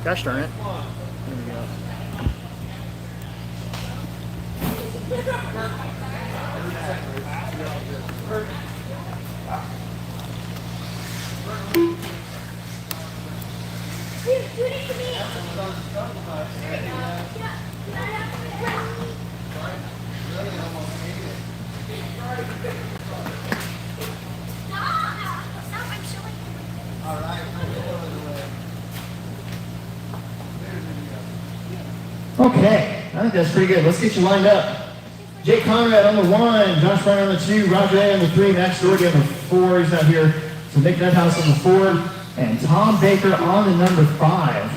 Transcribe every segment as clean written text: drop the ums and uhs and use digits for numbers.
Gosh darn it. There we go. Okay, I think that's pretty good. Let's get you lined up. Jake Conrad on the 1, Josh Bryan on the 2, Roger A on the 3, Max Doherty on the 4. He's not here. So Nick Nuthouse on the 4, and Tom Baker on the number 5.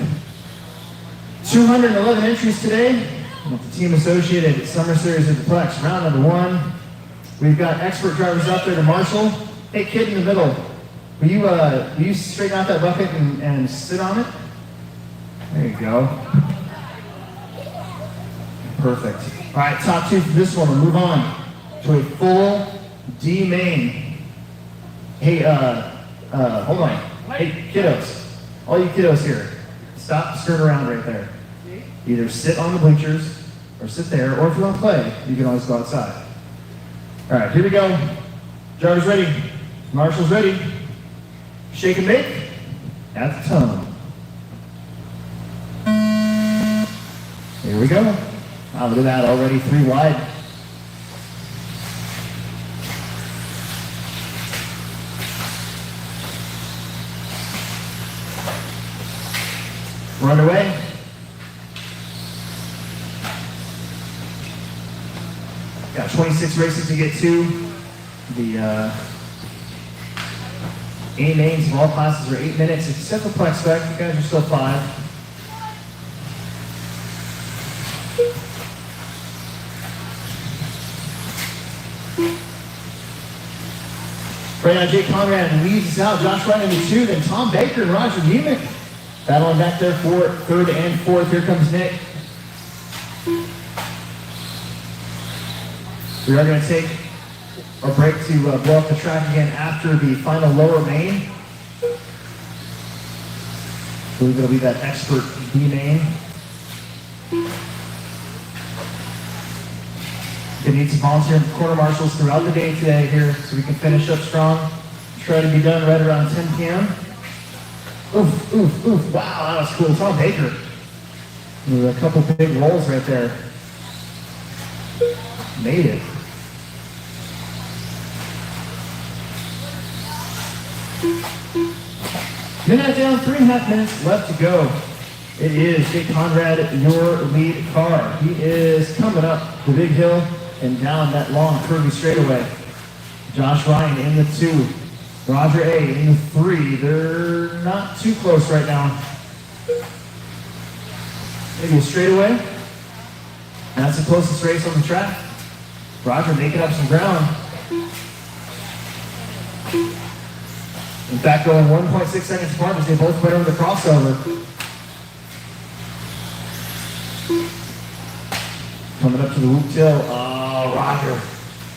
211 entries today with the Team Associated Summer Series of the Plex. Round number 1. We've got expert drivers out there to marshal. Hey, kid in the middle, will you straighten out that bucket and sit on it? There you go. Perfect. All right, top 2 for this one. We'll move on to a full D main. Hey, hold on. Hey, kiddos. All you kiddos here, stop skirting around right there. Either sit on the bleachers or sit there, or if you want to play, you can always go outside. All right, here we go. Drivers ready. Marshals ready. Shake and bake at the tone. Here we go. Wow, look at that, already 3 wide. We're underway. Got 26 races to get to. The A mains of all classes are 8 minutes, except for Plex Spec. You guys are still 5. Right now, Jake Conrad leads us out. Josh Bryan in the 2, then Tom Baker and Roger Neiman battling back there for 3rd and 4th. Here comes Nick. We are going to take a break to blow up the track again after the final lower main. I believe it'll be that expert B main. We need some volunteer corner marshals throughout the day today here so we can finish up strong. Try to be done right around 10 p.m. Oof, oof, oof. Wow, that was cool. Tom Baker. With a couple big rolls right there. Made it. Minute down, 3.5 minutes left to go. It is Jake Conrad, your lead car. He is coming up the big hill and down that long curvy straightaway. Josh Ryan in the 2. Roger A in the 3. They're not too close right now. Maybe a straightaway. That's the closest race on the track. Roger making up some ground. In fact, going 1.6 seconds apart as they both went over the crossover. Coming up to the whoop till. Oh, Roger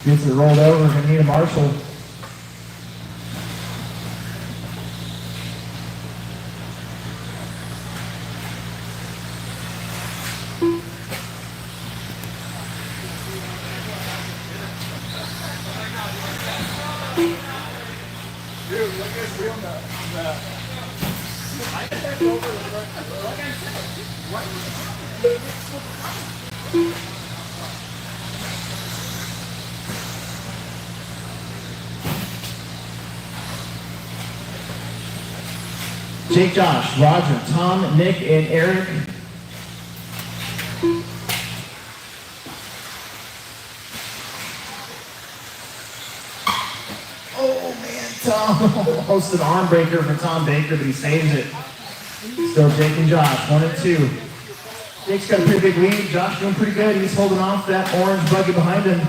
gets it rolled over. Gonna need a marshal. Jake, Josh, Roger, Tom, Nick, and Eric. Oh man, Tom almost an arm breaker for Tom Baker, but he saves it. Still Jake and Josh, 1 and 2. Jake's got a pretty big lead. Josh doing pretty good. He's holding off that orange buggy behind him.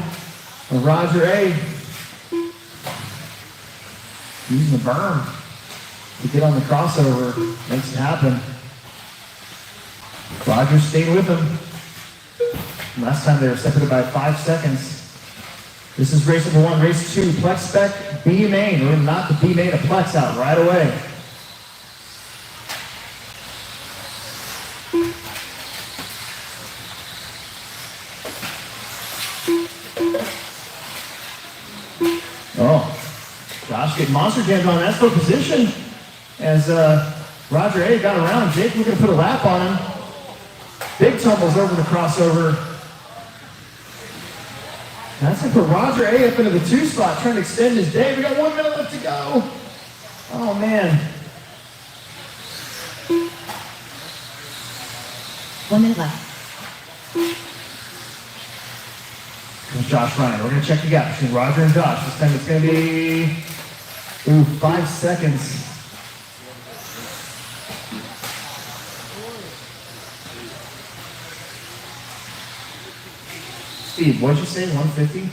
And Roger A. using the berm to get on the crossover. Makes it happen. Roger stayed with him. Last time they were separated by 5 seconds. This is race number 1. Race 2, Plex Spec B main. We're going to knock the B main of Plex out right away. Josh getting monster jammed on. That's for position. As Roger A got around. Jake looking to put a lap on him. Big tumbles over the crossover. That's going to put Roger A up into the 2 spot, trying to extend his day. We got 1 minute left to go. Oh, man. 1 minute left. There's Josh Ryan. We're going to check the gap between Roger and Josh. This time it's going to be 5 seconds. Steve, what'd you say? 150?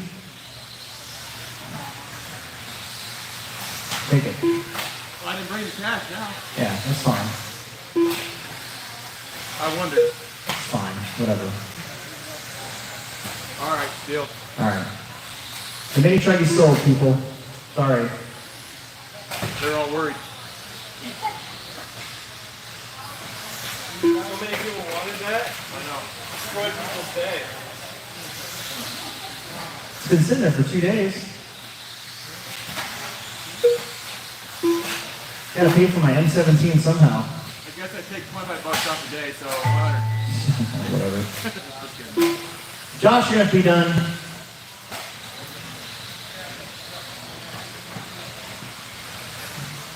Take it. Well, I didn't bring the cash now. Yeah, that's fine. I wondered. It's fine. Whatever. All right, deal. Alright. The mini truck is sold, people. Sorry. They're all worried. So many people wanted that. I know. What did people say? It's been sitting there for 2 days. Gotta pay for my M17 somehow. I guess I take $25 off a day, so 100. Whatever. Just kidding. Josh, you're gonna be done.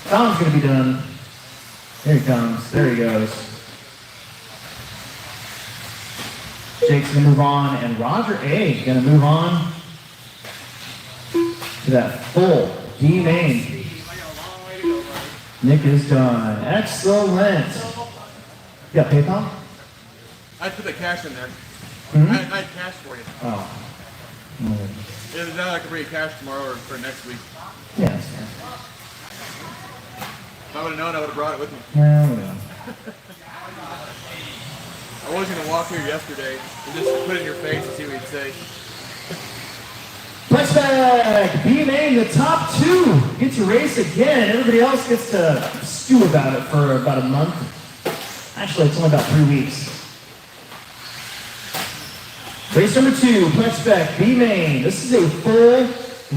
Tom's gonna be done. Here he comes. There he goes. Jake's gonna move on, and Roger A gonna move on to that full D main. Nick is done. Excellent. You got PayPal? I put the cash in there. Mm-hmm. I had cash for you. Oh. Either that, I can bring you cash tomorrow or for next week. Yeah, that's fair. If I would have known, I would have brought it with me. Yeah, whatever. I was going to walk here yesterday and just put it in your face and see what you'd say. Flex bag, B main, the top 2 get to race again. Everybody else gets to stew about it for about a month. Actually, it's only about 3 weeks. Race number 2, Flex bag, B main. This is a full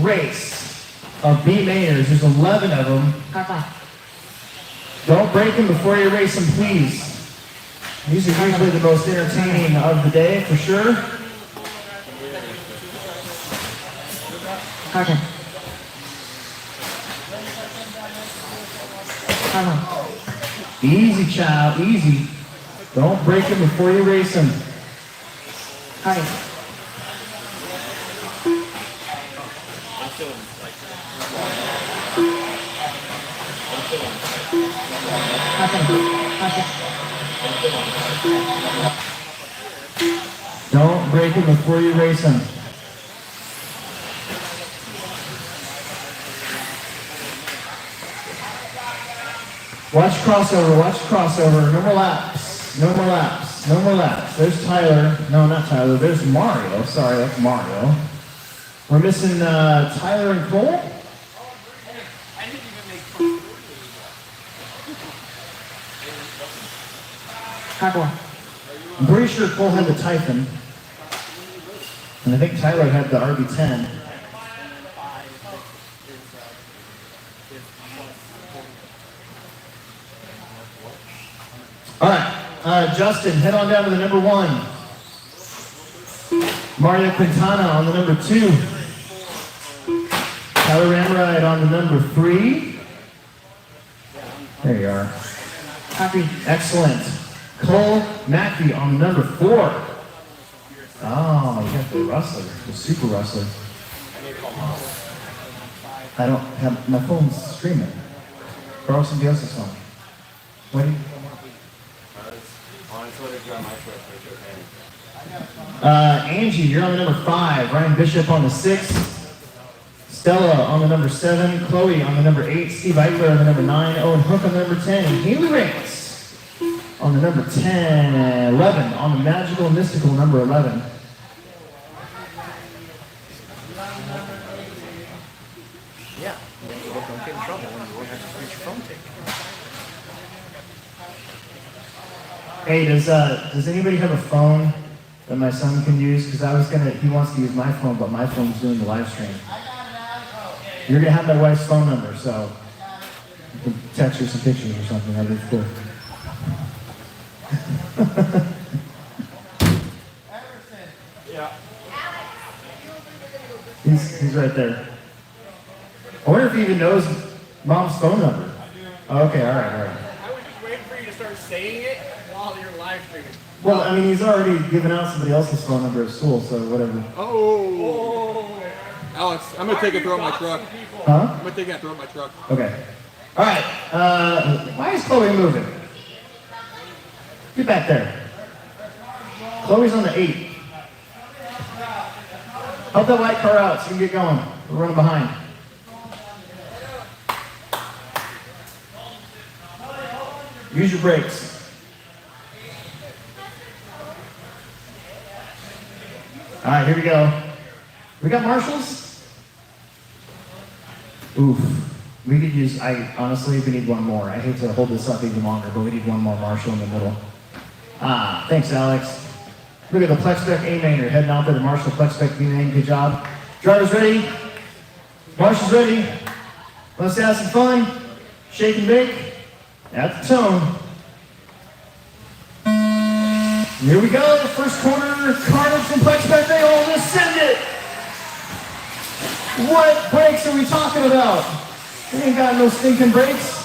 race of B mainers. There's 11 of them. Car 5. Don't break them before you race them, please. These are usually the most entertaining of the day, for sure. Car 10. Car 1. Easy, child, easy. Don't break them before you race them. Car 8. Car 10. Car 10. Don't break them before you race them. Watch crossover. No more laps. No more laps. No more laps. There's Tyler. No, not Tyler. There's Mario. Sorry, that's Mario. We're missing Tyler and Cole. Car 4. I'm pretty sure Cole had the Typhon. And I think Tyler had the RB10. All right, Justin, head on down to the number 1. Mario Quintana on the number 2. Tyler Ramride on the number 3. There you are. Car 3. Excellent. Cole Mackey on the number 4. Oh, you got the wrestler, the super wrestler. I don't have, my phone's streaming. Borrow somebody else's phone. What do you? Angie, you're on the number 5. Ryan Bishop on the 6. Stella on the number 7. Chloe on the number 8. Steve Eichler on the number 9. Owen Hook on the number 10. And Haley Reyes on the number 10 and 11 on the magical mystical number 11. Yeah, don't get in trouble when you have to switch your phone tape. Hey, does anybody have a phone that my son can use? Because he wants to use my phone, but my phone's doing the live stream. You're gonna have my wife's phone number, so you can text her some pictures or something. That'd be cool. Yeah. He's right there. I wonder if he even knows Mom's phone number. Oh, okay, all right. I was just waiting for you to start saying it while you're live streaming. Well, I mean, he's already given out somebody else's phone number at school, so whatever. Oh. Alex, I'm gonna take a throw at my truck. Huh? I'm gonna take a throw at my truck. Okay. All right. Why is Chloe moving? Get back there. Chloe's on the 8. Help that white car out so you can get going. We're running behind. Use your brakes. All right, here we go. We got marshals? Oof. We could use, honestly, we need one more. I hate to hold this up even longer, but we need one more marshal in the middle. Ah, thanks, Alex. Look at the Plexspec A-Mainer heading out there, the Marshall Plexspec B-Main. Good job. Drivers ready? Marshals ready? Let's have some fun. Shake and bake. That's the tone. Here we go. First corner, Carnage from Plexspec. They all just send it. What brakes are we talking about? We ain't got no stinking brakes.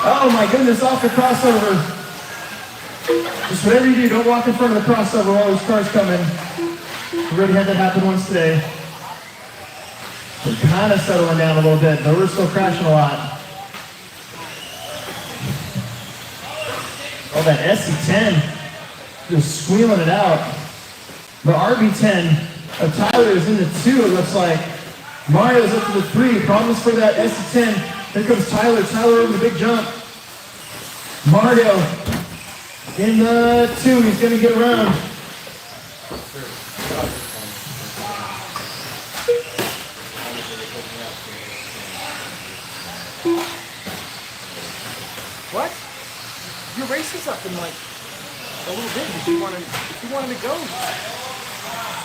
Oh my goodness, off the crossover. Just whatever you do, don't walk in front of the crossover while those cars come in. We already had that happen once today. We're kind of settling down a little bit, but we're still crashing a lot. Oh, that SC10, just squealing it out. The RB10 of Tyler is in the 2, it looks like. Mario's up to the 3, problems for that SC10. Here comes Tyler, Tyler over the big jump. Mario in the 2, he's gonna get around. What? Your race is up in like a little bit. If you wanted to go,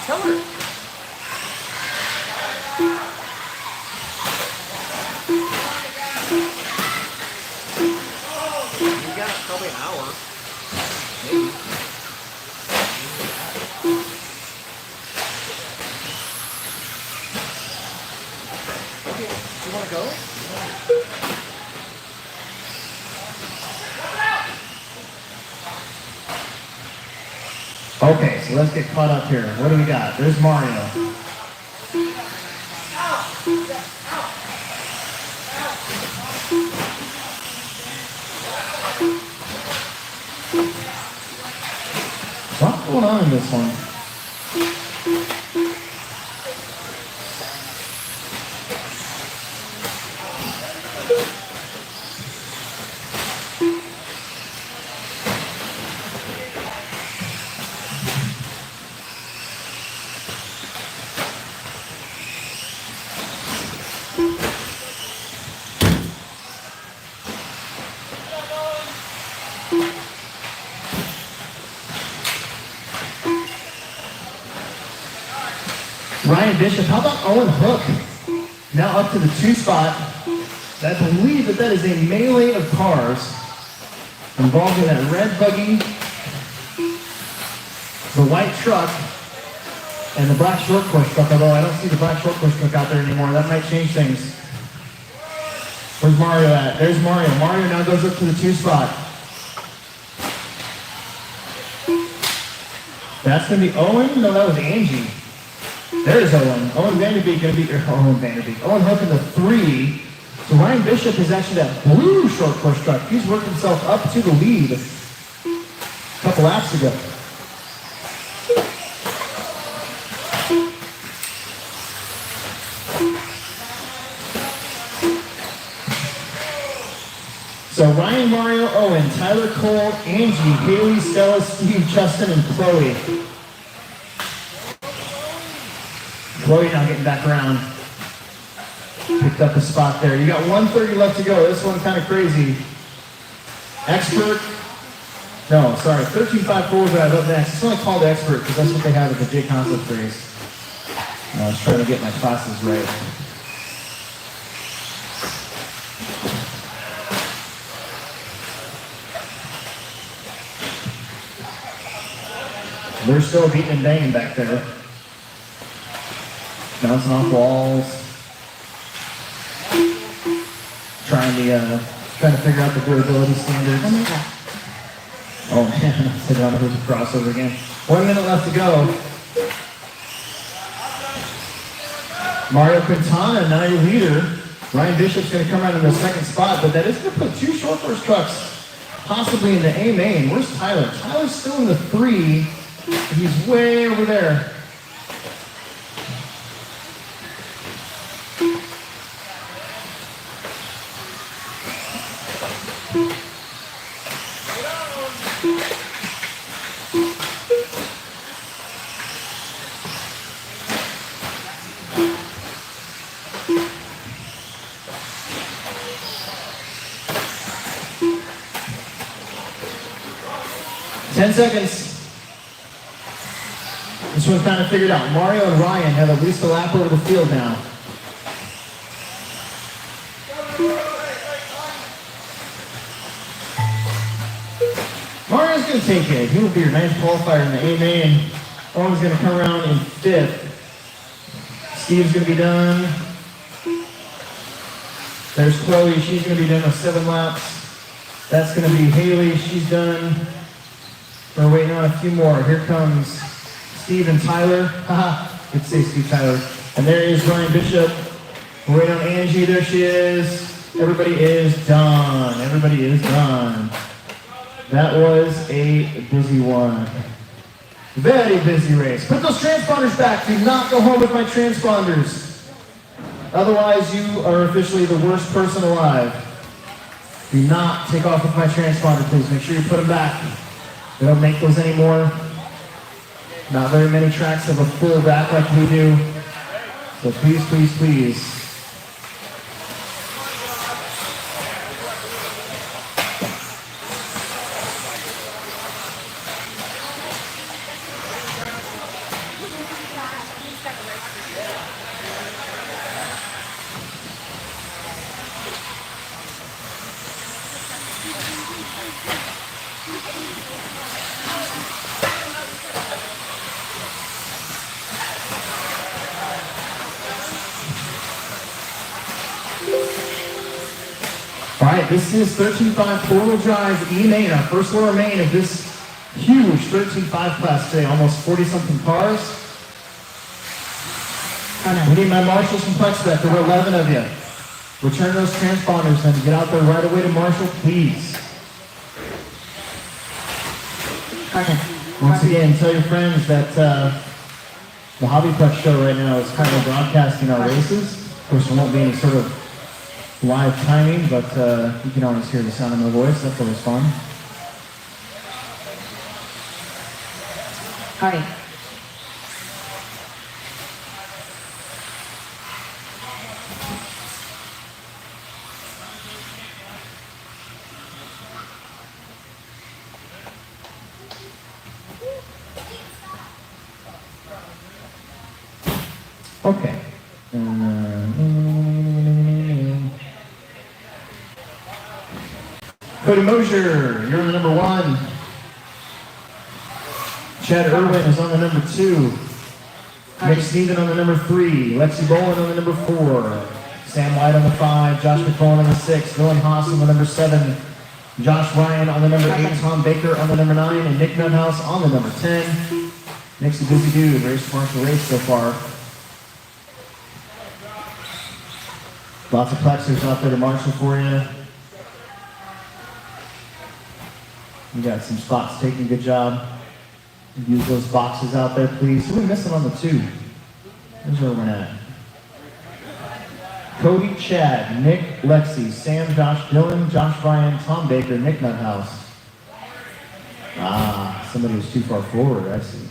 tell her. We got probably an hour. Maybe. Okay, do you want to go? Okay, so let's get caught up here. What do we got? There's Mario. What's going on in this one? Ryan Bishop, how about Owen Hook? Now up to the 2 spot. I believe that is a melee of cars involved in that red buggy, the white truck, and the black short course truck, although I don't see the black short course truck out there anymore. That might change things. Where's Mario at? There's Mario. Mario now goes up to the 2 spot. That's going to be Owen? No, that was Angie. There's Owen. Owen Vanderbeek going to be, Owen Vanderbeek. Owen Hook in the 3. So Ryan Bishop is actually that blue short course truck. He's worked himself up to the lead a couple laps ago. So Ryan, Mario, Owen, Tyler, Cole, Angie, Haley, Stella, Steve, Justin, and Chloe. Chloe now getting back around. Picked up a spot there. You got 1:30 left to go. This one kind of crazy. Expert. No, sorry. 13.54 is what I have up next. It's only called Expert because that's what they have at the J Concept race. I was trying to get my classes right. They're still beating and banging back there. Bouncing off walls. Trying to figure out the durability standards. Omega. Oh man, I said on the crossover again. 1 minute left to go. Mario Quintana, now your leader. Ryan Bishop's going to come out in the second spot, but that is going to put two short course trucks possibly in the A main. Where's Tyler? Tyler's still in the 3. He's way over there. Ten seconds. This one's kind of figured out. Mario and Ryan have at least a lap over the field now. Mario's going to take it. He will be your ninth qualifier in the A main. Owen's going to come around in 5th. Steve's going to be done. There's Chloe. She's going to be done with 7 laps. That's going to be Haley. She's done. We're waiting on a few more. Here comes Steve and Tyler. Haha, good to say Steve Tyler. And there is Ryan Bishop. We're waiting on Angie. There she is. Everybody is done. Everybody is done. That was a busy one. Very busy race. Put those transponders back. Do not go home with my transponders. Otherwise, you are officially the worst person alive. Do not take off with my transponder, please. Make sure you put them back. They don't make those anymore. Not very many tracks have a full back like we do. So please, please, please. All right, this is 13.5 four-wheel drive E-main, our first lower main of this huge 13.5 class today, almost 40-something cars. We need my marshals from Plexback. There were 11 of you. Return those transponders and get out there right away to Marshall, please. Once again, tell your friends that the Hobby Plex show right now is kind of broadcasting our races. Of course, there won't be any sort of live timing, but you can always hear the sound of my voice. That's always fun. Hurry. Okay. Cody Mosier, you're on the number 1. Chad Irwin is on the number 2. Nick Steven on the number 3. Lexi Bowen on the number 4. Sam White on the 5. Josh McCollum on the 6. Dylan Haas on the number 7. Josh Ryan on the number 8. Tom Baker on the number 9. And Nick Nuthouse on the number 10. Nick's a busy dude. Very smart to race so far. Lots of plexers out there to marshal for you. You got some spots taking, good job. Use those boxes out there, please. Who are we missing on the 2? Where's Irwin at? Cody, Chad, Nick, Lexi, Sam, Josh, Dylan, Josh Ryan, Tom Baker, Nick Nuthouse. Ah, somebody was too far forward, I see.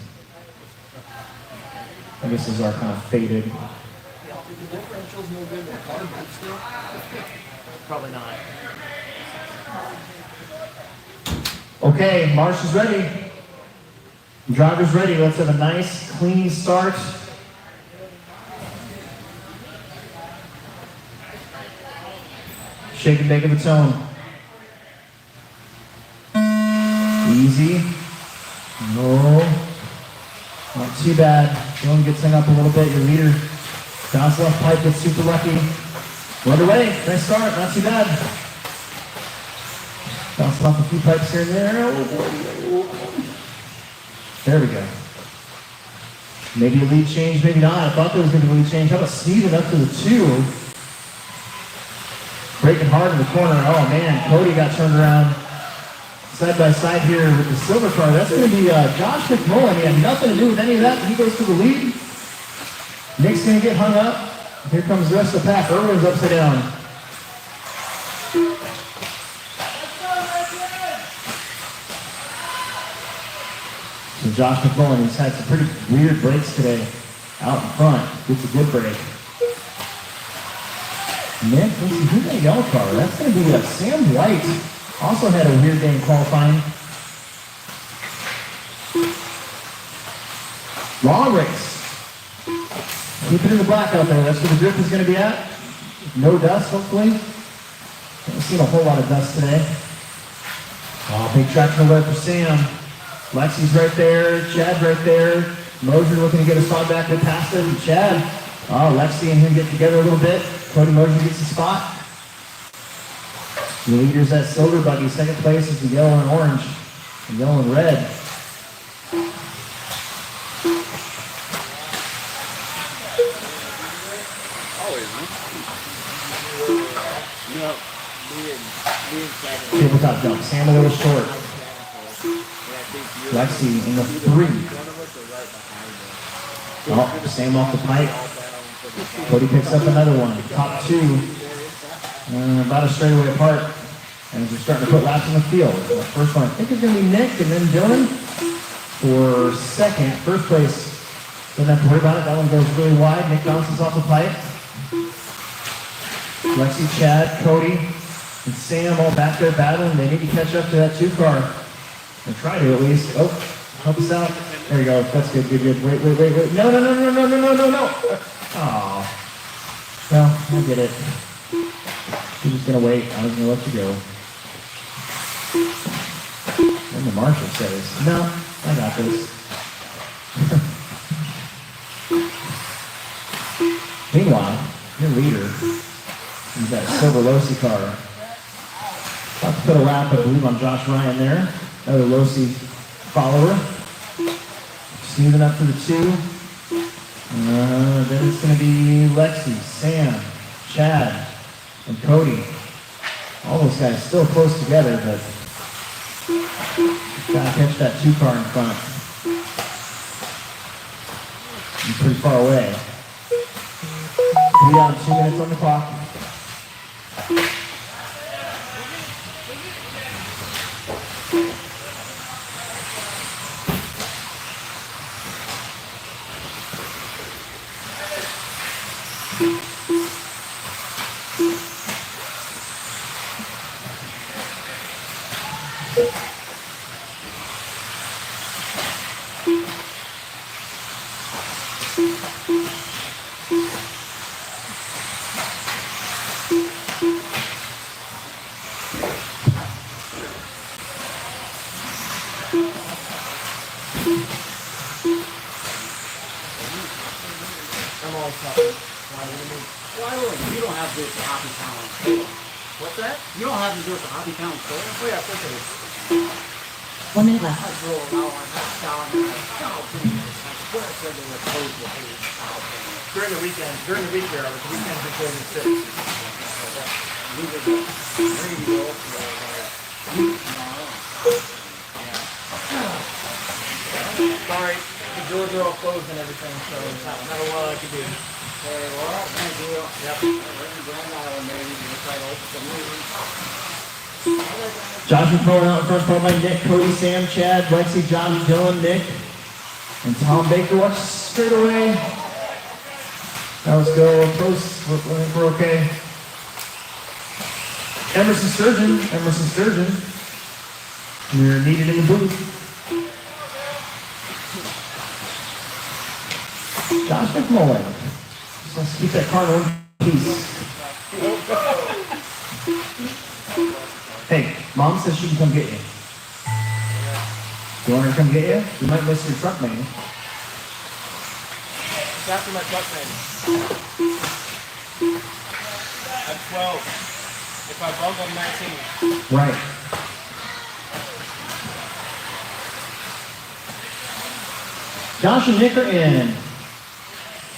I guess those are kind of faded. The differential's no good in the car, but still. Probably not. Okay, Marsh is ready. Driver's ready. Let's have a nice, clean start. Shake and bake of its own. Easy. No. Not too bad. Dylan gets hung up a little bit. Your leader, John's left pipe gets super lucky. Right away. Nice start. Not too bad. Bouncing off a few pipes here and there. There we go. Maybe a lead change, maybe not. I thought there was going to be a lead change. How about sneezing up to the 2? Breaking hard in the corner. Oh man, Cody got turned around. Side by side here with the silver car. That's going to be Josh McMullen. He had nothing to do with any of that. He goes to the lead. Nick's going to get hung up. Here comes the rest of the pack. Irwin's upside down. So Josh McMullen, he's had some pretty weird breaks today. Out in front. Gets a good break. Nick, let's see, who's that yellow car? That's going to be Sam White. Also had a weird day in qualifying. Long race. Keep it in the black out there. That's where the grip is going to be at. No dust, hopefully. Haven't seen a whole lot of dust today. Oh, big traction alert for Sam. Lexi's right there. Chad right there. Mosier looking to get a spot back there past it. And Chad. Oh, Lexi and him get together a little bit. Cody Mosier gets a spot. The leaders that silver buggy. Second place is the yellow and orange. The yellow and red. Tabletop jump. Sam a little short. Lexi in the 3. Oh, Sam off the pipe. Cody picks up another one. Top 2. About a straightaway apart. And we're starting to put laps in the field. The first one I think is going to be Nick and then Dylan for second. First place, doesn't have to worry about it. That one goes really wide. Nick bounces off the pipe. Lexi, Chad, Cody, and Sam all back there battling. They need to catch up to that 2 car. Or try to at least. Oh, help us out. There you go. That's good, good, good. Wait. No. Oh. Well, I get it. He was going to wait. I was going to let you go. And the marshal says, no, I got this. Meanwhile, your leader, he's got a silver Losi car. About to put a lap, I believe, on Josh Ryan there. Another Losi follower. Sneaking up to the 2. Then it's going to be Lexi, Sam, Chad, and Cody. All those guys still close together, but gotta catch that 2 car in front. He's pretty far away. 3 down, 2 minutes on the clock. What's that? You don't have to do it the Hobby Town store. Oh yeah, of course it is. 1 minute left. During the weekend, during the week there, the weekends are closed at 6. Sorry, the doors are all closed and everything, so there's not a lot I can do. Josh McMullen out in front, followed by Nick, Cody, Sam, Chad, Lexi, Josh, Dylan, Nick, and Tom Baker. Watch straight away. Now let's go close. We're okay. Emerson Sturgeon. You're needed in the booth. Josh McMullen. Let's keep that car in one piece. Hey, Mom says she can come get you. You want her to come get you? You might miss your truck meeting. It's after my truck man. I'm 12. If I bump, I'm 19. Right. Josh and Nick are in.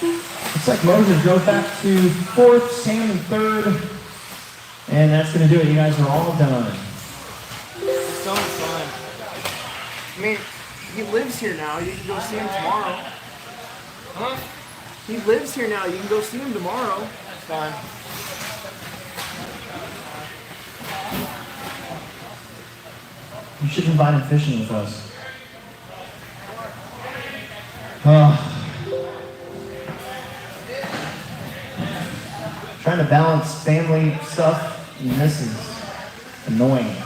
Looks like Moses drove back to fourth, Sam in third. And that's going to do it. You guys are all done. It's so much fun. I mean, he lives here now. You can go see him tomorrow. Huh? He lives here now. You can go see him tomorrow. It's fine. You should invite him fishing with us. Trying to balance family stuff, and this is annoying.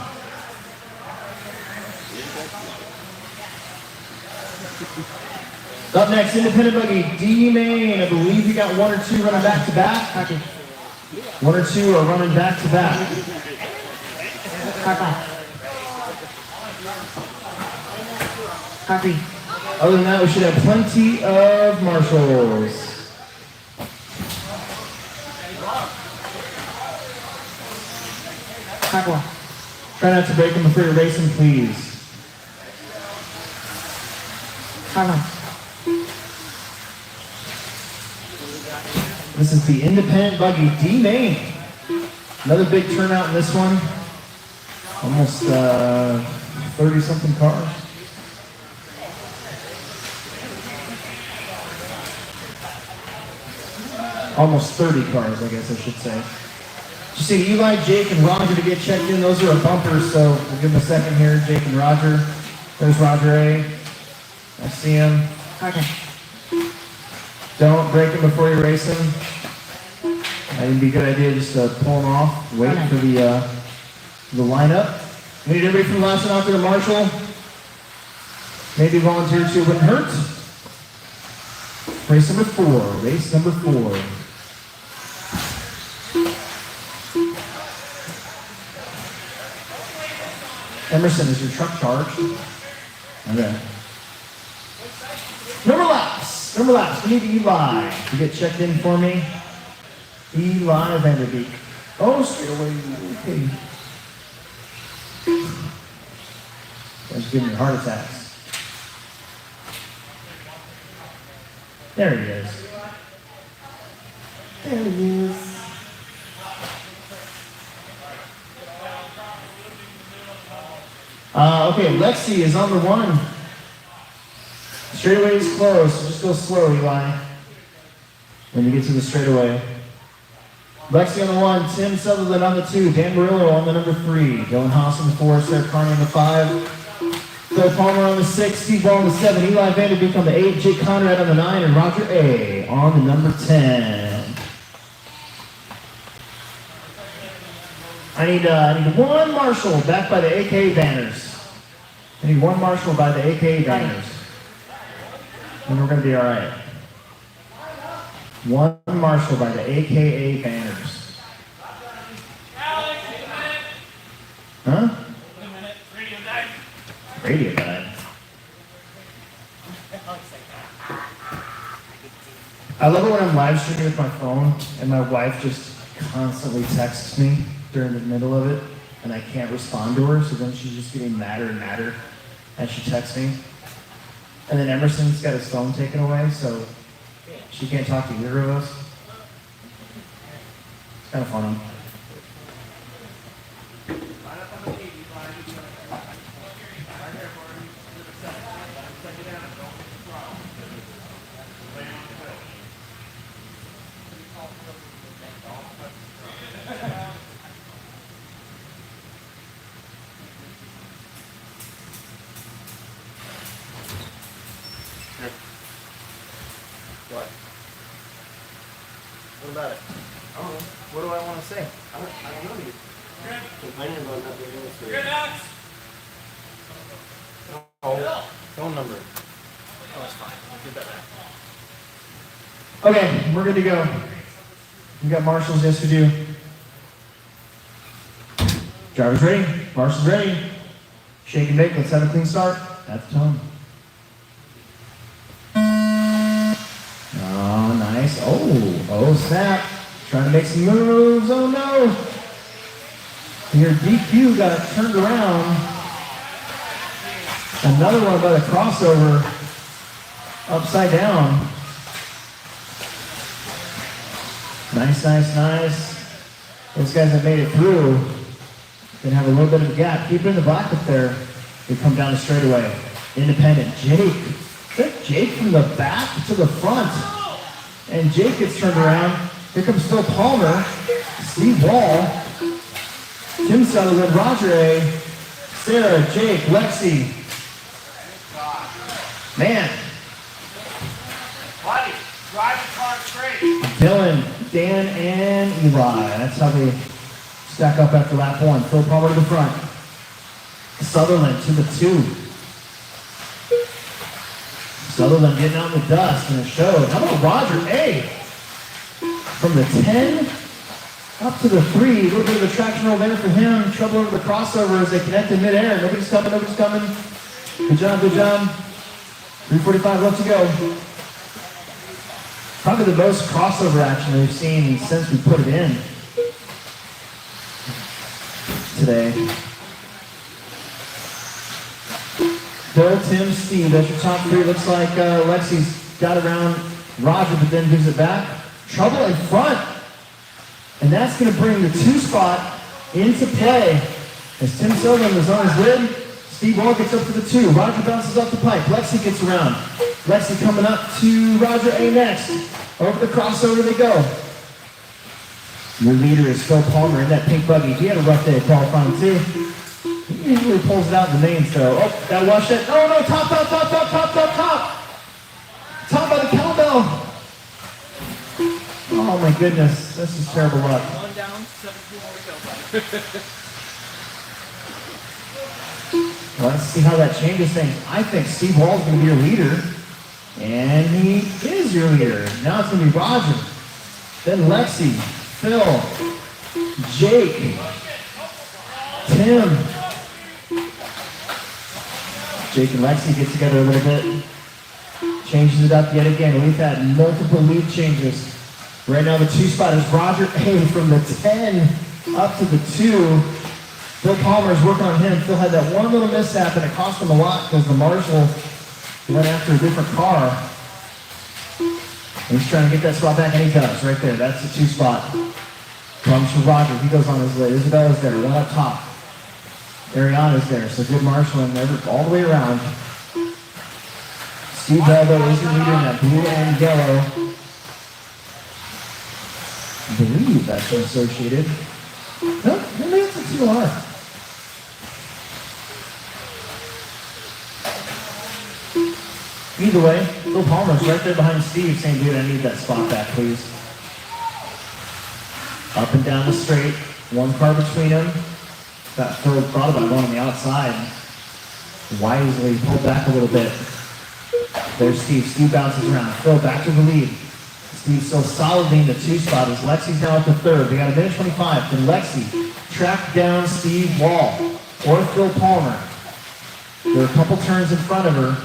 Up next, independent buggy, D Main. I believe you got one or two running back to back. One or two are running back to back. Copy. Other than that, we should have plenty of marshals. Aqua. Try not to break them before you're racing, please. Carla. This is the independent buggy, D Main. Another big turnout in this one. Almost 30-something cars. Almost 30 cars, I guess I should say. You see Eli, Jake, and Roger to get checked in. Those are a bumpers, so we'll give them a second here. Jake and Roger. There's Roger A. I see him. Okay. Don't break him before you race him. It'd be a good idea just to pull him off. Wait for the lineup. We need everybody from the last one out there to marshal. Maybe volunteer too, wouldn't hurt. Race number 4. Race number 4. Emerson, is your truck charged? Okay. Number laps. Number laps. We need Eli to get checked in for me. Eli Vanderbeek. Oh, straight away. Okay. That's giving me heart attacks. There he is. There he is. Okay, Lexi is on the 1. Straightaway is closed, so just go slow, Eli. When you get to the straightaway. Lexi on the 1, Tim Sutherland on the 2, Dan Murillo on the number 3, Dylan Haas on the 4, Sarah Carney on the 5, Phil Palmer on the 6, Steve Ball on the 7, Eli Vanderbeek on the 8, Jake Conrad on the 9, and Roger A on the number 10. I need one marshal back by the AKA banners. I need one marshal by the AKA banners. And we're going to be all right. One marshal by the AKA banners. Alex, in a minute. Huh? In a minute. Radio died. Radio died. I love it when I'm live streaming with my phone and my wife just constantly texts me during the middle of it and I can't respond to her, so then she's just getting madder and madder as she texts me. And then Emerson's got his phone taken away, so she can't talk to either of us. It's kind of funny. What? What about it? I don't know. What do I want to say? I don't know. You're complaining about not being able to. Good, Alex. Oh, phone number. Oh, that's fine. We'll do that. Okay, we're good to go. We got marshals, yes we do. Driver's ready. Marshal's ready. Shake and bake. Let's have a clean start. At the tone. Oh, nice. Oh, snap. Trying to make some moves. Oh, no. Your DQ got turned around. Another one by the crossover. Upside down. Nice, nice, nice. Those guys have made it through. Gonna have a little bit of a gap. Keep it in the black up there. They come down the straightaway. Independent. Jake. Jake from the back to the front. And Jake gets turned around. Here comes Phil Palmer. Steve Wall. Tim Sutherland. Roger A. Sarah, Jake, Lexi. Man. Buddy, drive the car straight. Dylan, Dan, and Eli. That's how they stack up after lap one. Phil Palmer to the front. Sutherland to the 2. Sutherland getting out in the dust, and it showed. How about Roger A? From the 10 up to the 3. A little bit of a traction roll there for him. Trouble over the crossover as they connect in midair. Nobody's coming, nobody's coming. Good job, good job. 3:45 left to go. Probably the most crossover action we've seen since we put it in today. Bill, Tim, Steve, that's your top 3. Looks like Lexi's got around Roger, but then gives it back. Trouble in front. And that's going to bring the 2 spot into play. As Tim Sutherland was on his lid, Steve Wall gets up to the 2. Roger bounces off the pipe. Lexi gets around. Lexi coming up to Roger A next. Over the crossover they go. Your leader is Phil Palmer in that pink buggy. He had a rough day qualifying too. He usually pulls it out in the mains though. Oh, gotta watch that. Oh no, top. Top by the cowbell. Oh my goodness, this is terrible luck. 1 down, 17 more to go. Let's see how that changes things. I think Steve Wall's going to be your leader. And he is your leader. Now it's going to be Roger. Then Lexi, Phil, Jake, Tim. Jake and Lexi get together a little bit. Changes it up yet again. We've had multiple lead changes. Right now the 2 spot is Roger A from the 10 up to the 2. Phil Palmer's working on him. Phil had that one little mishap and it cost him a lot because the marshal went after a different car. And he's trying to get that spot back, and he does right there. That's the 2 spot. Comes for Roger. He goes on his lid. Isabella's there, one up top. Ariana's there, so good marshaling all the way around. Steve Beldo is the leader in that blue and yellow. I believe that's associated. No, maybe it's a 2R. Either way, Phil Palmer's right there behind Steve saying, dude, I need that spot back, please. Up and down the straight, 1 car between them. That Phil thought about going on the outside. Wisely pulled back a little bit. There's Steve. Steve bounces around. Phil back to the lead. Steve still solidly in the 2 spot as Lexi's now at the 3rd. They got 1:25. Can Lexi track down Steve Wall or Phil Palmer? There are a couple turns in front of her.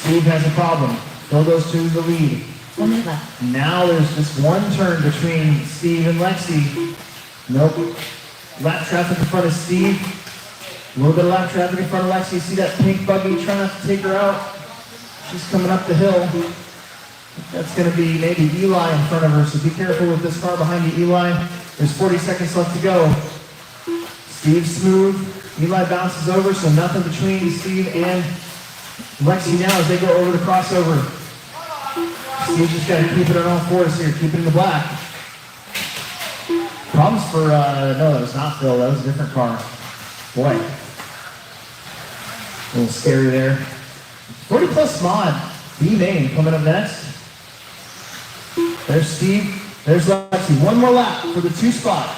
Steve has a problem. Phil goes to the lead. 1 minute left. Now there's just 1 turn between Steve and Lexi. Nope. Lap traffic in front of Steve. A little bit of lap traffic in front of Lexi. See that pink buggy trying not to take her out? She's coming up the hill. That's going to be maybe Eli in front of her, so be careful with this car behind you, Eli. There's 40 seconds left to go. Steve smooth. Eli bounces over, so nothing between Steve and Lexi now as they go over the crossover. Steve just got to keep it on all 4s here, keep it in the black. Problems for, no, that was not Phil, that was a different car. Boy. A little scary there. 40 plus mod, B-Main coming up next. There's Steve, there's Lexi. 1 more lap for the 2 spot.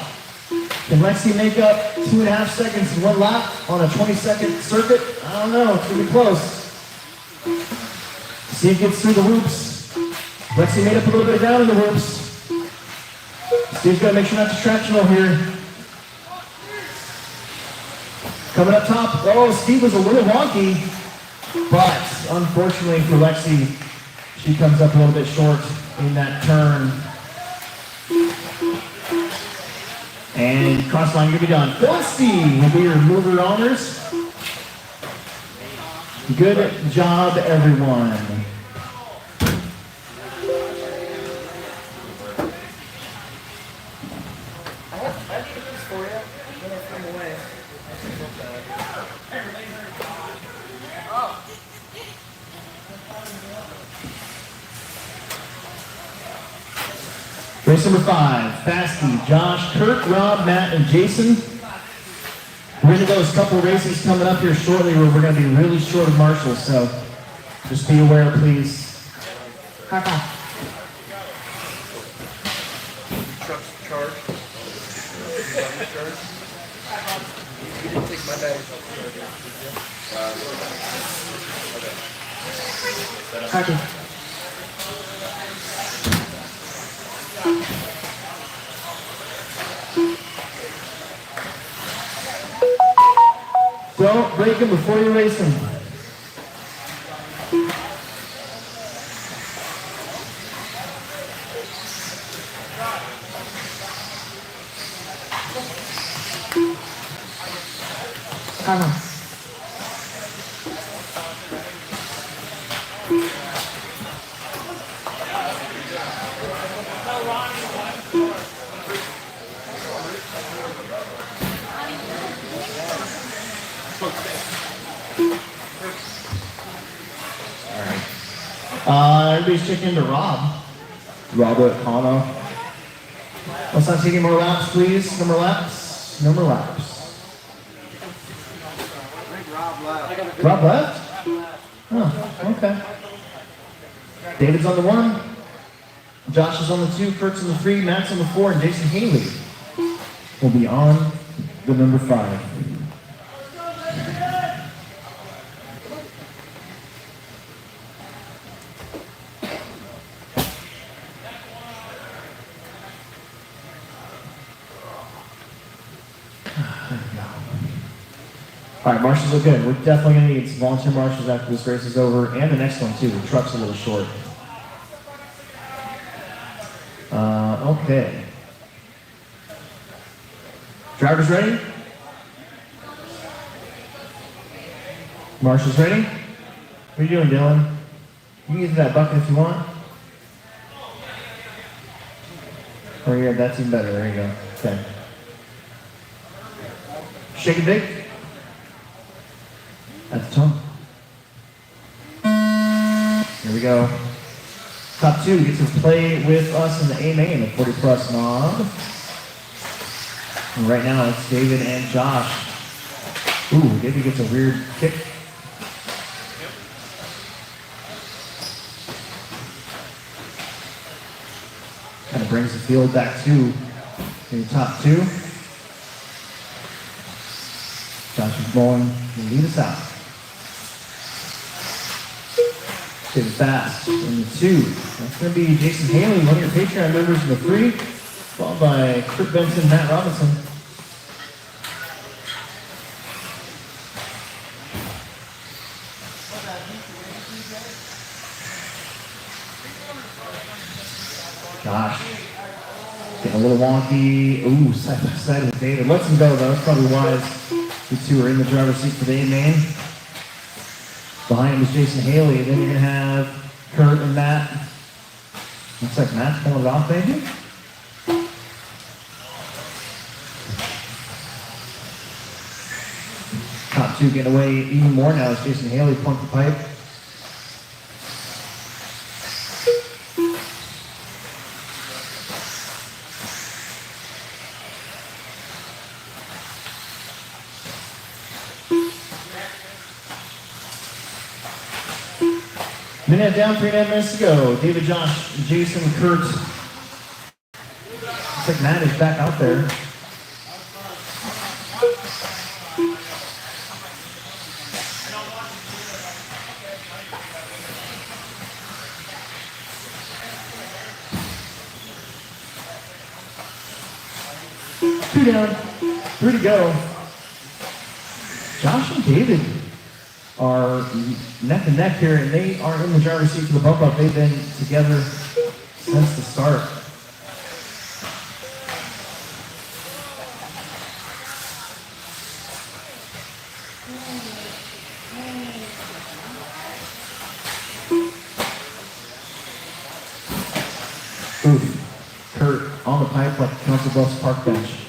Can Lexi make up 2.5 seconds in one lap on a 20-second circuit. I don't know, it's gonna be close. See if he gets through the whoops. Lexi made up a little bit of ground in the whoops. Steve's gotta make sure not to tractional here. Coming up top, oh, Steve was a little wonky, but unfortunately for Lexi, she comes up a little bit short in that turn. And cross line gonna be done. Felicity will be your mover honors. Good job, everyone. I have these for you when I come away. Race number 5, Fasty, Josh, Kurt, Rob, Matt, and Jason. We're gonna go a couple races coming up here shortly where we're gonna be really short of marshals, so just be aware, please. Car 5. Truck's charged. You didn't take my bag. Car 2. Don't break them before you race them. Car 1. Everybody's checking into Rob. Robert Cano. Let's not take any more laps, please. No more laps. No more laps. I think Rob left. Rob left? Oh, okay. David's on the 1. Josh is on the 2. Kurt's on the 3. Matt's on the 4. And Jason Haley will be on the number 5. All right, marshals are good. We're definitely going to need some volunteer marshals after this race is over, and the next one too. The truck's a little short. Okay. Drivers ready? Marshals ready? What are you doing, Dylan? You can get to that bucket if you want. Oh yeah, that's even better. There you go. Okay. Shake and bake. At the top. Here we go. Top 2 gets to play with us in the A main, the 40 plus mob. And right now it's David and Josh. Ooh, David gets a weird kick. Kind of brings the field back to the top 2. Josh is going to lead us out. David Fast in the 2. That's going to be Jason Haley, one of your Patreon members in the 3, followed by Kurt Benson, Matt Robinson. Gosh, getting a little wonky. Ooh, side by side with David. Lets him go though. That's probably wise. The 2 are in the driver's seat for the A main. Behind him is Jason Haley. Then you're gonna have Kurt and Matt. Looks like Matt's pulling it off, maybe. Top 2 getting away even more now as Jason Haley pumped the pipe. Minute down, 3.5 minutes to go. David, Josh, Jason, Kurt. Looks like Matt is back out there. Two down, three to go. Josh and David are neck and neck here, and they are in the driver's seat for the bump up. They've been together since the start. Oof. Kurt on the pipe like the Council Bluffs park bench.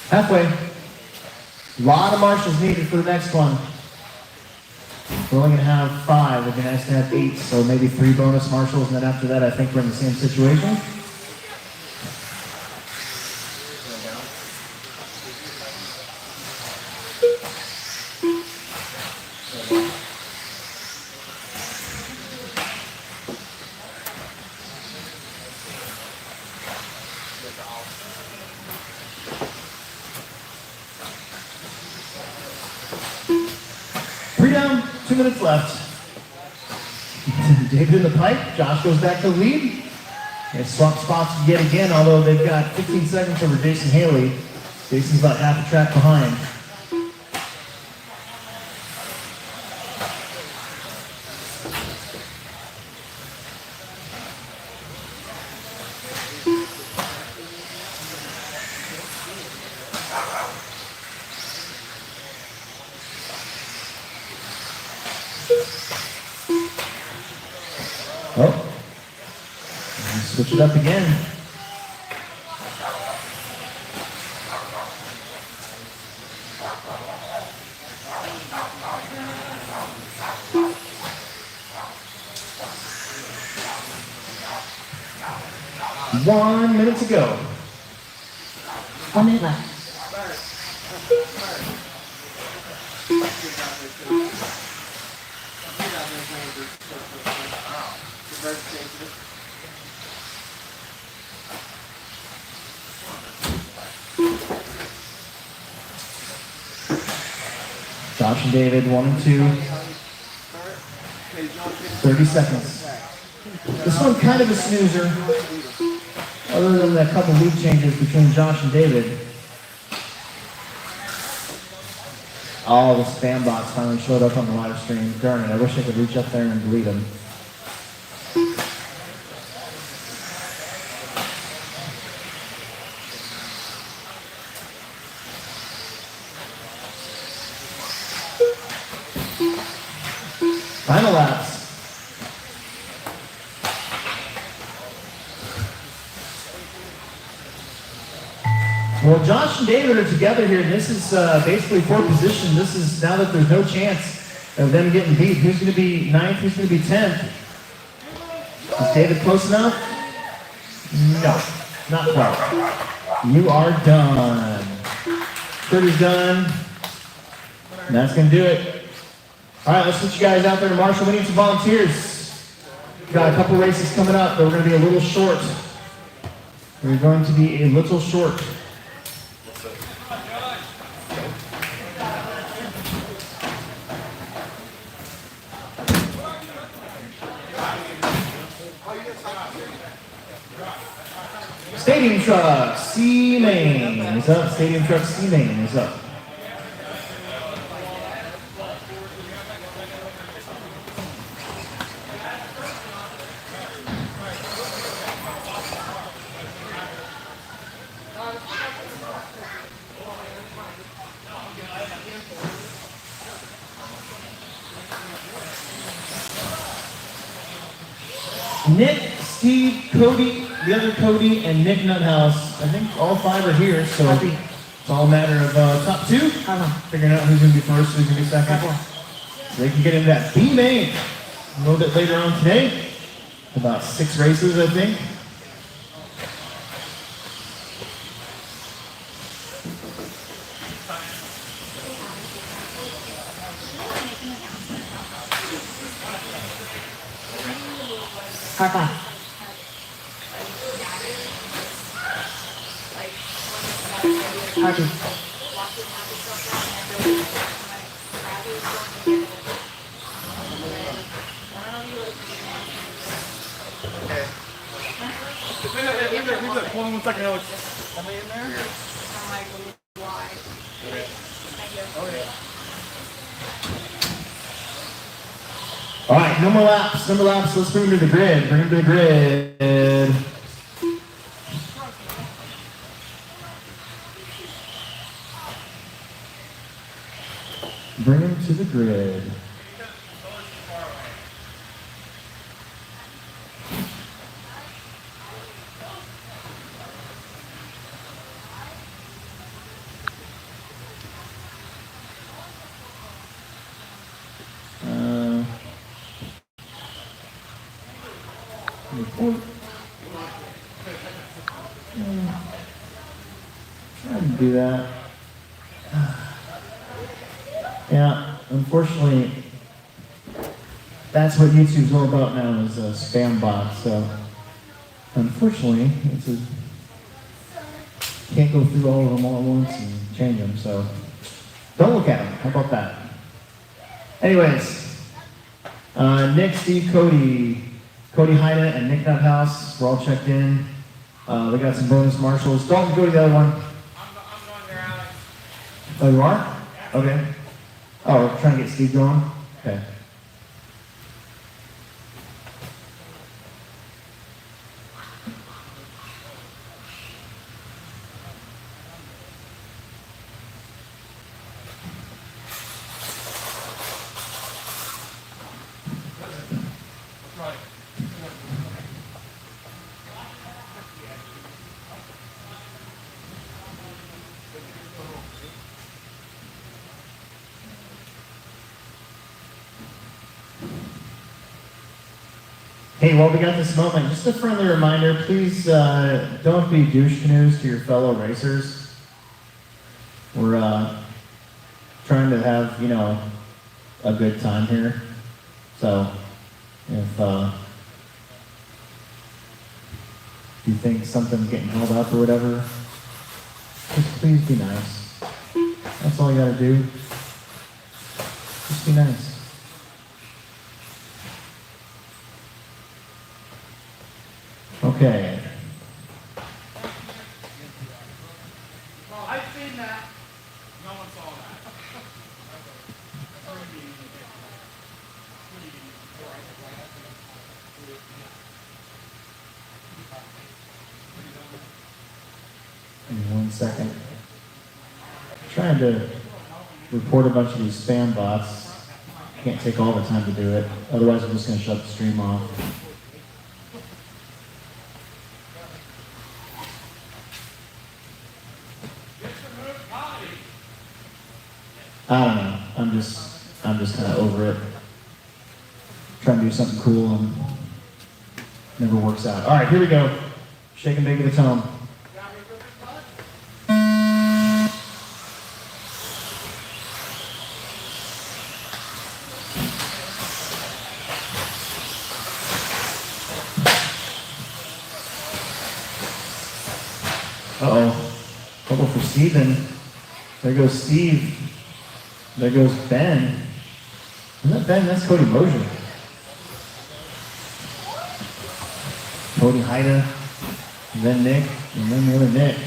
Halfway. A lot of marshals needed for the next one. We're only going to have 5. We're going to have to have 8, so maybe 3 bonus marshals, and then after that, I think we're in the same situation. Down, 2 minutes left. David in the pipe. Josh goes back to the lead. They swap spots yet again, although they've got 15 seconds over Jason Haley. Jason's about half a track behind. Oh, switch it up again. One minute to go. 1 minute left. Josh and David, 1 and 2. 30 seconds. This one kind of a snoozer, other than a couple lead changes between Josh and David. Oh, the spam bots finally showed up on the live stream. Darn it, I wish I could reach up there and delete them. Final laps. Well, Josh and David are together here. This is basically for position. This is now that there's no chance of them getting beat. Who's going to be 9th? Who's going to be 10th? Is David close enough? No, not quite. You are done. Kurt is done. And that's going to do it. All right, let's get you guys out there to marshal. We need some volunteers. We've got a couple races coming up, but we're going to be a little short. We're going to be a little short. Stadium Truck C-Main is up. Stadium Truck C-Main is up. Nick, Steve, Cody, the other Cody, and Nick Nuthouse. I think all 5 are here, so it's all a matter of top 2. Figuring out who's going to be first, who's going to be second. So they can get into that B-Main a little bit later on today. About 6 races, I think. Car 5. Harvey. Okay. Leave that. Hold on 1 second, Alex. Am I in there? All right, no more laps. No more laps. Let's bring him to the grid. Bring him to the grid. Bring him to the grid. Trying to do that. Yeah, unfortunately, that's what YouTube's all about now is spam bots. So, unfortunately, can't go through all of them all at once and change them. So, don't look at them. How about that? Anyways, Nick, Steve, Cody Heida, and Nick Nuthouse, we're all checked in. We got some bonus marshals. Dalton, go to the other one. I'm going there, Alex. Oh, you are? Okay. Oh, we're trying to get Steve going? Okay. Hey, while we got this moment, just a friendly reminder, please don't be douche canoes to your fellow racers. We're trying to have, a good time here. So, if you think something's getting held up or whatever, just please be nice. That's all you gotta do. Just be nice. Okay. Well, I've seen that. No one saw that. Give me 1 second. Trying to report a bunch of these spam bots. Can't take all the time to do it. Otherwise, I'm just going to shut the stream off. I don't know. I'm just kind of over it. Trying to do something cool and never works out. All right, here we go. Shake and bake of the tone. Uh-oh. Trouble for Steven. There goes Steve. There goes Ben. Isn't that Ben? That's Cody Mosier. Cody Heida, and then Nick, and then the other Nick.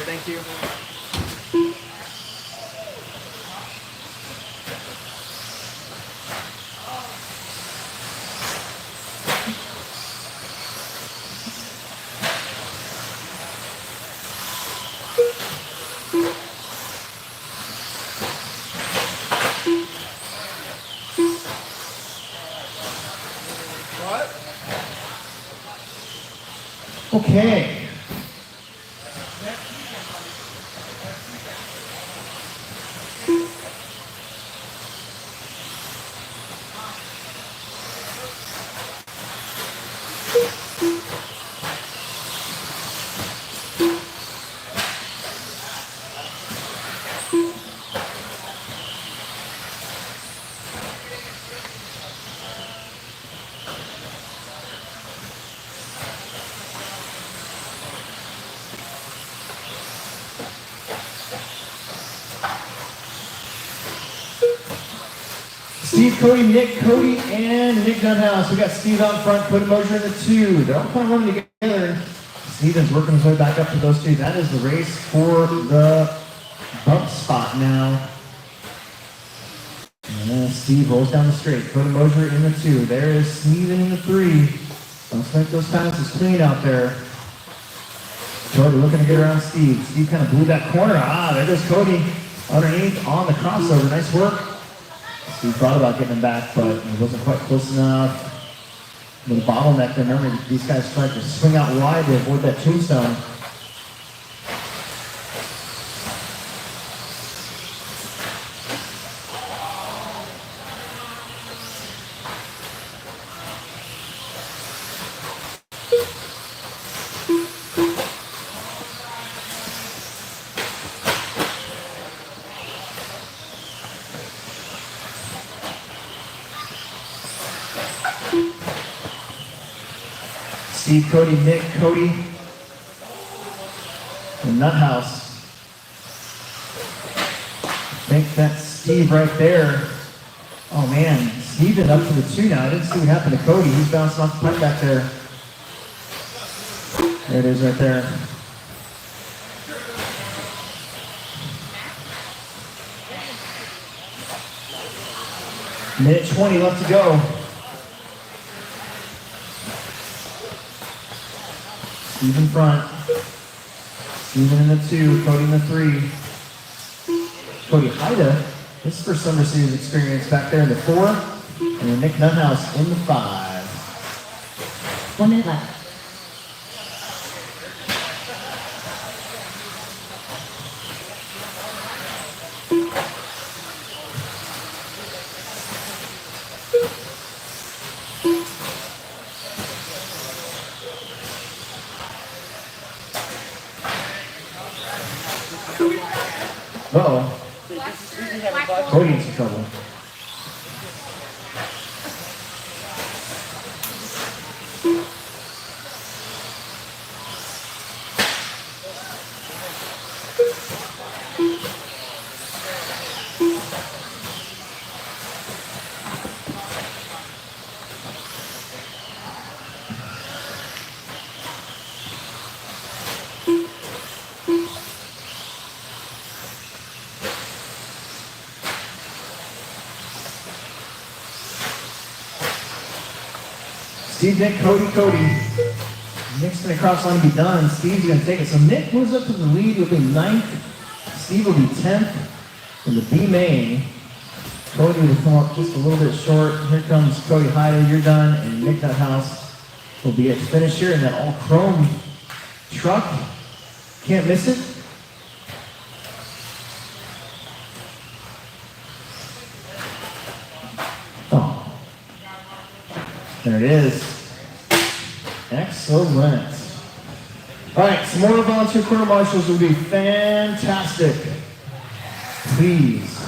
Thank you. Okay. Steve, Cody, Nick, Cody, and Nick Dunhouse. We got Steve out front, Cody Mosier in the 2. They're all kind of running together. Steven's working his way back up to those 2. That is the race for the bump spot now. And then Steve rolls down the straight. Cody Mosier in the 2. There is Steven in the 3. Don't make those passes clean out there. Cody looking to get around Steve. Steve kind of blew that corner. There goes Cody underneath on the crossover. Nice work. Steve thought about getting him back, but he wasn't quite close enough. The bottleneck there. Remember, these guys tried to swing out wide to avoid that tombstone. Steve, Cody, Nick, Cody, and Nuthouse. I think that's Steve right there. Oh man, Steve is up to the 2 now. I didn't see what happened to Cody. He's bouncing off the pipe back there. There it is right there. Minute 20 left to go. Steve in front. Steven in the 2, Cody in the 3. Cody Haida, this is for Summer Series experience back there in the 4. And then Nick Nuthouse in the 5. 1 minute left. Uh-oh. Cody in some trouble. Steve, Nick, Cody. Nick's going to cross line and be done. Steve's going to take it. So Nick moves up to the lead. Will be 9th. Steve will be 10th in the B main. Cody will come up just a little bit short. Here comes Cody Haida. You're done. And Nick Nuthouse will be at the finish here in that all chrome truck. Can't miss it. Oh. There it is. Excellent. All right, some more volunteer quarter marshals would be fantastic. Please.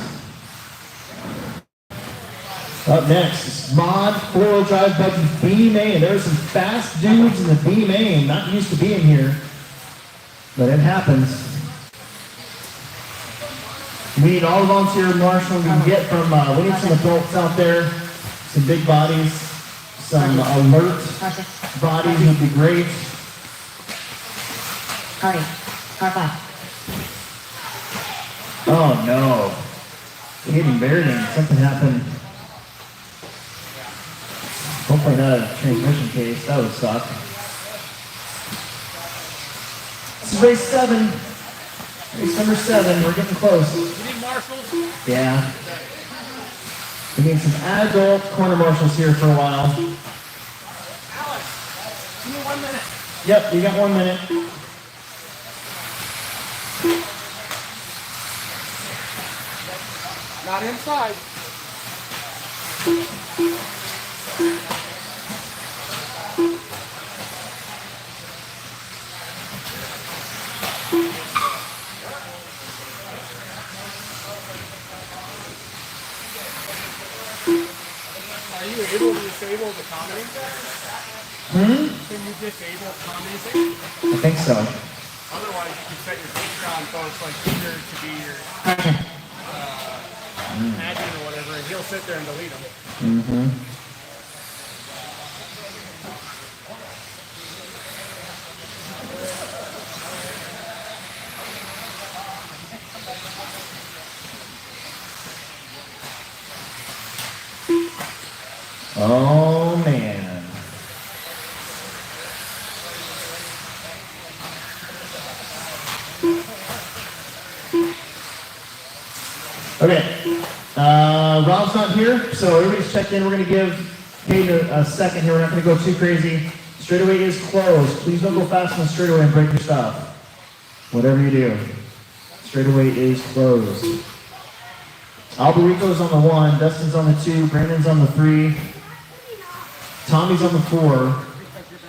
Up next is Mod 4-wheel drive buggy B main. There's some fast dudes in the B main. Not used to being here, but it happens. We need all the volunteer marshals we can get from, we need some adults out there, some big bodies, some alert bodies would be great. Cardi. Car 5. Oh no. Getting buried in. Something happened. Hopefully not a transmission case. That would suck. This is race 7. Race number 7. We're getting close. You need marshals? Yeah. We need some adult corner marshals here for a while. Alex, give me 1 minute. Yep, you got 1 minute. Not inside. Are you able to disable the commenting? Can you disable commenting? I think so. Otherwise, you can set your Patreon folks like Peter to be your admin or whatever, and he'll sit there and delete them. Mm-hmm. Oh man. Okay. Rob's not here, so everybody's checked in. We're going to give Hayden a second here. We're not going to go too crazy. Straightaway is closed. Please don't go fast on the straightaway and break your stuff. Whatever you do. Straightaway is closed. Alberico's on the 1, Dustin's on the 2, Brandon's on the 3, Tommy's on the 4,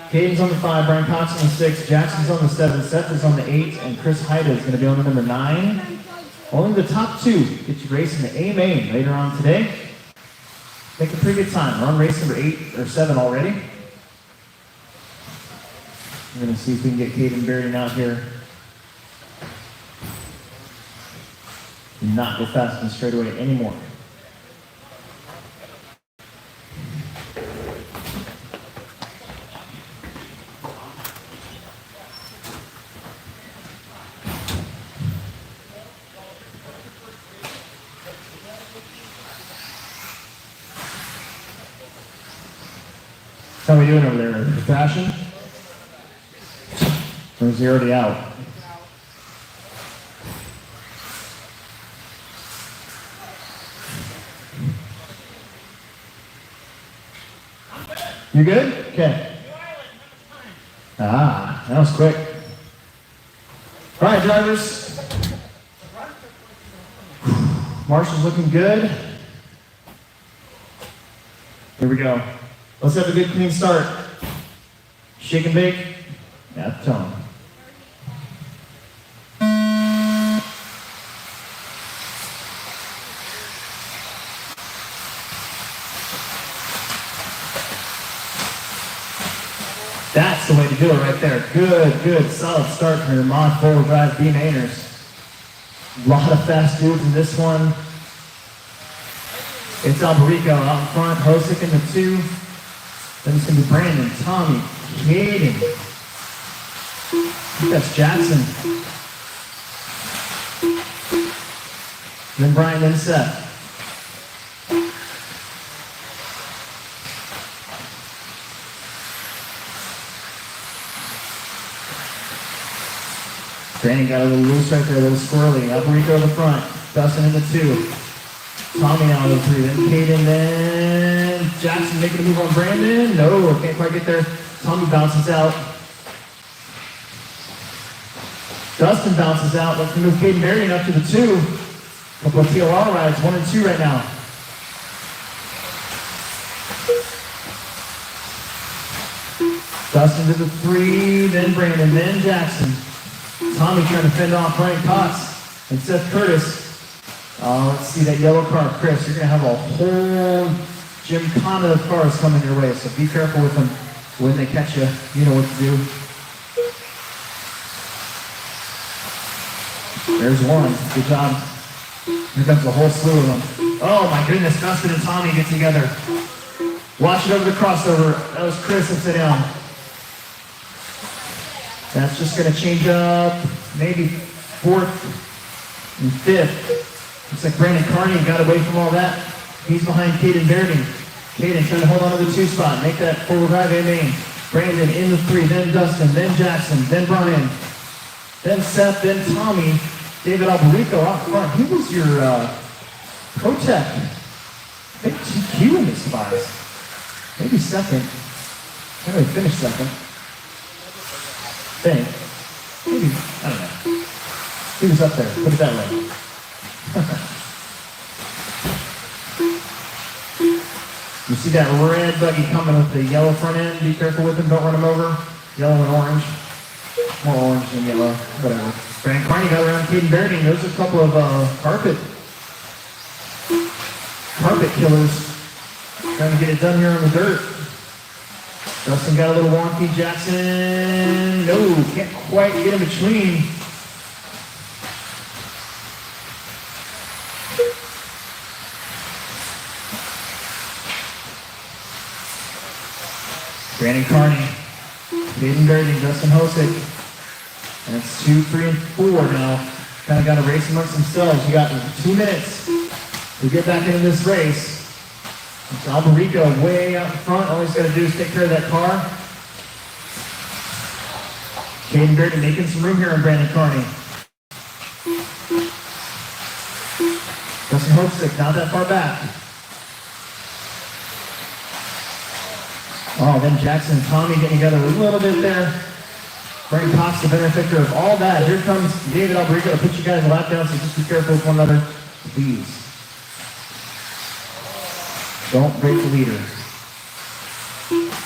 Caden's on the 5, Brian Cox on the 6, Jackson's on the 7, Seth is on the 8, and Chris Haida is going to be on the number 9. Only the top 2 get you racing the A main later on today. Make a pretty good time. We're on race number 8 or 7 already. We're going to see if we can get Caden Bearding out here. Do not go fast and straightaway anymore. How are we doing over there? Fashion? Or is he already out? You good? Okay. Ah, that was quick. All right, drivers. Marshall's looking good. Here we go. Let's have a good clean start. Shake and bake. Yeah, tone. That's the way to do it right there. Good, solid start from your mod four-wheel drive B-mainers. A lot of fast dudes in this one. It's Alberico out in front, Hosick in the 2. Then it's going to be Brandon, Tommy, Caden. I think that's Jackson. Then Brian, then Seth. Brandon got a little loose right there, a little squirrely. Alberico in the front, Dustin in the 2. Tommy out of the 3, then Caden, then Jackson making a move on Brandon. No, can't quite get there. Tommy bounces out. Dustin bounces out. Let's move Caden Marion up to the 2. Couple of TLR rides, 1 and 2 right now. Dustin to the 3, then Brandon, then Jackson. Tommy trying to fend off Brian Cox and Seth Curtis. Let's see that yellow car, Chris. You're going to have a whole gymkhana of cars coming your way, so be careful with them when they catch you. You know what to do. There's one. Good job. Here comes a whole slew of them. Oh my goodness, Dustin and Tommy get together. Watch it over the crossover. That was Chris upside down. That's just going to change up maybe 4th and 5th. Looks like Brandon Carney got away from all that. He's behind Caden Bearding. Caden trying to hold on to the 2 spot. Make that forward drive A main. Brandon in the 3, then Dustin, then Jackson, then Brian, then Seth, then Tommy. David Alberico out front. He was your Protec. I think TQ in this class. Maybe second. Maybe finished second. think. Maybe, I don't know. He was up there, put it that way. You see that red buggy coming with the yellow front end? Be careful with him, don't run him over. Yellow and orange. More orange than yellow, whatever. Brandon Carney got around Caden Berding. There's a couple of carpet killers trying to get it done here on the dirt. Dustin got a little wonky. Jackson, no, can't quite get in between. Brandon Carney, Caden Berding, Dustin Hosick. And it's 2, 3, and 4 now. Kind of got to race amongst themselves. You got 2 minutes to get back into this race. It's Alberico way out in front. All he's got to do is take care of that car. Caden Berding making some room here on Brandon Carney. Dustin Hosick not that far back. Oh, then Jackson and Tommy getting together a little bit there. Frank Cox, the benefactor of all that. Here comes David Alberico to put you guys in the lap down, so just be careful with one another, please. Don't break the leader.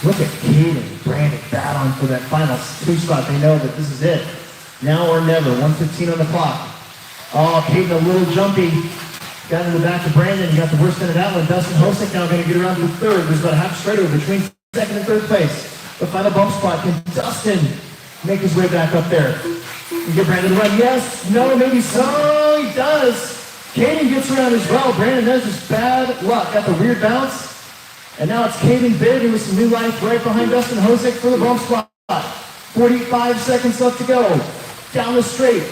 Look at Caden and Brandon battling for that final 2 spot. They know that this is it. Now or never. 1:15 on the clock. Oh, Caden a little jumpy. Got in the back of Brandon. You got the worst end of that one. Dustin Hosick now going to get around to the third. There's about a half straight over between second and third place. The final bump spot. Can Dustin make his way back up there? You get Brandon to run. Yes. No. Maybe so. He does. Caden gets around as well. Brandon does just bad luck. Got the weird bounce. And now it's Caden Berding with some new life right behind Dustin Hosick for the bump spot. 45 seconds left to go. Down the straight.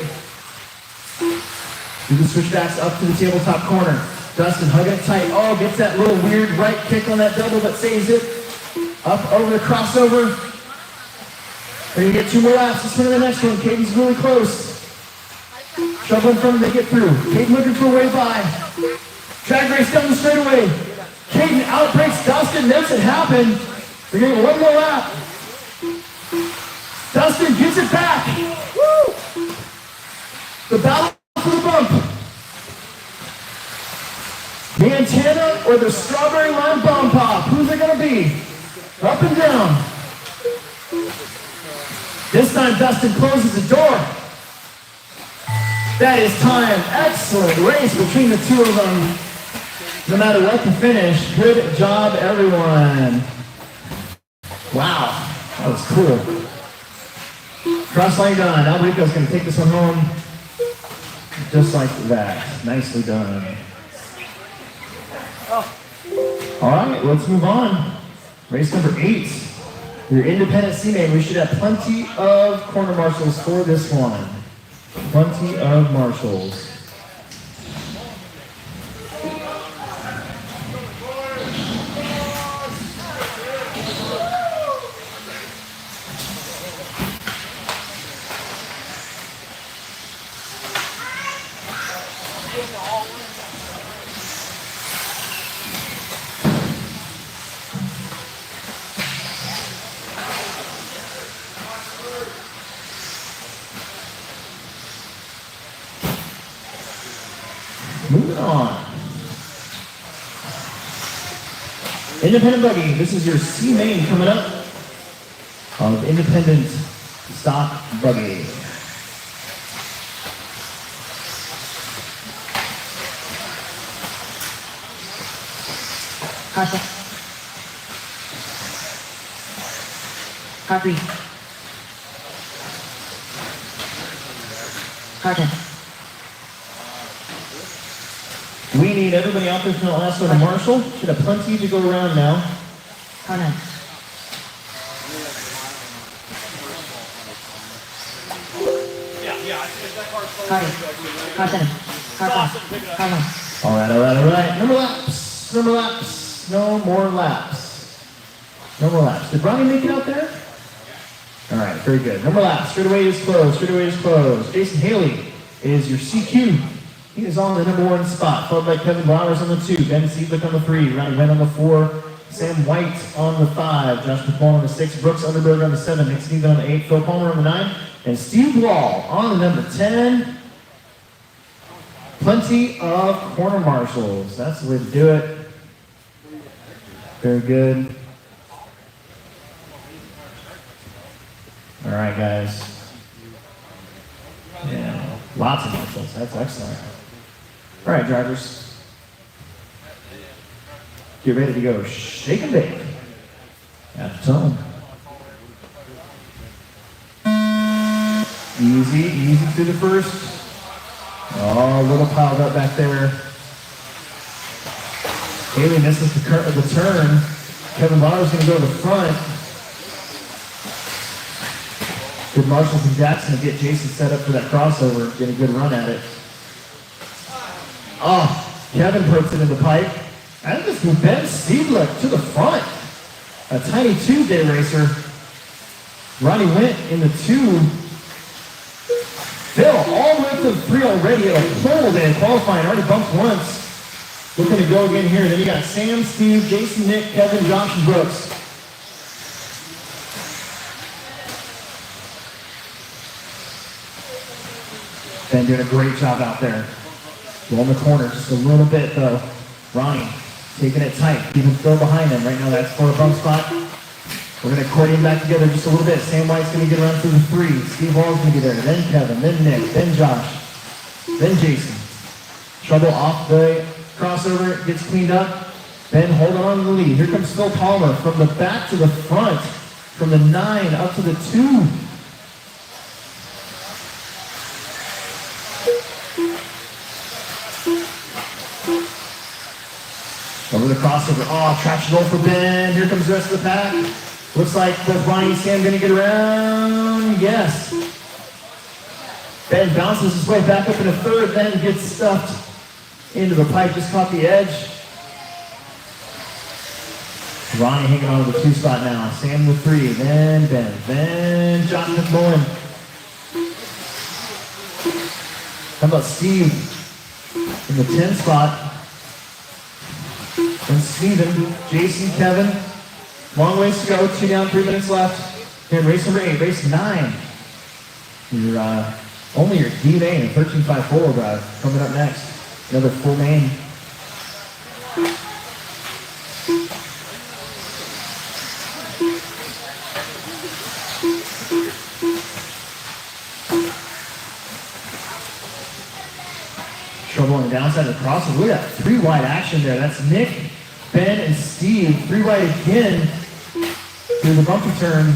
Do the switchbacks up to the tabletop corner. Dustin hugging it tight. Oh, gets that little weird right kick on that double, but saves it. Up over the crossover. They're going to get 2 more laps. Let's run to the next one. Caden's really close. Trouble in front of them to get through. Caden looking for a way by. Drag race down the straightaway. Caden outbreaks Dustin. Makes it happen. They're going to get 1 more lap. Dustin gets it back. Woo! The battle for the bump. The antenna or the strawberry lime bomb pop? Who's it going to be? Up and down. This time Dustin closes the door. That is time. Excellent race between the 2 of them. No matter what the finish. Good job, everyone. Wow, that was cool. Cross line done. Alberico's going to take this one home just like that. Nicely done. All right, let's move on. Race number 8. Your independent C-main. We should have plenty of corner marshals for this one. Plenty of marshals. Moving on. Independent buggy. This is your C main coming up of independent stock buggy. Caution. Car 3. Car 10. We need everybody out there from the last one to Marshall. Should have plenty to go around now. Car 9. Car 8. Car 7. Car 5. Car 1. All right, all right, all right. No more laps. No more laps. No more laps. No more laps. Did Ronnie make it out there? All right, very good. No more laps. Straightaway is closed. Straightaway is closed. Jason Haley is your CQ. He is on the number 1 spot, followed by Kevin Blowers on the 2, Ben Seedlick on the 3, Ronnie Wynn on the 4, Sam White on the 5, Josh McMullen on the 6, Brooks Underberg on the 7, Nick Steve on the 8, Phil Palmer on the 9, and Steve Wall on the number 10. Plenty of corner marshals. That's the way to do it. Very good. All right, guys. Yeah, lots of marshals. That's excellent. All right, drivers. Get ready to go shake and bake. At the tone. Easy through the first. Oh, a little piled up back there. Haley misses the turn. Kevin Bonner's going to go to the front. Good marshals and Jackson to get Jason set up for that crossover. Get a good run at it. Oh, Kevin puts it in the pipe. And this is Ben Stieblich to the front. A tiny 2-day racer. Ronnie went in the 2. Phil all the way to the 3 already at a pole in qualifying. Already bumped once. Looking to go again here. Then you got Sam, Steve, Jason, Nick, Kevin, Josh, and Brooks. Ben doing a great job out there. Rolling the corner just a little bit though. Ronnie taking it tight, keeping Phil behind him. Right now that's for a bump spot. We're going to accordion back together just a little bit. Sam White's going to get around through the 3. Steve Wall's going to be there. Then Kevin, then Nick, then Josh, then Jason. Trouble off the crossover, gets cleaned up. Ben holding on to the lead. Here comes Phil Palmer from the back to the front. From the 9 up to the 2. Over the crossover. Oh, traction roll for Ben. Here comes the rest of the pack. Looks like both Ronnie and Sam going to get around. Yes. Ben bounces his way back up in a 3rd, then gets stuffed into the pipe. Just caught the edge. Ronnie hanging on to the 2 spot now. Sam the 3, then Ben, then Josh McMullen. How about Steve in the 10 spot? And Steven, Jason, Kevin. Long ways to go, 2 down, 3 minutes left. Here in race number 8, race 9. Only your D main and 13.5 4-wheel drive coming up next. Another full main. Trouble on the downside of the crossover. Look at that 3 wide action there. That's Nick, Ben, and Steve. 3 wide again through the bumpy turn.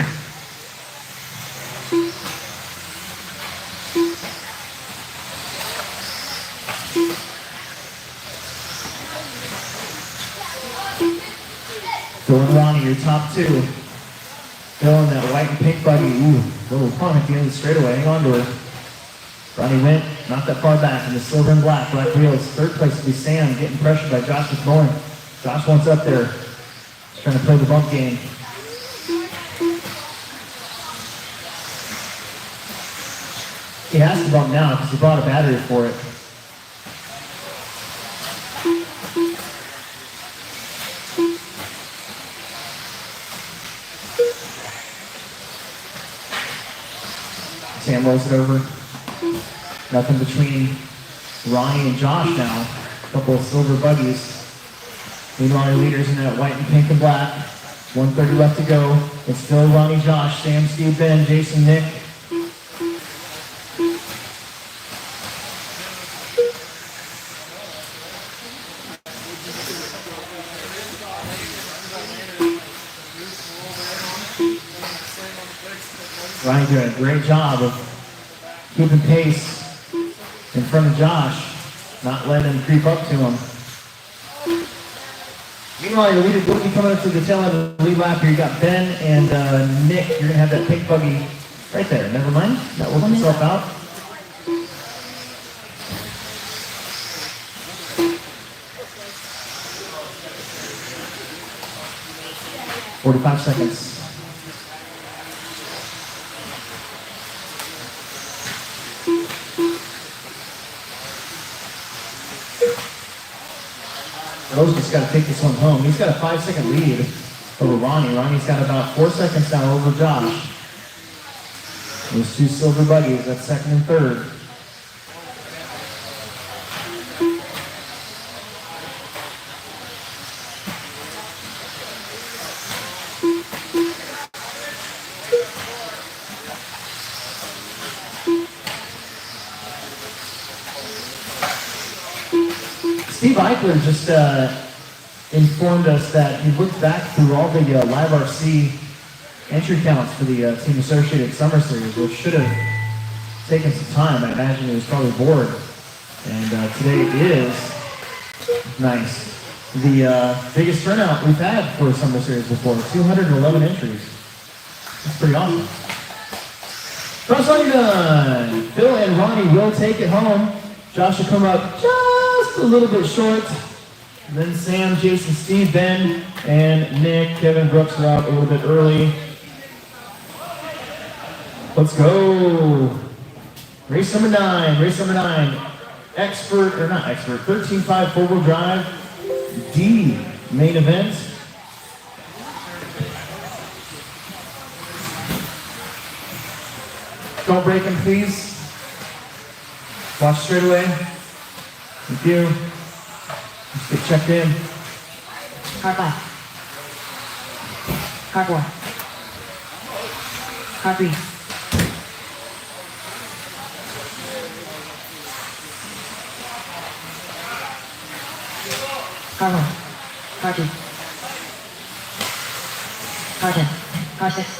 Phil and Ronnie, your top 2. Phil in that white and pink buggy. Ooh, little pun at the end of the straightaway. Hang on to her. Ronnie went not that far back in the silver and black wheels. 3rd place will be Sam, getting pressured by Josh McMullen. Josh wants up there. He's trying to play the bump game. He has to bump now because he bought a battery for it. Sam rolls it over. Nothing between Ronnie and Josh now. A couple of silver buggies. Meanwhile, leaders in that white and pink and black. 1:30 left to go. It's still Ronnie, Josh, Sam, Steve, Ben, Jason, Nick. Ronnie doing a great job of keeping pace in front of Josh, not letting him creep up to him. Meanwhile, your leader will be coming up to the tail end of the lead lap here. You got Ben and Nick. You're going to have that pink buggy right there. Never mind. That worked itself out. "45 seconds. just got to take this one home. He's got a 5-second lead over Ronnie. Ronnie's got about 4 seconds now over Josh. Those two silver buggies, that's second and third. Steve Eichler just informed us that he looked back through all the Live RC entry counts for the Team Associated Summer Series, which should have taken some time. I imagine he was probably bored. And today is nice. The biggest turnout we've had for a Summer Series before, 211 entries. That's pretty awesome. Cross line done. Phil and Ronnie will take it home. Josh will come up just a little bit short. Then Sam, Jason, Steve, Ben, and Nick, Kevin Brooks are out a little bit early. Let's go. Race number 9, expert, or not expert, 13.5 four-wheel drive, D, main event. Don't break him, please. Watch straight away. Thank you. Let's get checked in. Car 5. Car 4. Car 3. Car 1. Car 2. Car 10. Car 6.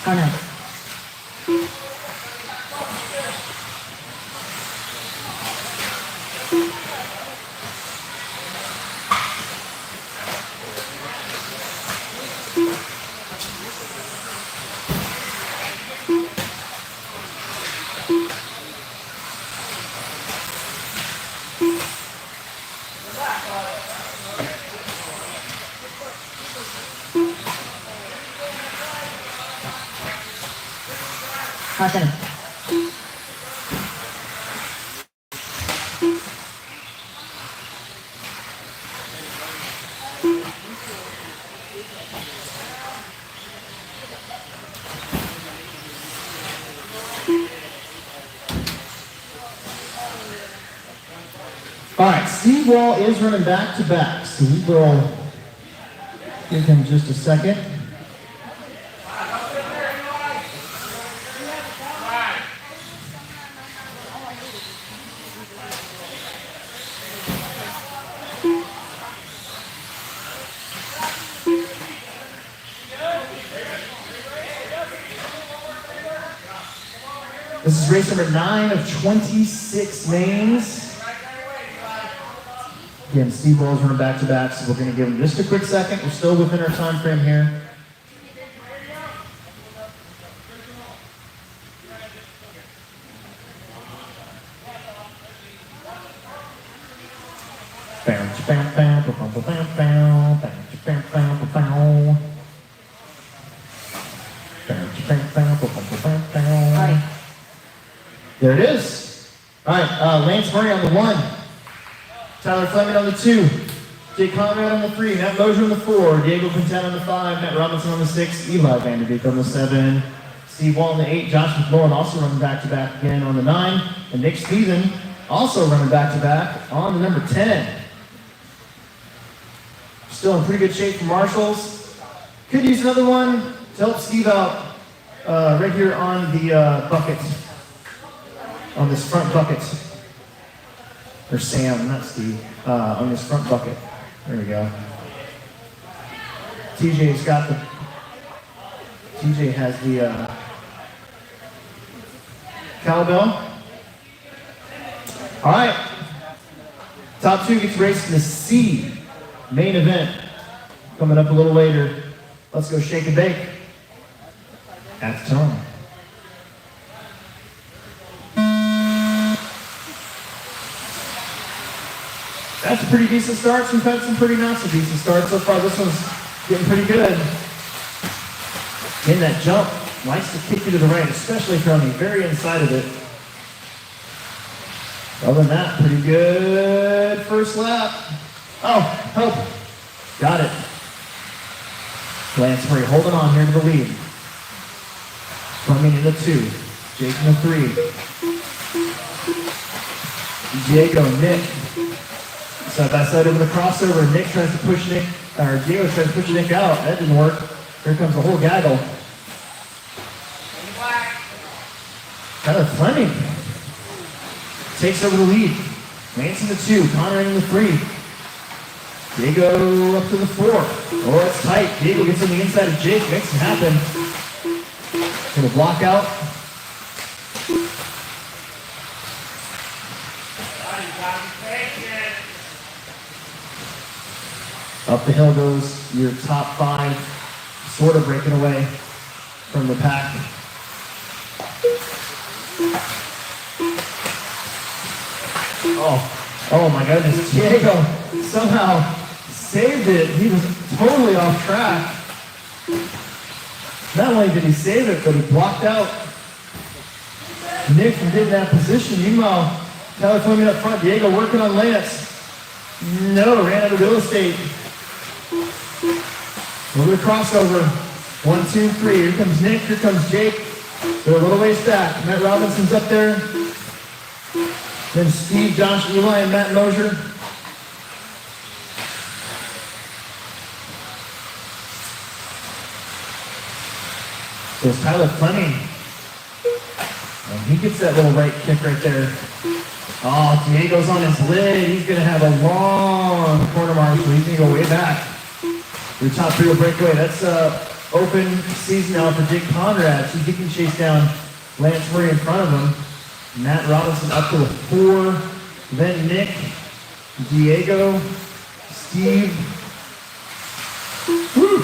Car 9. Car 7. All right, Steve Wall is running back to back, so we will give him just a second. This is race number 9 of 26 mains. Again, Steve Wall's running back to back, so we're going to give him just a quick second. We're still within our time frame here. There it is. All right, Lance Murray on the 1. Tyler Fleming on the 2. Jake Conrad on the 3. Matt Mosier on the 4. Diego Quintana on the 5. Matt Robinson on the 6. Eli Vanderbeek on the 7. Steve Wall on the 8. Josh McMullen also running back-to-back again on the 9. And Nick Steven also running back-to-back on the number 10. Still in pretty good shape for Marshalls. Could use another one to help Steve out right here on the bucket. On this front bucket. Or Sam, not Steve. On this front bucket. There we go. TJ has the cowbell. All right. Top 2 gets raced in the C main event. Coming up a little later. Let's go shake and bake. At the tone. That's a pretty decent start. We've had some pretty not so decent starts so far. This one's getting pretty good. In that jump, likes to kick you to the right, especially if you're on the very inside of it. Other than that, pretty good first lap. Oh, help. Got it. Lance Murray holding on here to the lead. Coming in the 2. Jake in the 3. Diego, Nick. Side by side over the crossover. Nick tries to push Nick, or Diego tries to push Nick out. That didn't work. Here comes the whole gaggle. Tyler Fleming takes over the lead. Lance in the 2, Connor in the 3. Diego up to the 4. Oh, it's tight. Diego gets on the inside of Jake, makes it happen. Gonna block out. Up the hill goes your top 5, sort of breaking away from the pack. Oh my goodness, Diego somehow saved it. He was totally off track. Not only did he save it, but he blocked out Nick from getting that position. Meanwhile, Tyler Fleming up front, Diego working on Lance. No, ran out of real estate. Over the crossover. 1, 2, 3. Here comes Nick, here comes Jake. They're a little ways back. Matt Robinson's up there. Then Steve, Josh, Eli, and Matt Mosier. So it's Tyler Fleming. And he gets that little right kick right there. Oh, Diego's on his lid. He's going to have a long corner march, so he's going to go way back. Your top 3 will break away. That's open season now for Jake Conrad. See if he can chase down Lance Murray in front of him. Matt Robinson up to the 4. Then Nick, Diego, Steve. Woo!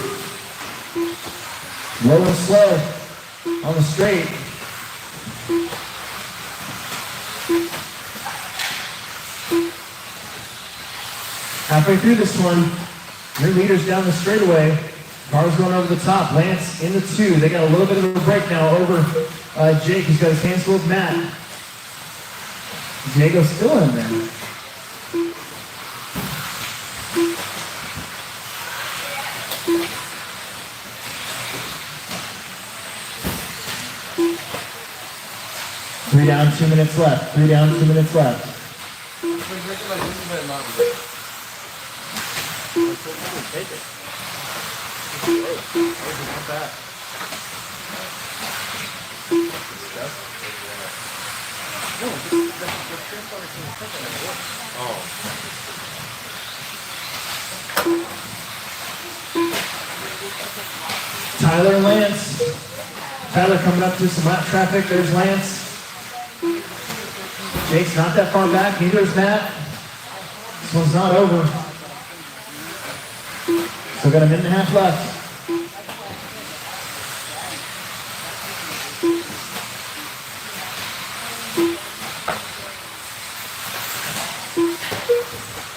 Low and slow on the straight. Halfway through this one, your leader's down the straightaway. Car's going over the top. Lance in the 2. They got a little bit of a break now over Jake. He's got his hands full with Matt. Diego's still in there. Three down, 2 minutes left. 3 down, 2 minutes left. Take it. Not bad. No, Tyler and Lance. Tyler coming up to some lap traffic. There's Lance. Jake's not that far back. Neither is Matt. This one's not over. Still got a minute and a half left.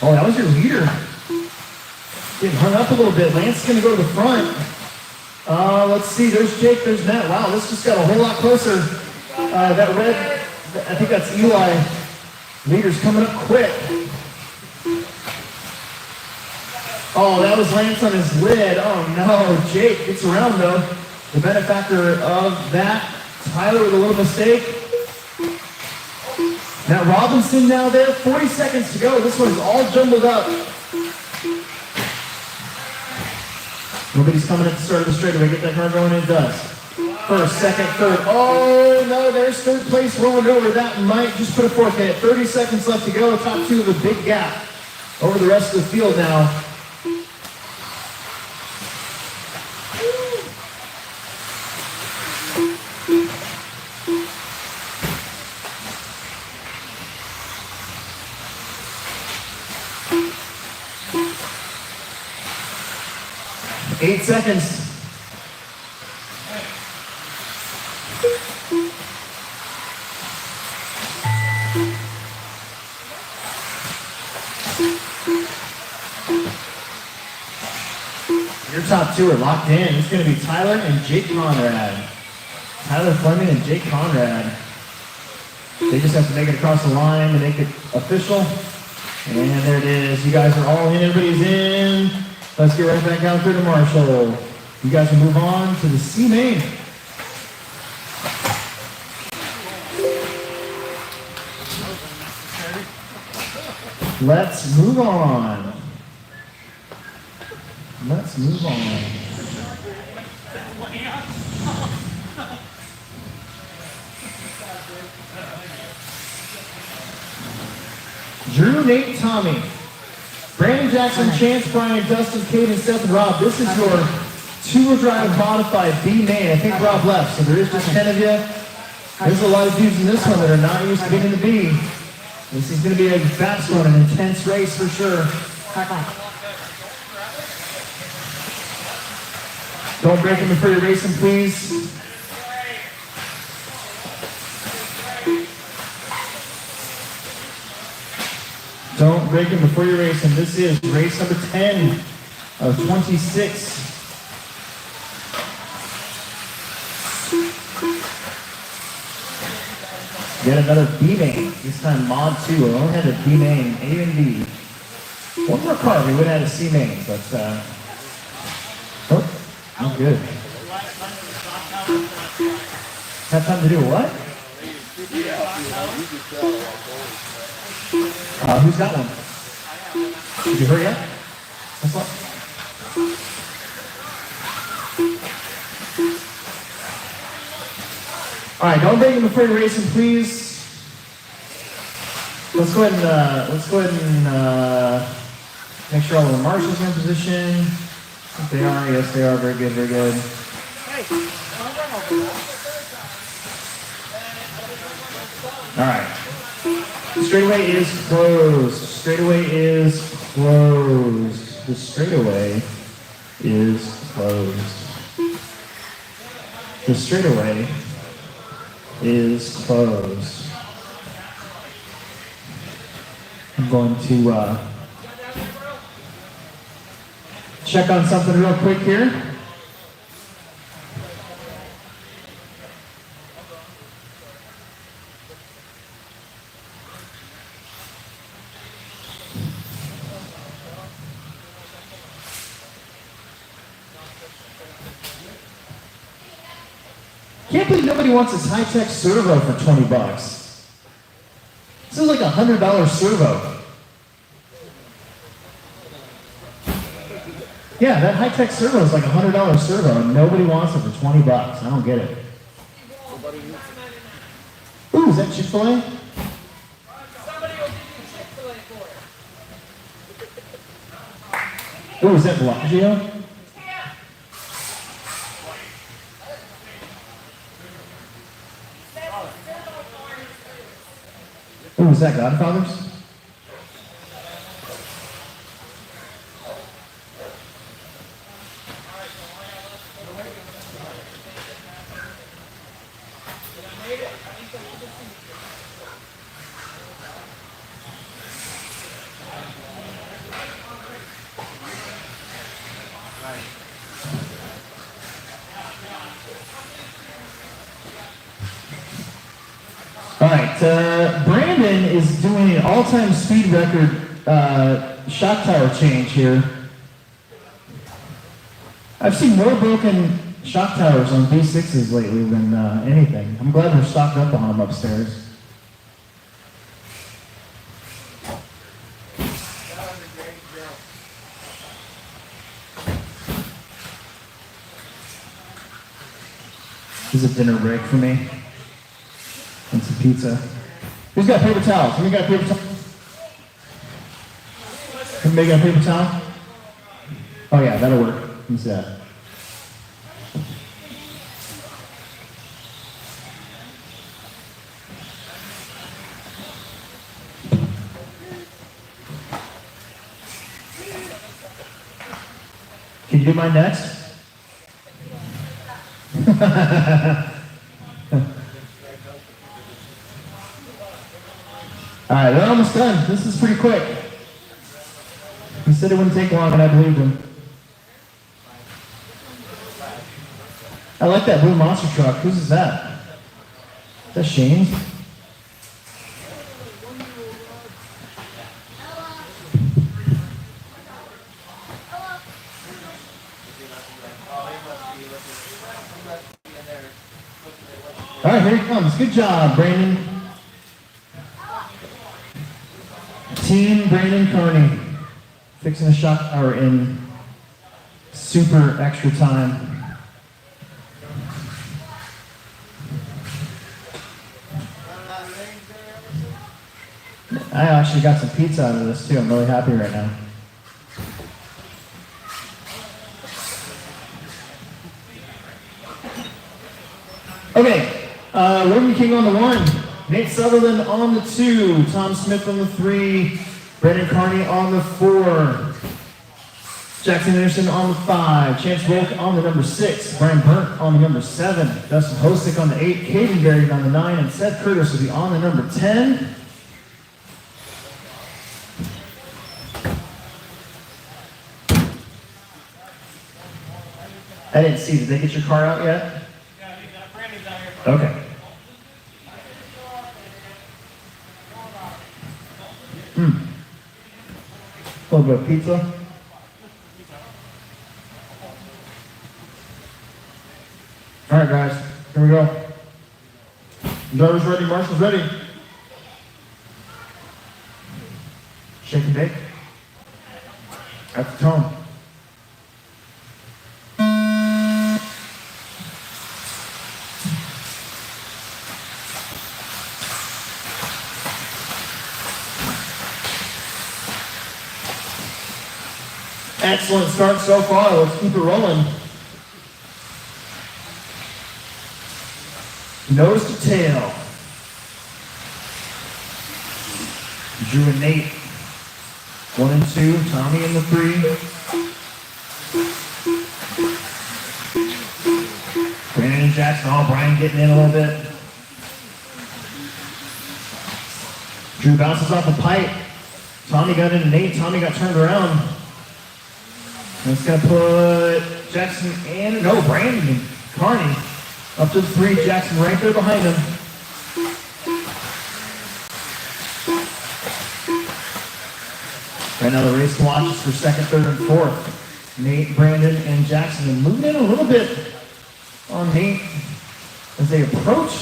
Oh, that was your leader. Getting hung up a little bit. Lance is going to go to the front. Let's see. There's Jake. There's Matt. Wow, this just got a whole lot closer. That red, I think that's Eli. Leader's coming up quick. Oh, that was Lance on his lid. Oh no, Jake gets around though. The benefactor of that, Tyler with a little mistake. Now Robinson now there, 40 seconds to go. This one's all jumbled up. Nobody's coming at the start of the straightaway. Get that car going, and it does. First, second, third. Oh no, there's third place rolling over. That might just put a fork in it. 30 seconds left to go. Top 2 of a big gap over the rest of the field now. Eight seconds. top two are locked in. It's going to be Tyler and Jake Conrad. Tyler Fleming and Jake Conrad. They just have to make it across the line to make it official. And there it is. You guys are all in. Everybody's in. Let's get right back out there to Marshall. You guys will move on to the C main. Let's move on. Let's move on. Drew, Nate, Tommy, Brandon Jackson, Chance, Brian, Dustin, Cade, and Seth, and Rob. This is your two-wheel drive modified B main. I think Rob left, so there is just 10 of you. There's a lot of dudes in this one that are not used to being in the B. This is going to be a fast one, an intense race for sure. Don't break them before you're racing, please. Don't break them before you're racing. This is race number 10 of 26. Get another B main. This time mod 2. We only had a B main, A and B. One more car, we would have had a C main, but oh, I'm good. Have time to do what? Who's got one? Did you hurry up? What's up? All right, don't break them before you're racing, please. Let's go ahead and make sure all the marshals are in position. If they are, yes, they are. Very good, very good. All right. The straightaway is closed. Straightaway is closed. The straightaway is closed. The straightaway is closed. I'm going to check on something real quick here. Can't believe nobody wants this high-tech servo for 20 bucks. This is like a $100 servo. Yeah, that high-tech servo is like a $100 servo, and nobody wants it for 20 bucks. I don't get it. Ooh, is that Chick-fil-A? Somebody will give you Chick-fil-A for it. Ooh, is that Bellagio? Ooh, is that Godfather's? All right, Brandon is doing an all-time speed record shock tower change here. I've seen more broken shock towers on V6s lately than anything. I'm glad we're stocked up on them upstairs. This is a dinner break for me. And some pizza. Who's got paper towels? Who got paper towels? Anybody got a paper towel? Oh yeah, that'll work. Who's that? Can you do mine next? All right, we're almost done. This is pretty quick. He said it wouldn't take long, and I believed him. I like that blue monster truck. Whose is that? Is that Shane's? All right, here he comes. Good job, Brandon. Team Brandon Carney. Fixing a shot or in super extra time. I actually got some pizza out of this too. I'm really happy right now. Okay, Logan King on the 1, Nate Sutherland on the 2, Tom Smith on the 3, Brandon Carney on the 4, Jackson Anderson on the 5, Chance Rolk on the number 6, Brian Burnt on the number 7, Dustin Hosick on the 8, Caden Berry on the 9, and Seth Curtis will be on the number 10. I didn't see. Did they get your car out yet? Yeah, Brandon's out here. Okay. A little bit of pizza. All right, guys. Here we go. Driver's ready. Marshal's ready. Shake and bake. At the tone. Excellent start so far. Let's keep it rolling. Nose to tail. Drew and Nate. 1 and 2. Tommy in the 3. Brandon and Jackson. Oh, Brian getting in a little bit. Drew bounces off the pipe. Tommy got into Nate. Tommy got turned around. It's going to put Jackson and, no, Brandon Carney up to the 3. Jackson right there behind him. Right now the race watches for 2nd, 3rd, and 4th. Nate, Brandon, and Jackson. And moving in a little bit on Nate as they approach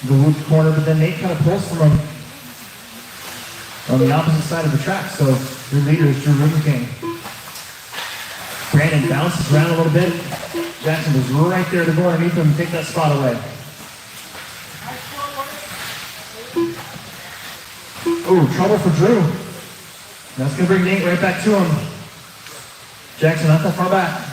the loop corner, but then Nate kind of pulls from him on the opposite side of the track. So your leader is Drew King. Brandon bounces around a little bit. Jackson was right there to go underneath him and take that spot away. Ooh, trouble for Drew. That's going to bring Nate right back to him. Jackson not that far back.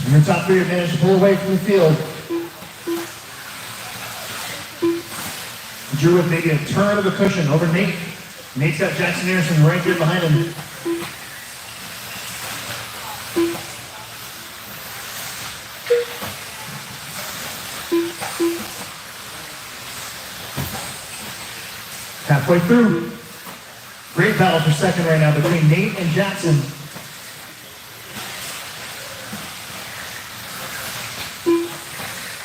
Your top 3 have managed to pull away from the field. Drew with maybe a turn of a cushion over Nate. Nate's got Jackson Anderson right there behind him. Halfway through. Great battle for 2nd right now between Nate and Jackson.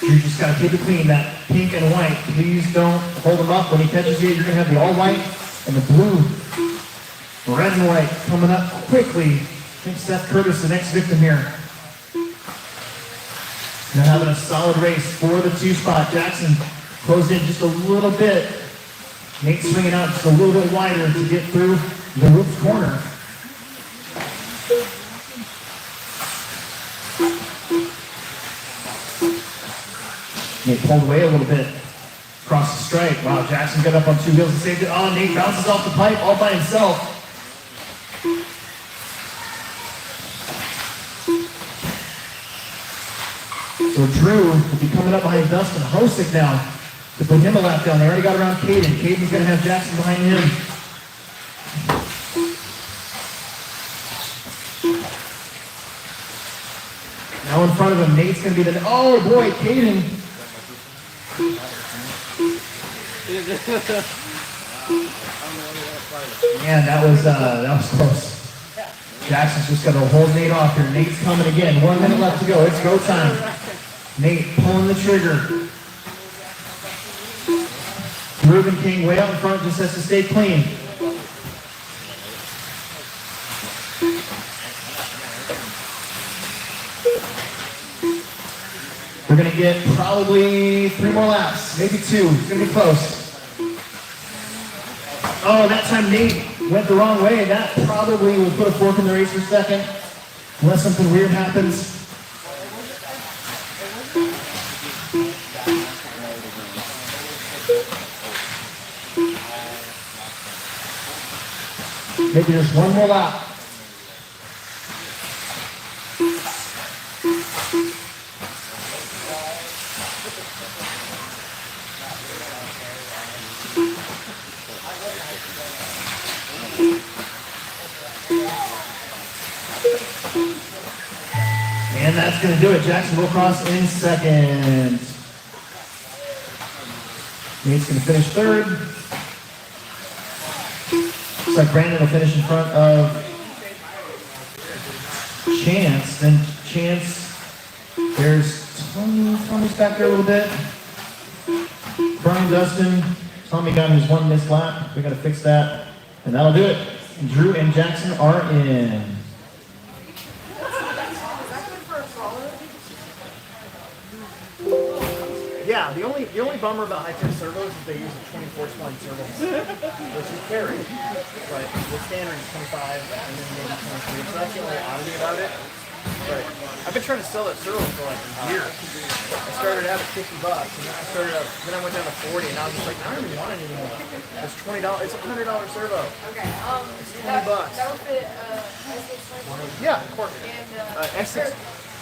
You just got to keep it clean, that pink and white. Please don't hold him up. When he catches you, you're going to have the all white and the blue. Red and white coming up quickly. I think Seth Curtis, the next victim here. They're having a solid race for the 2 spot. Jackson closed in just a little bit. Nate swinging out just a little bit wider to get through the roof corner. Nate pulled away a little bit. Across the strike. Wow, Jackson got up on 2 wheels and saved it. Oh, Nate bounces off the pipe all by himself. So Drew will be coming up behind Dustin Hosick now to put him a lap down. They already got around Caden. Caden's going to have Jackson behind him. Now in front of him, Nate's going to be the... Oh, boy, Caden. Man, that was close. Jackson's just got to hold Nate off here. Nate's coming again. 1 minute left to go. It's go time. Nate pulling the trigger. Ruben King way out in front, just has to stay clean. We're going to get probably 3 more laps, maybe 2. It's going to be close. Oh, that time Nate went the wrong way, and that probably will put a fork in the race for second, unless something weird happens. Maybe just 1 more lap. And that's going to do it. Jackson will cross in second. Nate's going to finish third. Looks like Brandon will finish in front of Chance. Then Chance, there's Tommy's back there a little bit. Brian Dustin, Tommy got his 1 missed lap. We got to fix that. And that'll do it. Drew and Jackson are in. Yeah, the only bummer about high-tech servos is they use a 24-20 servo, which you carry, but the standard is 25 and then maybe 23. So that's the only oddity about it. But I've been trying to sell that servo for like a year. I started out at $50, and then I went down to 40, and I was just like, I don't even want it anymore. It's $20. It's a $100 servo. Okay. It's $20. That would fit S6. Yeah, of course. And S6.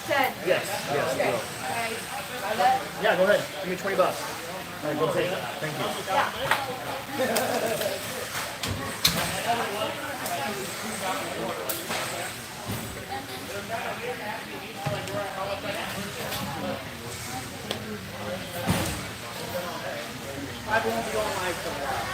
10. Yes. Okay. Will. Can I buy that? Yeah, go ahead. Give me $20. All right, go take it. Thank you. I won't be on live for a while.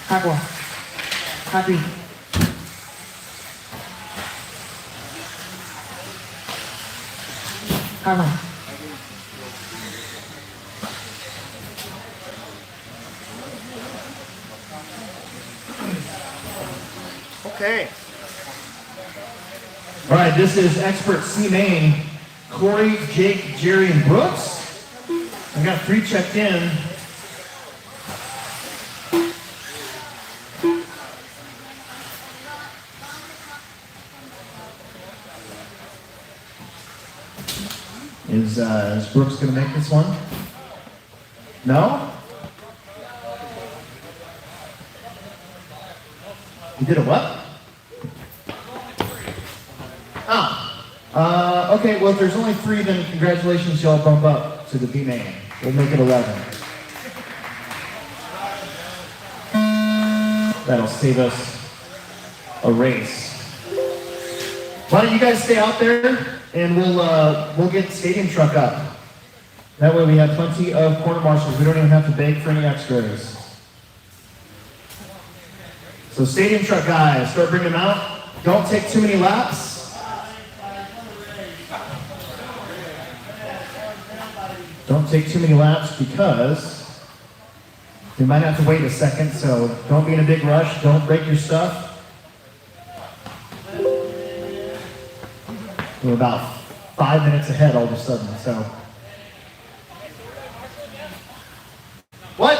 Aqua. Happy. Karma. Okay. All right, this is expert C main. Corey, Jake, Jerry, and Brooks. I got 3 checked in. Is Brooks going to make this one? No? You did a what? Okay, well, if there's only 3, then congratulations, y'all bump up to the B main. We'll make it 11. That'll save us a race. Why don't you guys stay out there, and we'll get the stadium truck up. That way we have plenty of corner marshals. We don't even have to beg for any extras. So stadium truck guys, start bringing them out. Don't take too many laps. Don't take too many laps because you might have to wait a second, so don't be in a big rush. Don't break your stuff. We're about 5 minutes ahead all of a sudden, so. What?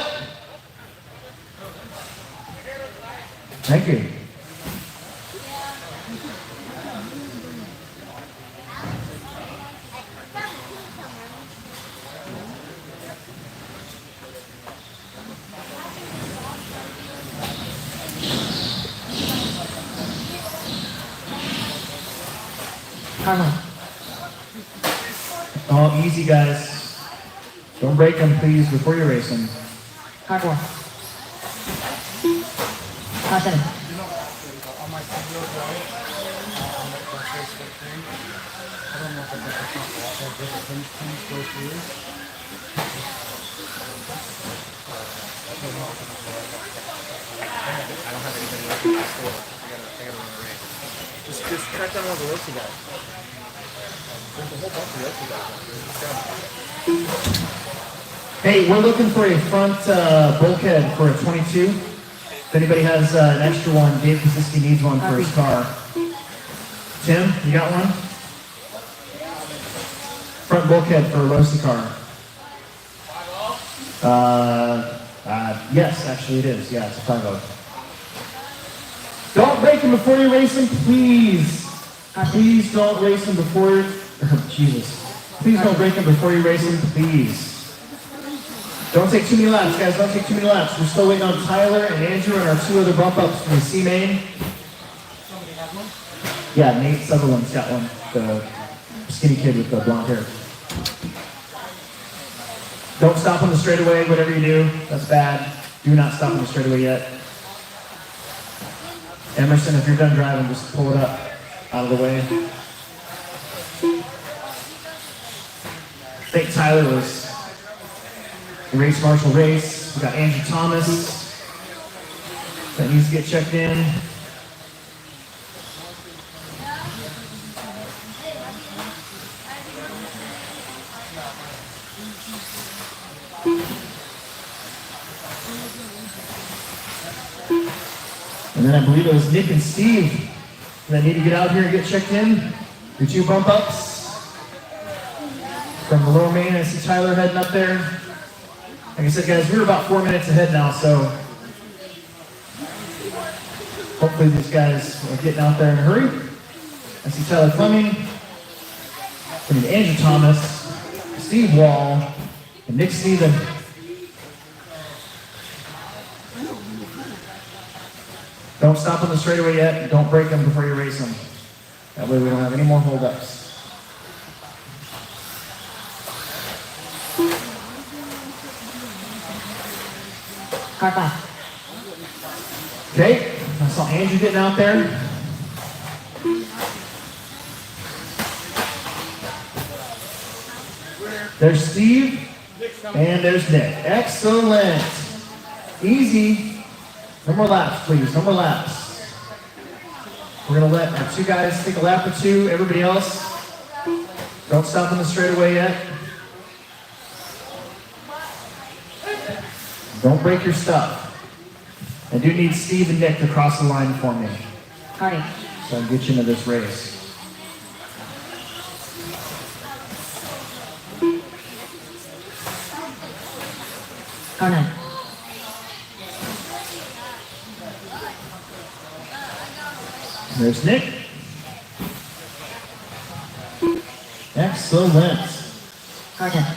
Thank you. Carmine. Oh, easy, guys. Don't break them, please, before you race them. Car 4. Car 7. On my video drive, on the Facebook thing, I don't know if I got the top off or did the pins go through. I don't have anybody left in the store. I gotta run a race. Just track down all the Rossi guys. There's a whole bunch of Rossi guys out there. Just grab them. Hey, we're looking for a front bulkhead for a 22. If anybody has an extra one, Dave Kosiski needs one for his car. Tim, you got one? Front bulkhead for a Rossi car. Yes, actually it is. Yeah, it's a 5-0. Don't break them before you race them, please. Please don't race them before. Jesus. Please don't break them before you race them, please. Don't take too many laps, guys. Don't take too many laps. We're still waiting on Tyler and Andrew and our 2 other bump ups from the C main. Yeah, Nate Sutherland's got one. The skinny kid with the blonde hair. Don't stop on the straightaway, whatever you do. That's bad. Do not stop on the straightaway yet. Emerson, if you're done driving, just pull it up out of the way. I think Tyler was the race marshal race. We got Andrew Thomas that needs to get checked in. And then I believe it was Nick and Steve that need to get out here and get checked in. Your 2 bump ups from the lower main. I see Tyler heading up there. Like I said, guys, we're about 4 minutes ahead now, so hopefully these guys are getting out there in a hurry. I see Tyler Fleming, and Andrew Thomas, Steve Wall, and Nick Steven. Don't stop on the straightaway yet. Don't break them before you race them. That way we don't have any more holdups. Car 5. Okay, I saw Andrew getting out there. There's Steve, and there's Nick. Excellent. Easy. No more laps, please. No more laps. We're going to let our 2 guys take a lap or 2. Everybody else, don't stop on the straightaway yet. Don't break your stuff. I do need Steve and Nick to cross the line for me, Car 8. so I can get you into this race. Car 9. There's Nick. Excellent. Car 10.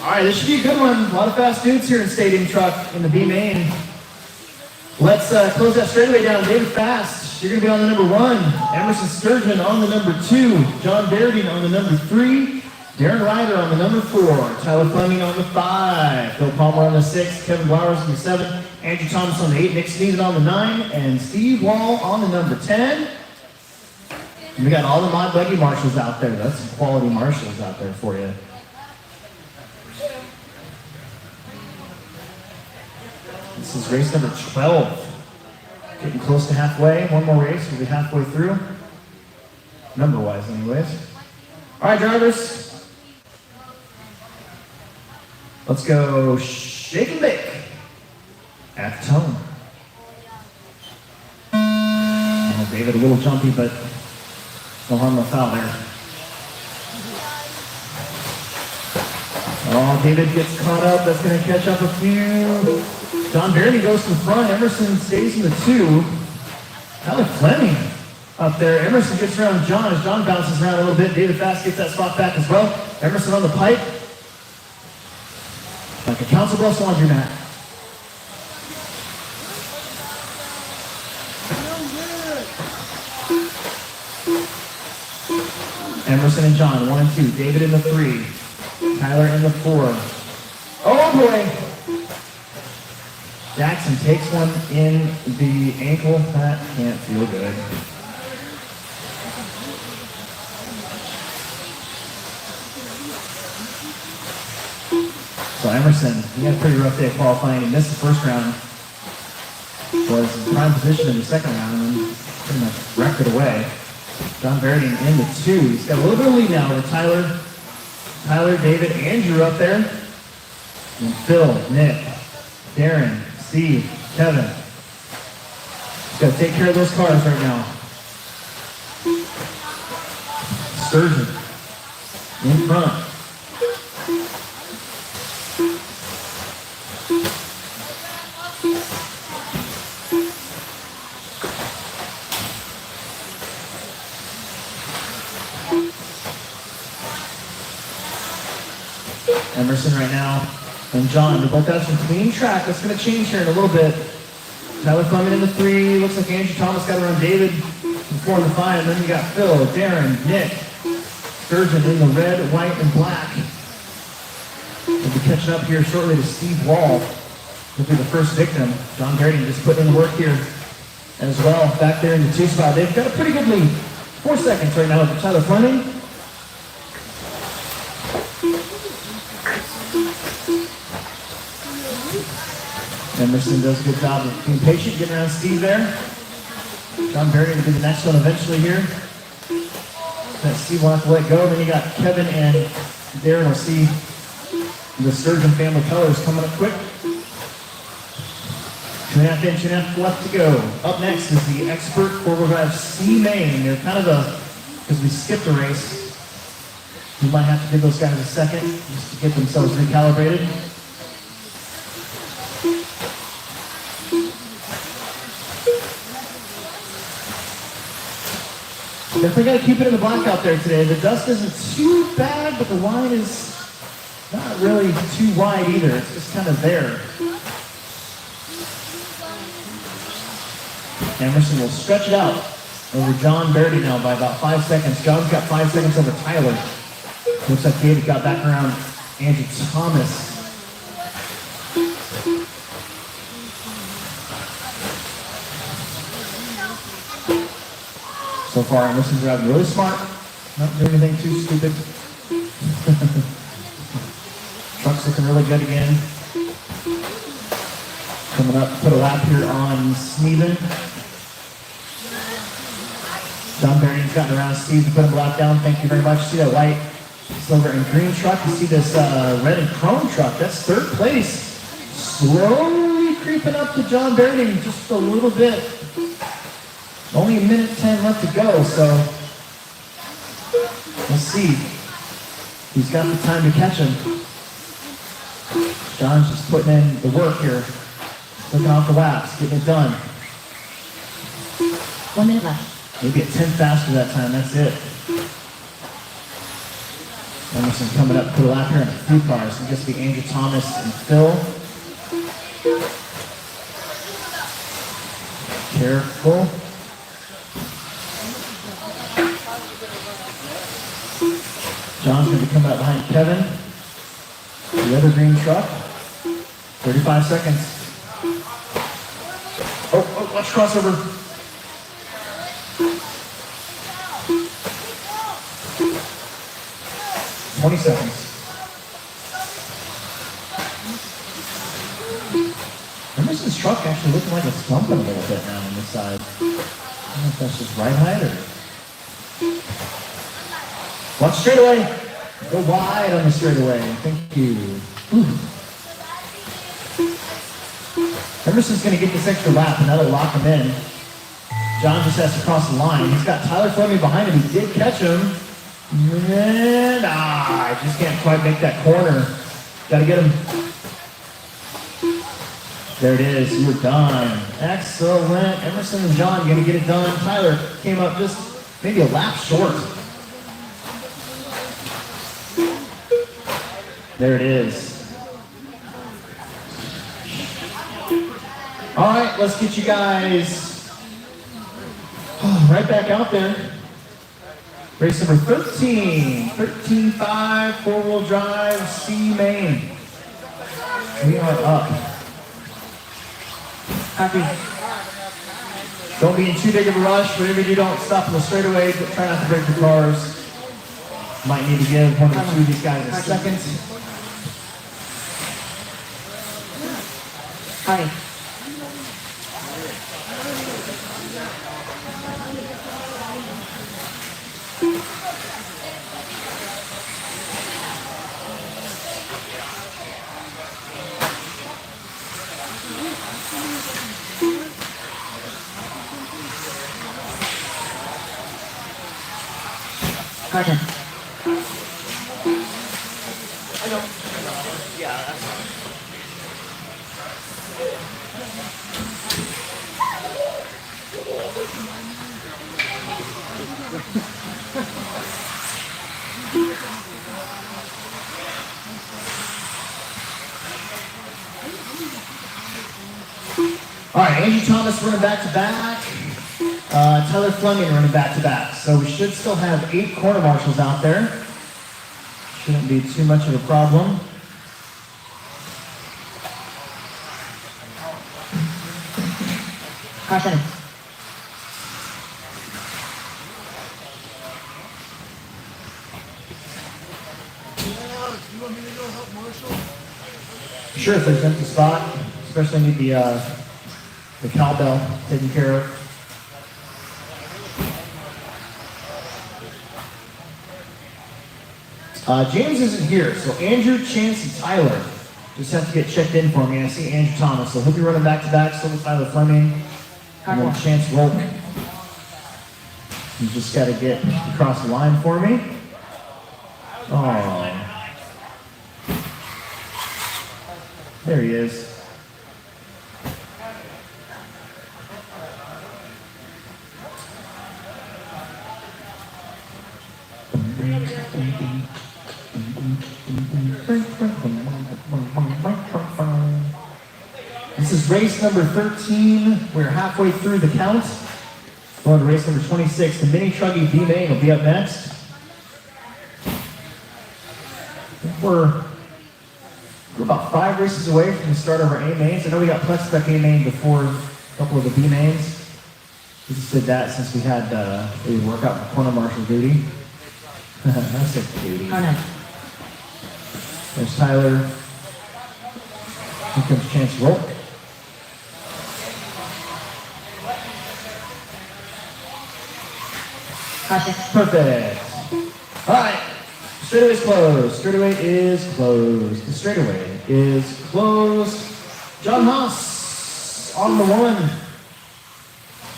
All right, this should be a good one. A lot of fast dudes here in Stadium Truck in the B main. Let's close that straightaway down. David Fast, you're going to be on the number 1. Emerson Sturgeon on the number 2. John Berding on the number 3. Darren Ryder on the number 4. Tyler Fleming on the 5. Phil Palmer on the 6. Kevin Blowers on the 7. Andrew Thomas on the 8. Nick Sneeden on the 9. And Steve Wall on the number 10. And we got all the Mod Buggy marshals out there. That's some quality marshals out there for you. This is race number 12. Getting close to halfway. One more race. We'll be halfway through. Number-wise, anyways. All right, drivers. Let's go shake and bake at the tone. Oh, David, a little jumpy, but no harm, no foul there. Oh, David gets caught up. That's going to catch up a few. John Berding goes to the front. Emerson stays in the 2. Tyler Fleming up there. Emerson gets around John as John bounces around a little bit. David Fast gets that spot back as well. Emerson on the pipe. Like a council bluffs laundromat. Emerson and John, 1 and 2. David in the 3. Tyler in the 4. Oh boy! Jackson takes one in the ankle. That can't feel good. So Emerson, he had a pretty rough day of qualifying. He missed the first round. Was in prime position in the second round and then pretty much wrecked it away. John Verity in the 2. He's got a little bit of lead now with Tyler, David, Andrew up there. And Phil, Nick, Darren, Steve, Kevin. He's got to take care of those cars right now. Sturgeon in front. Emerson right now and John, they're both out some clean track. That's going to change here in a little bit. Tyler Fleming in the 3. Looks like Andrew Thomas got around David in 4 and the 5. And then you got Phil, Darren, Nick, Sturgeon in the red, white, and black. We'll be catching up here shortly to Steve Wall. He'll be the first victim. John Grady just putting in the work here as well. Back there in the 2 spot. They've got a pretty good lead. 4 seconds right now with Tyler Fleming. Emerson does a good job of being patient, getting around Steve there. John Berry will be the next one eventually here. That Steve will have to let go. Then you got Kevin and Darren will see the Sturgeon family colors coming up quick. 2.5 in, 2.5 left to go. Up next is the Expert 4-wheel drive C Main. They're kind of because we skipped a race, we might have to give those guys a second just to get themselves recalibrated. Definitely got to keep it in the black out there today. The dust isn't too bad, but the line is not really too wide either. It's just kind of there. Emerson will stretch it out over John Verity now by about 5 seconds. John's got 5 seconds over Tyler. Looks like David got back around Andrew Thomas. So far, Emerson's driving really smart, not doing anything too stupid. Truck's looking really good again. Coming up, put a lap here on Sneven. John Berry's gotten around Steve to put him a lap down. Thank you very much. See that white, silver, and green truck? You see this red and chrome truck? That's 3rd place. Slowly creeping up to John Berry just a little bit. Only 1:10 left to go, so we'll see. He's got the time to catch him. John's just putting in the work here. Looking off the laps, getting it done. 1 minute left. Maybe a 10 faster that time, that's it. Emerson coming up to the lap here in a few cars. It gets to be Andrew Thomas and Phil. Careful. John's going to come out behind Kevin. The other green truck. 35 seconds. Oh, watch crossover. $20 seconds. Emerson's truck actually looking like it's slumping a little bit now on this side. I don't know if that's just right height or... Watch straightaway. Go wide on the straightaway. Thank you. Ooh. Emerson's going to get this extra lap, and that'll lock him in. John just has to cross the line. He's got Tyler Fleming behind him. He did catch him. And, I just can't quite make that corner. Got to get him. There it is. You're done. Excellent. Emerson and John going to get it done. Tyler came up just maybe a lap short. There it is. All right, let's get you guys right back out there. Race number 13, 13.5, four-wheel drive, C main. We are up. Copy. Don't be in too big of a rush. Whatever you do, don't stop in the straightaway. But try not to break the cars. Might need to give one or two of these guys a second. Copy. Caution. All right, Andrew Thomas running back to back. Tyler Fleming running back to back. So we should still have 8 corner marshals out there. Shouldn't be too much of a problem. Caution. Sure, if there's an empty spot, especially need the cowbell taken care of. James isn't here, so Andrew, Chance, and Tyler just have to get checked in for me. I see Andrew Thomas, so he'll be running back to back. So will Tyler Fleming, and then Chance Wolk. You just got to get across the line for me. Oh, there he is. This is race number 13. We're halfway through the count. Going to race number 26. The mini truggy B main will be up next. We're about 5 races away from the start of our A mains. I know we got Plex Spec A main before a couple of the B mains. We just did that since we had a workout for corner marshal duty. That's it, duty. Caution. There's Tyler. Here comes Chance Rolk. Caution. Perfect. All right. Straightaway is closed. Straightaway is closed. The straightaway is closed. John Haas on the 1.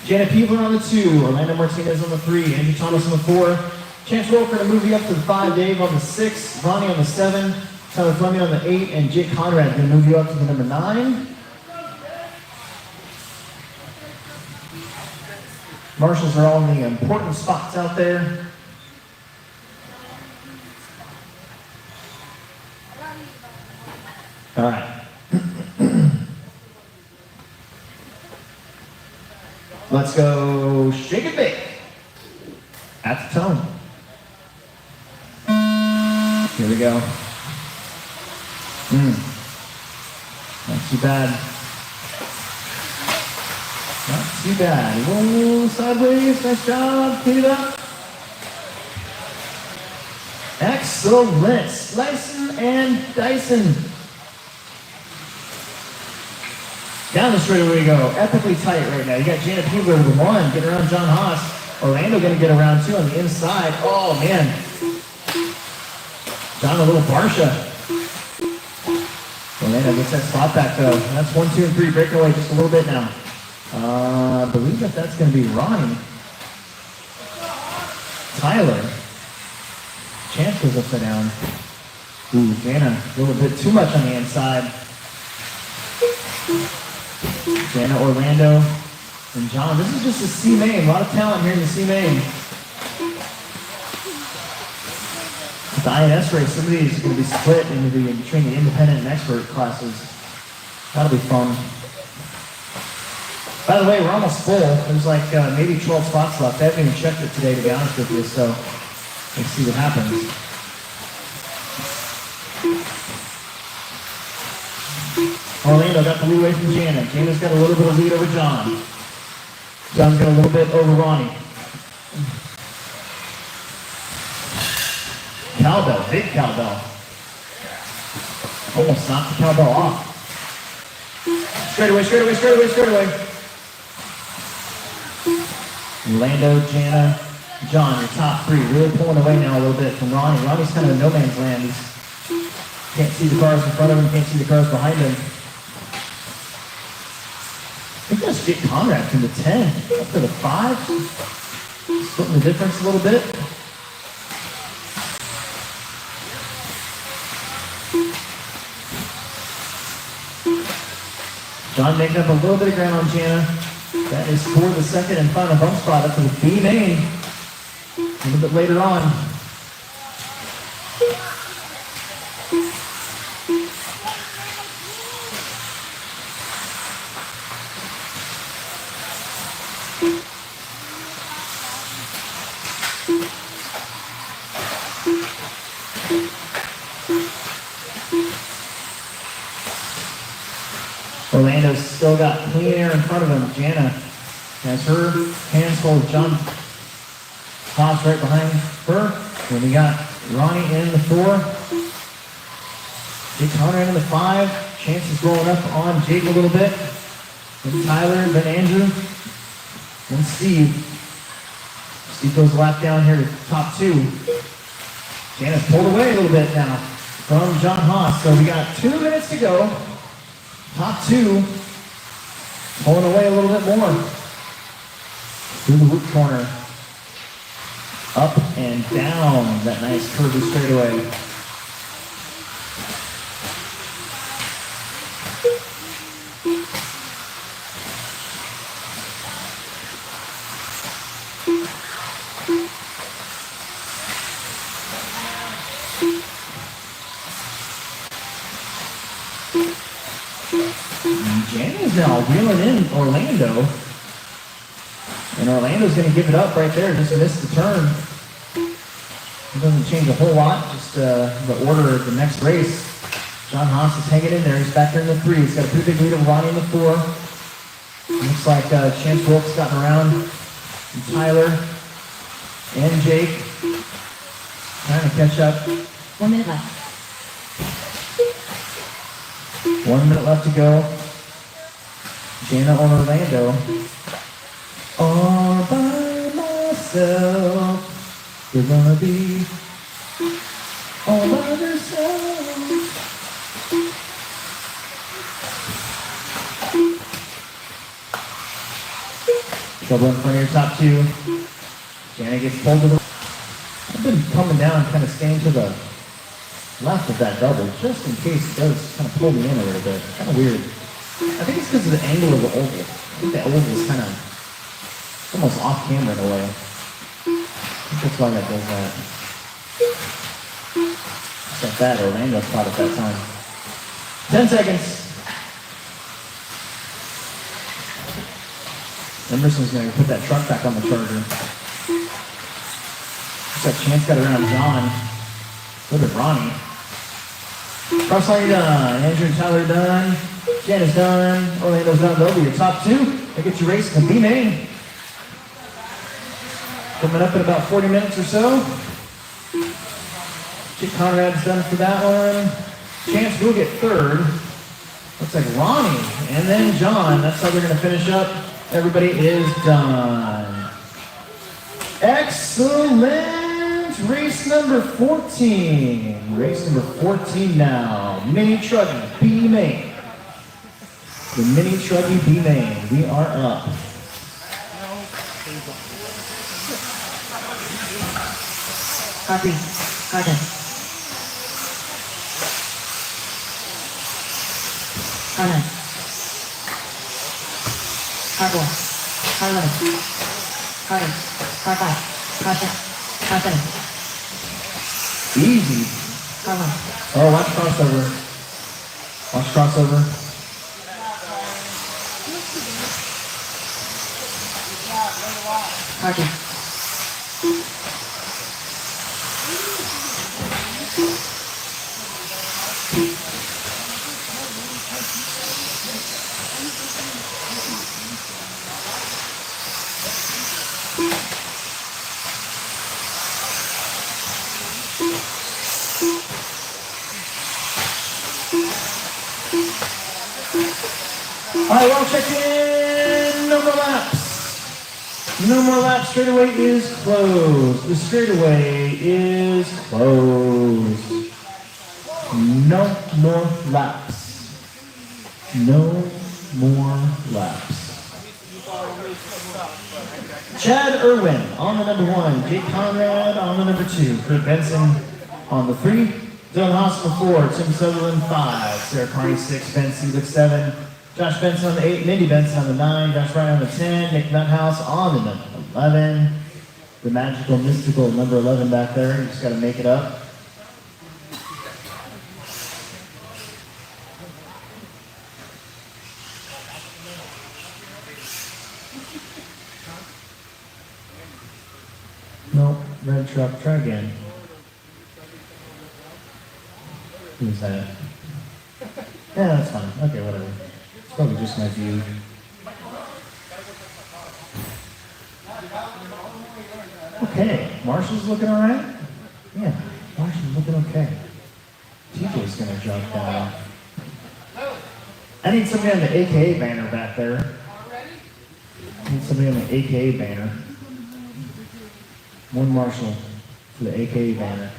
Janet Peebler on the 2. Orlando Martinez on the 3. Andrew Thomas on the 4. Chance Wilker to move you up to the 5. Dave on the 6. Ronnie on the 7. Tyler Fleming on the 8. And Jake Conrad going to move you up to the number 9. Marshals are all in the important spots out there. All right. Let's go shake and bake. At the tone. Here we go. Not too bad. Not too bad. Whoa, sideways. Nice job. Clean it up. Excellent. Slicing and dicing. Down the straightaway we go. Epically tight right now. You got Janet Peebler with the 1. Getting around John Haas. Orlando going to get around 2 on the inside. Oh, man. John a little Barsha. Orlando gets that spot back, though. That's 1, 2, and 3. Breaking away just a little bit now. I believe that's going to be Ronnie. Tyler. Chance goes upside down. Ooh, Jana, a little bit too much on the inside. Jana, Orlando, and John. This is just a C main. A lot of talent here in the C main. The INS race, some of these are going to be split into between the independent and expert classes. That'll be fun. By the way, we're almost full. There's like maybe 12 spots left. I haven't even checked it today, to be honest with you, so let's see what happens. Orlando got the lead away from Jana. Jana's got a little bit of lead over John. John's got a little bit over Ronnie. Cowbell, big cowbell. Almost knocked the cowbell off. Straight away, straight away, straight away, straight away. Orlando, Jana, John, your top three. Really pulling away now a little bit from Ronnie. Ronnie's kind of in no man's land. He can't see the cars in front of him, can't see the cars behind him. I think let's get Conrad from the 10 up to the 5. Splitting the difference a little bit. John making up a little bit of ground on Jana. That is for the second and final bump spot up to the B main. A little bit later on. Orlando's still got clean air in front of him. Jana has her hands full of John Haas right behind her. Then we got Ronnie in the 4. Jake Conrad in the 5. Chances rolling up on Jake a little bit. Then Tyler, then Andrew, then Steve. Steve goes a lap down here to top 2. Jana's pulled away a little bit now from John Haas. So we got 2 minutes to go. Top 2, pulling away a little bit more. Through the loop corner. Up and down that nice curvy straightaway. Jana's now reeling in Orlando. And Orlando's going to give it up right there. Just missed the turn. It doesn't change a whole lot. Just the order of the next race. John Haas is hanging in there. He's back there in the 3. He's got a pretty big lead of Ronnie in the 4. Looks like Chance Wilkes gotten around. And Tyler and Jake trying to catch up. 1 minute left. 1 minute left to go. Jana on Orlando. All by myself. You're gonna be all by yourself. Trouble in front of your top 2. Jana gets pulled to the... I've been coming down, kind of staying to the left of that double, just in case it does kind of pull me in a little bit. Kind of weird. I think it's because of the angle of the oval. I think the oval is kind of almost off camera in a way. I think that's why that does that. Just like that, Orlando caught at that time. 10 seconds. Emerson's going to put that truck back on the charger. Looks like Chance got around John. So did Ronnie. Cross line done. Andrew and Tyler done. Jana's done. Orlando's done. They'll be your top 2. That gets you racing the B main. Coming up in about 40 minutes or so. Jake Conrad's done for that one. Chance will get 3rd. Looks like Ronnie and then John. That's how they're going to finish up. Everybody is done. Excellent. Race number 14. Race number 14 now. Mini Truggy B main. The Mini Truggy B main. We are up. Copy. Carton. Carton. Car 4. Car 11. Car 8. Car 5. Car 6. Car 7. Easy. Car 1. Oh, watch crossover. Watch crossover. Car 2. All right, well, check in. No more laps. No more laps. Straightaway is closed. The straightaway is closed. No more laps. No more laps. Chad Irwin on the number 1. Jake Conrad on the number 2. Kurt Benson on the 3. Dylan Haas on the 4. Tim Sutherland 5. Sarah Carney 6. Ben Seelig 7. Josh Benson on the 8. Mindy Benson on the 9. Josh Ryan on the 10. Nick Nuthouse on the number 11. The magical, mystical number 11 back there. You just got to make it up. No, red truck, try again. Who's that? Yeah, that's fine. Okay, whatever. It's probably just my view. Okay, Marshall's looking all right? Yeah, Marshall's looking okay. TJ's gonna jump down. I need somebody on the AKA banner back there. I need somebody on the AKA banner. One Marshall for the AKA banner.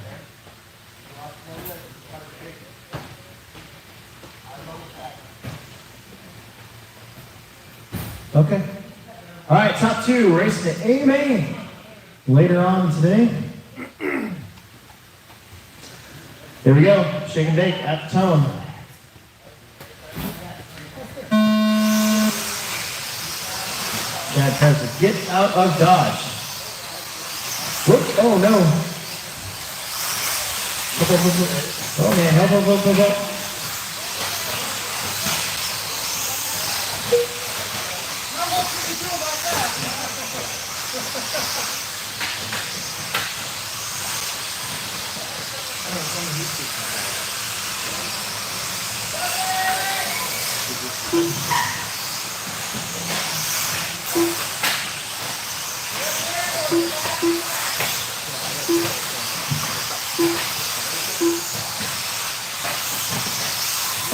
Okay. All right, top 2, racing to A main. Later on today. Here we go. Shake and bake at the tone. Chad tries to get out of Dodge. Whoops, oh no. Oh man, help.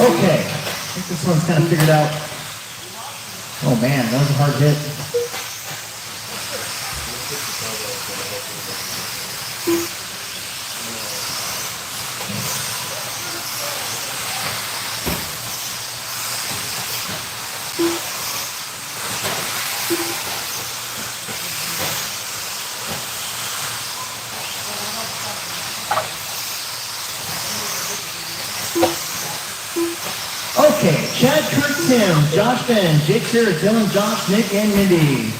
Okay, I think this one's kind of figured out. Oh man, that was a hard hit. Okay, Chad, Kurt, Tim, Josh, Ben, Jake, Sarah, Dylan, Josh, Nick, and Mindy.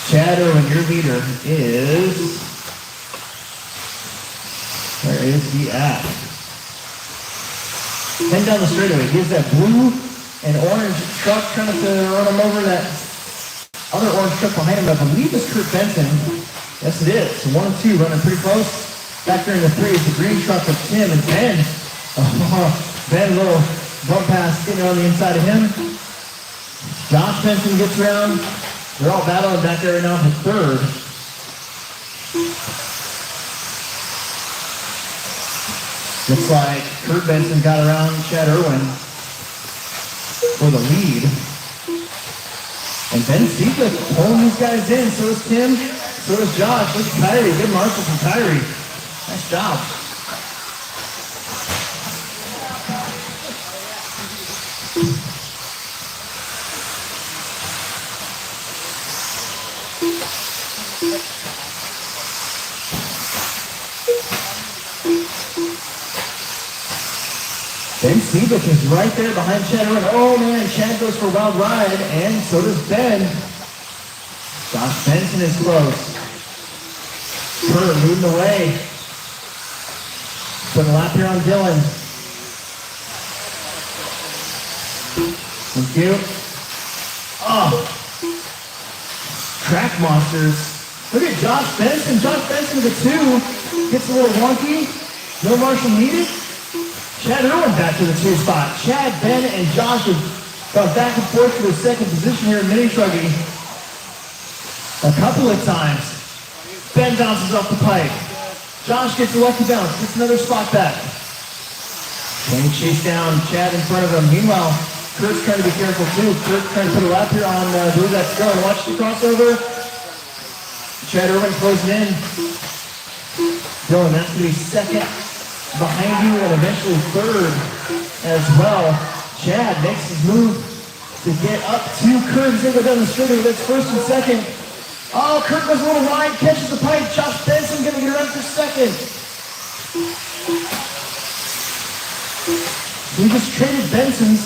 Chad Irwin, your leader is... Where is he at? Heading down the straightaway. He has that blue and orange truck trying to run him over that other orange truck behind him. I believe it's Kurt Benson. Yes, it is. So 1 and 2 running pretty close. Back there in the 3 is the green truck of Tim and Ben. Oh, Ben, a little bump pass getting on the inside of him. Josh Benson gets around. They're all battling back there right now for 3rd. Looks like Kurt Benson got around Chad Irwin for the lead. And Ben Seelig pulling these guys in. So is Tim. So is Josh. Look at Kyrie. Good marshal from Kyrie. Nice job. Ben Seelig is right there behind Chad Irwin. Oh man, Chad goes for a wild ride, and so does Ben. Josh Benson is close. Kurt leading the way. Putting a lap here on Dylan. Thank you. Oh. Track monsters. Look at Josh Benson. Josh Benson with a 2. Gets a little wonky. No marshal needed. Chad Irwin back to the 2 spot. Chad, Ben, and Josh have gone back and forth to the second position here in mini trucking a couple of times. Ben bounces off the pipe. Josh gets a lucky bounce. Gets another spot back. Can he chase down Chad in front of him? Meanwhile, Kurt's trying to be careful too. Kurt's trying to put a lap here on I believe that's going. Watch the crossover. Chad Irwin closing in. Dylan, that's going to be second behind you and eventually third as well. Chad makes his move to get up to Kurt. He's going to go down the straight. That's first and second. Oh, Kurt goes a little wide, catches the pipe. Josh Benson going to get around for second. We just traded Benson's.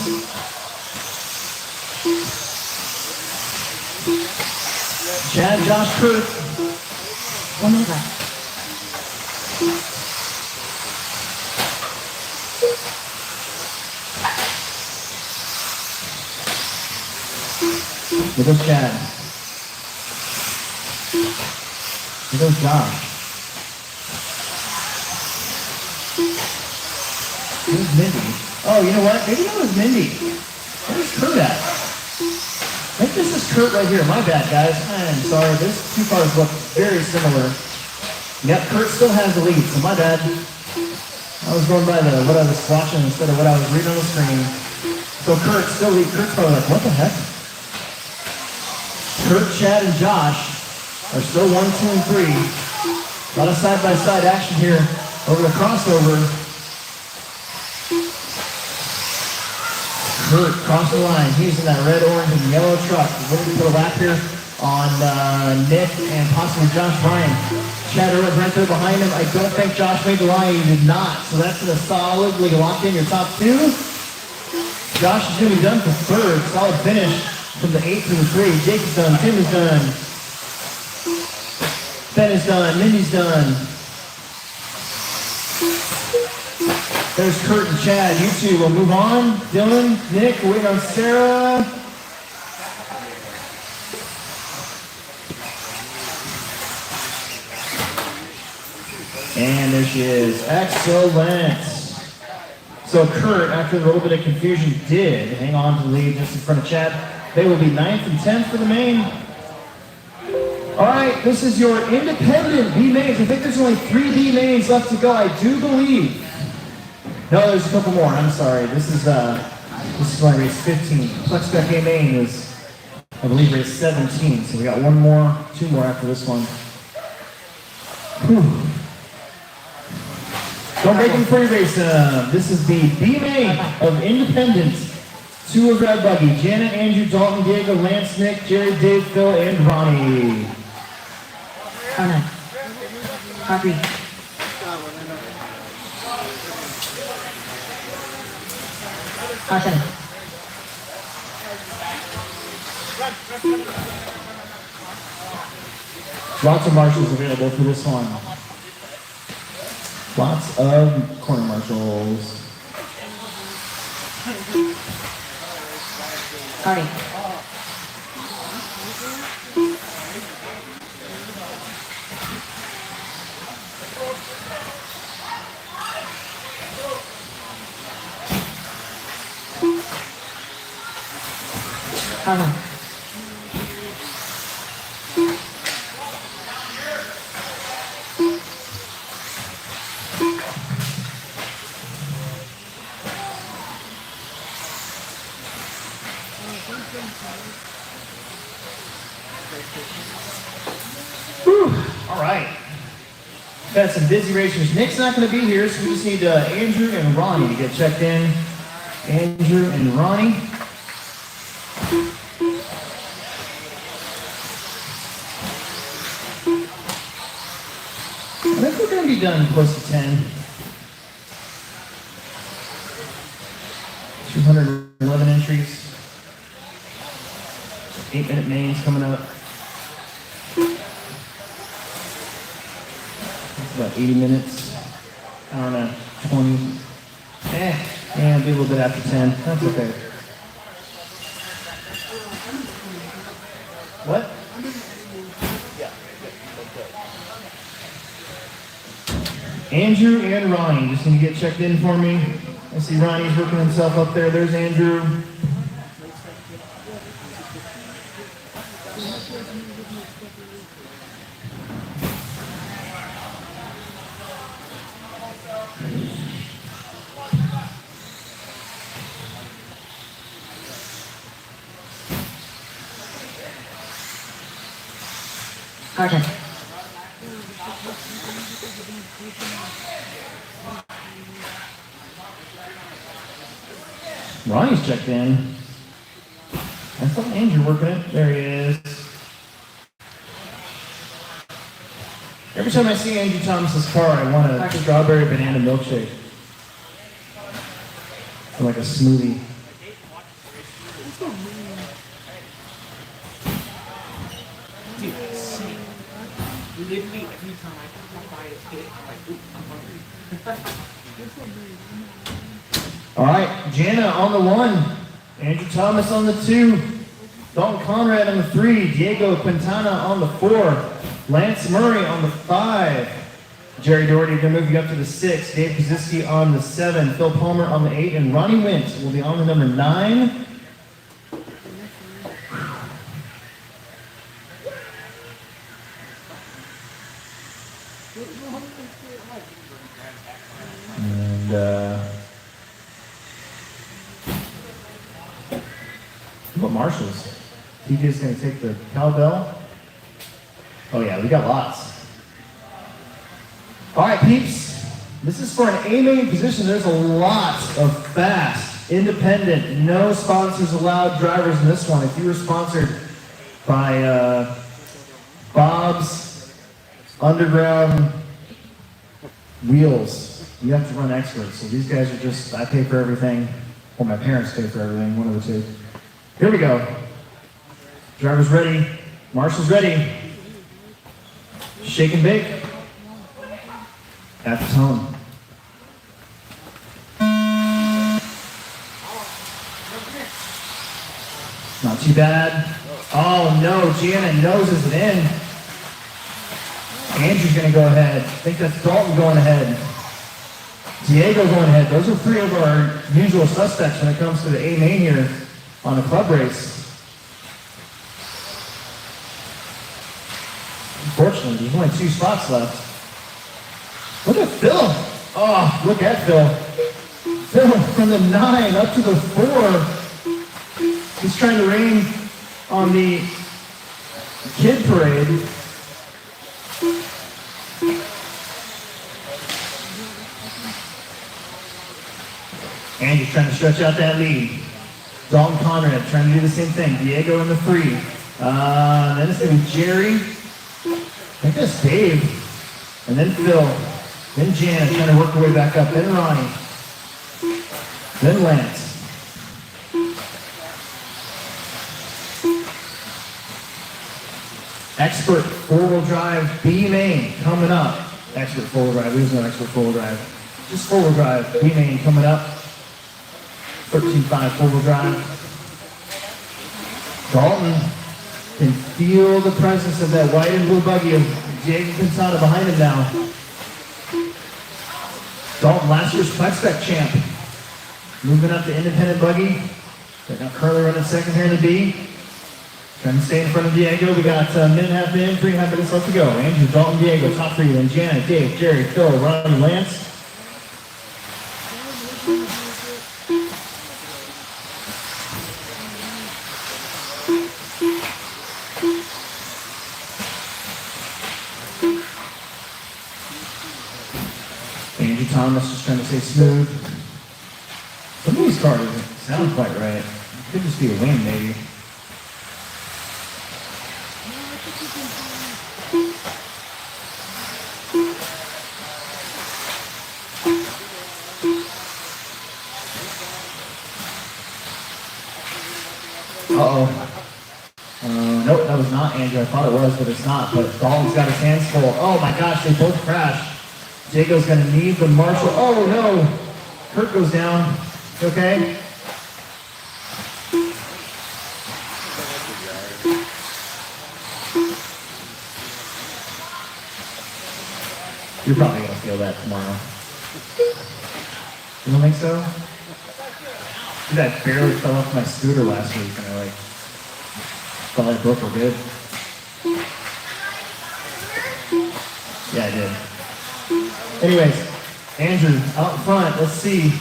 Chad, Josh, Kurt. 1 minute left. Here goes Chad. Here goes Josh. Here's Mindy. Oh, you know what? Maybe that was Mindy. Where's Kurt at? I think this is Kurt right here. My bad, guys. I'm sorry. Those 2 cars look very similar. Yep, Kurt still has the lead, so my bad. I was going by what I was watching instead of what I was reading on the screen. So Kurt still leads. Kurt's probably like, what the heck? Kurt, Chad, and Josh are still 1, 2, and 3. A lot of side-by-side action here over the crossover. Kurt crossing the line. He's in that red, orange, and yellow truck. We're going to put a lap here on Nick and possibly Josh Ryan. Chad Irwin right there behind him. I don't think Josh made the line. He did not. So that's going to solidly lock in your top 2. Josh is going to be done for third. Solid finish from the 8 to the 3. Jake is done. Tim is done. Ben is done. Mindy's done. There's Kurt and Chad. You two will move on. Dylan, Nick, waiting on Sarah. And there she is. Excellent. So Kurt, after a little bit of confusion, did hang on to the lead just in front of Chad. They will be 9th and 10th for the main. All right, this is your independent B mains. I think there's only 3 B mains left to go, I do believe. No, there's a couple more. I'm sorry. This is only race 15. Flex Spec A main is, I believe, race 17. So we got 1 more, 2 more after this one. Whew. Don't break them for your race. This is the B main of Independent. 2 of Red Buggy. Janet, Andrew, Dalton, Diego, Lance, Nick, Jared, Dave, Phil, and Ronnie. Car 9. Car 3. Car 7. Lots of marshals available for this one. Lots of corner marshals. Car 8. Car 1. Whew. All right. Got some busy racers. Nick's not going to be here, so we just need Andrew and Ronnie to get checked in. Andrew and Ronnie. I think we're going to be done close to 10. 211 entries. 8-minute mains coming up. It's about 80 minutes. I don't know. 20. And be a little bit after 10. That's okay. What? Andrew and Ronnie, just need to get checked in for me. I see Ronnie's working himself up there. There's Andrew. Carter. Ronnie's checked in. I thought Andrew working it. There he is. Every time I see Andrew Thomas's car, I want a strawberry banana milkshake. Or like a smoothie. Dude, same. Literally every time I buy a cake, I'm like, ooh, I'm hungry. All right, Jana on the 1. Andrew Thomas on the 2. Dalton Conrad on the 3. Diego Quintana on the 4. Lance Murray on the 5. Jerry Doherty going to move you up to the 6. Dave Kaczynski on the 7. Phil Palmer on the 8. And Ronnie Wint will be on the number 9. And what Marshalls? TJ's going to take the cowbell. Oh yeah, we got lots. All right, peeps. This is for an A-main position. There's a lot of fast, independent, no sponsors allowed drivers in this one. If you were sponsored by Bob's Underground Wheels, you have to run experts. So these guys are just, I pay for everything, or my parents pay for everything, one of the two. Here we go. Driver's ready. Marshall's ready. Shake and bake. After tone. Not too bad. Oh no, Gianna noses it in. Andrew's gonna go ahead. I think that's Dalton going ahead. Diego going ahead. Those are 3 of our usual suspects when it comes to the A-main here on the club race. Unfortunately, there's only 2 spots left. Look at Phil. Oh, look at Phil. Phil from the 9 up to the 4. He's trying to reign on the kid parade. And he's trying to stretch out that lead. Dalton Conrad trying to do the same thing. Diego in the 3. Then it's going to be Jerry. I think that's Dave. And then Phil. Then Jan trying to work her way back up. Then Ronnie. Then Lance. Expert 4-wheel drive B main coming up. Expert 4-wheel drive. There's no expert 4-wheel drive. Just 4-wheel drive B main coming up. 13.5 4-wheel drive. Dalton can feel the presence of that white and blue buggy of Diego Quintana behind him now. Dalton, last year's Flex Spec champ. Moving up to independent buggy. They're now currently running second here in the B. Trying to stay in front of Diego. We got a minute and a half in, 3.5 minutes left to go. Andrew, Dalton, Diego, top 3. Then Janet, Dave, Jerry, Phil, Ronnie, Lance. Andrew Thomas just trying to stay smooth. Some of these cars don't sound quite right. It could just be a wing, maybe. Uh-oh. Nope, that was not Andrew. I thought it was, but it's not. But Dalton's got his hands full. Oh my gosh, they both crashed. Jaco's gonna need the Marshall. Oh no! Kurt goes down. Okay? You're probably gonna feel that tomorrow. You don't think so? Dude, I barely fell off my scooter last week and I like felt like I broke a rib. Yeah, I did. Anyways, Andrew out front. Let's see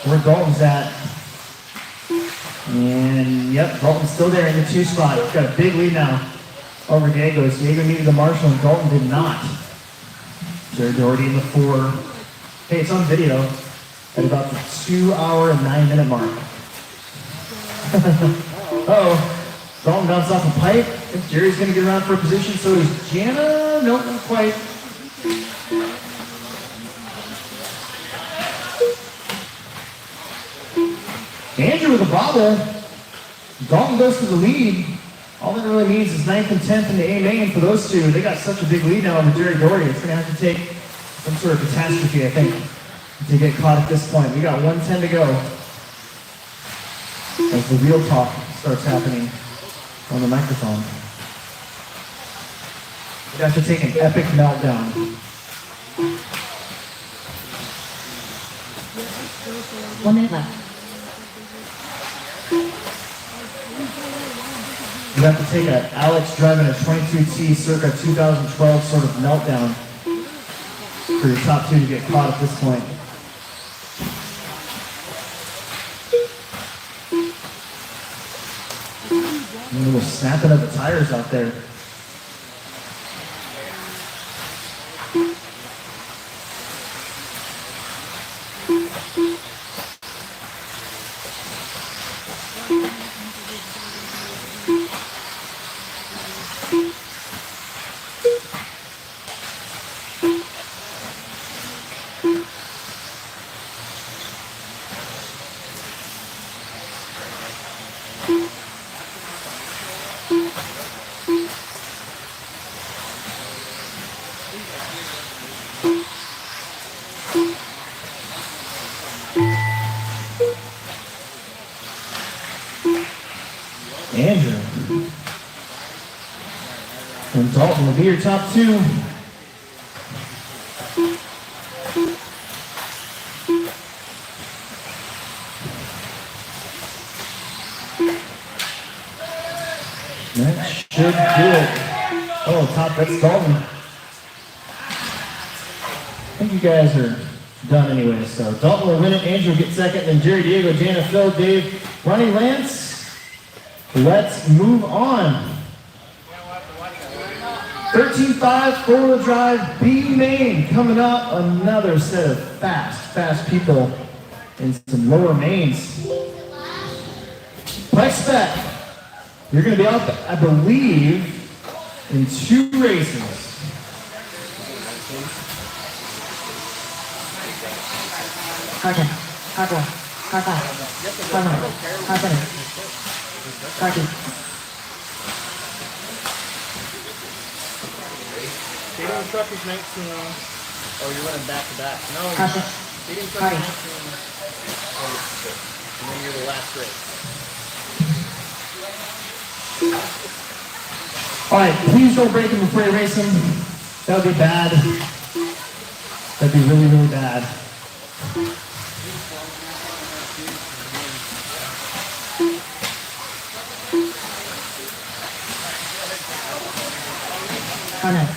where Dalton's at. And yep, Dalton's still there in the 2 spot. He's got a big lead now over Diego. So Diego needed the Marshall and Dalton did not. Jared Doherty in the 4. Hey, it's on video at about the 2 hour and 9 minute mark. Uh-oh. Dalton bounced off a pipe. I think Jerry's going to get around for a position. So is Jana. Nope, not quite. Andrew with a bobble. Dalton goes to the lead. All that really means is 9th and 10th in the A main for those two. They got such a big lead now over Jerry Doherty. It's going to have to take some sort of catastrophe, I think, to get caught at this point. We got 1:10 to go as the real talk starts happening on the microphone. We have to take an epic meltdown. One minute left. You have to take a Alex driving a 22T circa 2012 sort of meltdown for your top 2 to get caught at this point. A little snapping of the tires out there. Andrew. And Dalton will be your top 2. That should do it. Oh, top, that's Dalton. I think you guys are done anyway, so Dalton will win it, Andrew will get second, then Jerry, Diego, Jana, Phil, Dave, Ronnie, Lance. Let's move on. 13.5, 4-wheel drive, B main coming up. Another set of fast people in some lower mains. Pike Spec, you're going to be out, I believe, in 2 races. Car 10, car 4, car 5, car 1, car 7, car 2. Stadium truck is 19. Oh, you're running back to back. No, Car 6, stadium truck car is 8. 19. And then you're the last race. All right, please don't break him before you race him. That would be bad. That'd be really, really bad. Car 9.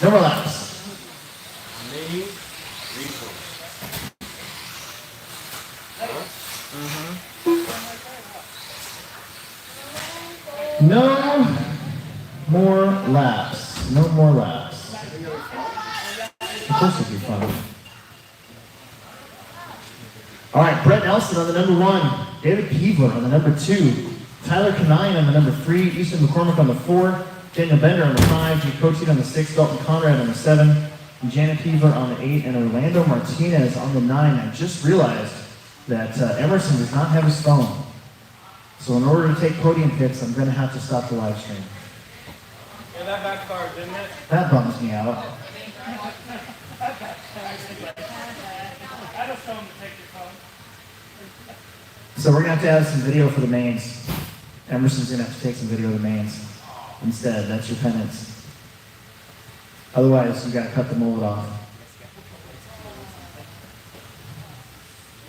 No more laps. Mini resource. No more laps. No more laps. Of course it'd be fun. All right, Brett Nelson on the number 1. David Peevler on the number 2. Tyler Kanine on the number 3. Easton McCormick on the 4. Daniel Bender on the 5. Jake Coaching on the 6. Dalton Conrad on the 7. Janet Peevler on the 8. And Orlando Martinez on the 9. I just realized that Emerson does not have his phone. So in order to take podium pics, I'm going to have to stop the live stream. Yeah, that backfired, didn't it? That bums me out. I just told him to take your phone. So we're going to have some video for the mains. Emerson's going to have to take some video of the mains instead. That's your penance. Otherwise, you got to cut the mold off.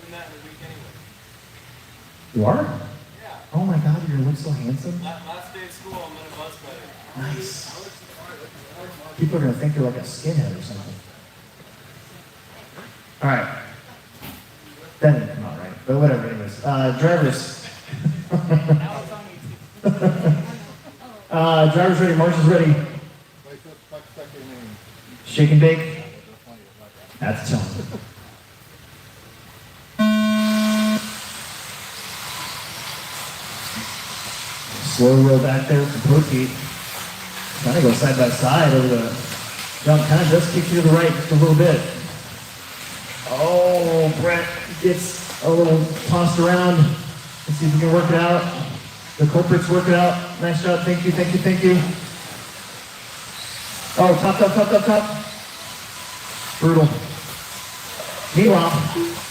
Doing that in a week anyway. You are? Yeah. Oh my God, you look so handsome. Last day of school, I'm in a bus better. Nice. People are going to think you're like a skinhead or something. All right. That didn't come out right, but whatever, anyways. Drivers. Drivers ready, marshals ready. Shake and bake. That's a tone. Slow roll back there for Pokey. Kind of go side by side over the jump. Kind of does kick you to the right just a little bit. Oh, Brett gets a little tossed around. Let's see if we can work it out. The culprits work it out. Nice job. Thank you, thank you, thank you. Oh, top, top, top, top, top. Brutal. Meanwhile,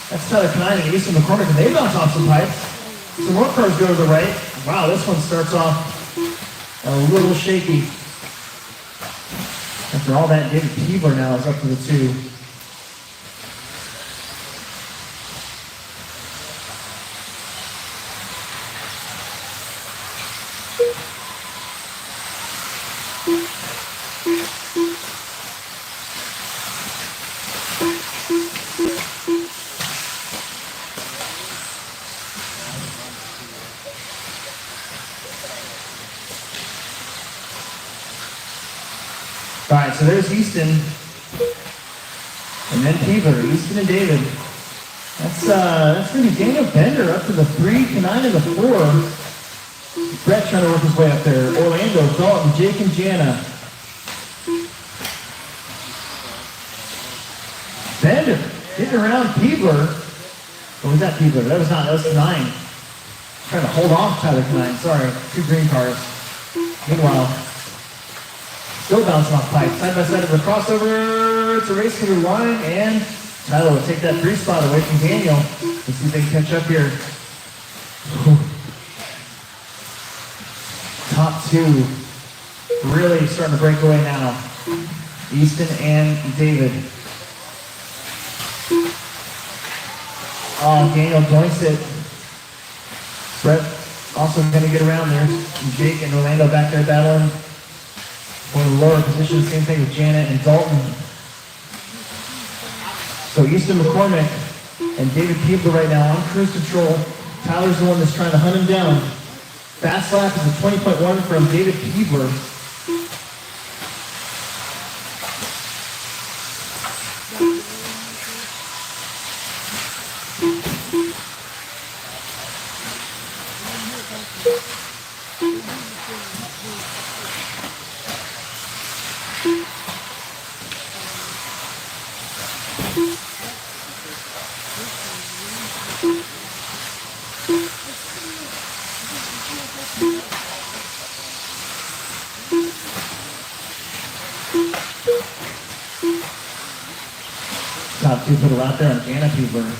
that's Tyler Kanine and Easton McCormick, and they bounce off some pipes. Some more cars go to the right. Wow, this one starts off a little shaky. After all that, David Peevler now is up to the 2. All right, so there's Easton, and then Peevler, Easton and David. That's going to be Daniel Bender up to the 3, Kanine in the 4. Brett trying to work his way up there. Orlando, Dalton, Jake, and Jana. Bender getting around Peevler. What was that Peevler? That was Kanine. Trying to hold off Tyler Kanine. Sorry, 2 green cars. Meanwhile, still bouncing off pipe. Side by side of the crossover. It's a race to the line, and Tyler will take that 3 spot away from Daniel. Let's see if they can catch up here. Top 2 really starting to break away now. Easton and David. Oh, Daniel joints it. Brett also going to get around there. Jake and Orlando back there battling for the lower position. Same thing with Janet and Dalton. So Easton McCormick and David Peevler right now on cruise control. Tyler's the one that's trying to hunt him down. Fast lap is a 20.1 from David Peevler. Top 2 put a lot there on Jana Peevler.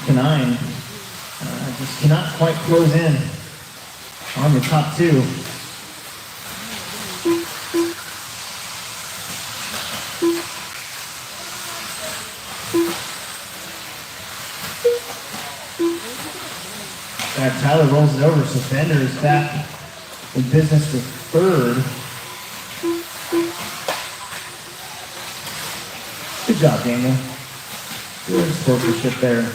Kanine just cannot quite close in on the top 2. Tyler rolls it over, so Bender is back in business for 3rd. job, Daniel. Good sportsmanship there.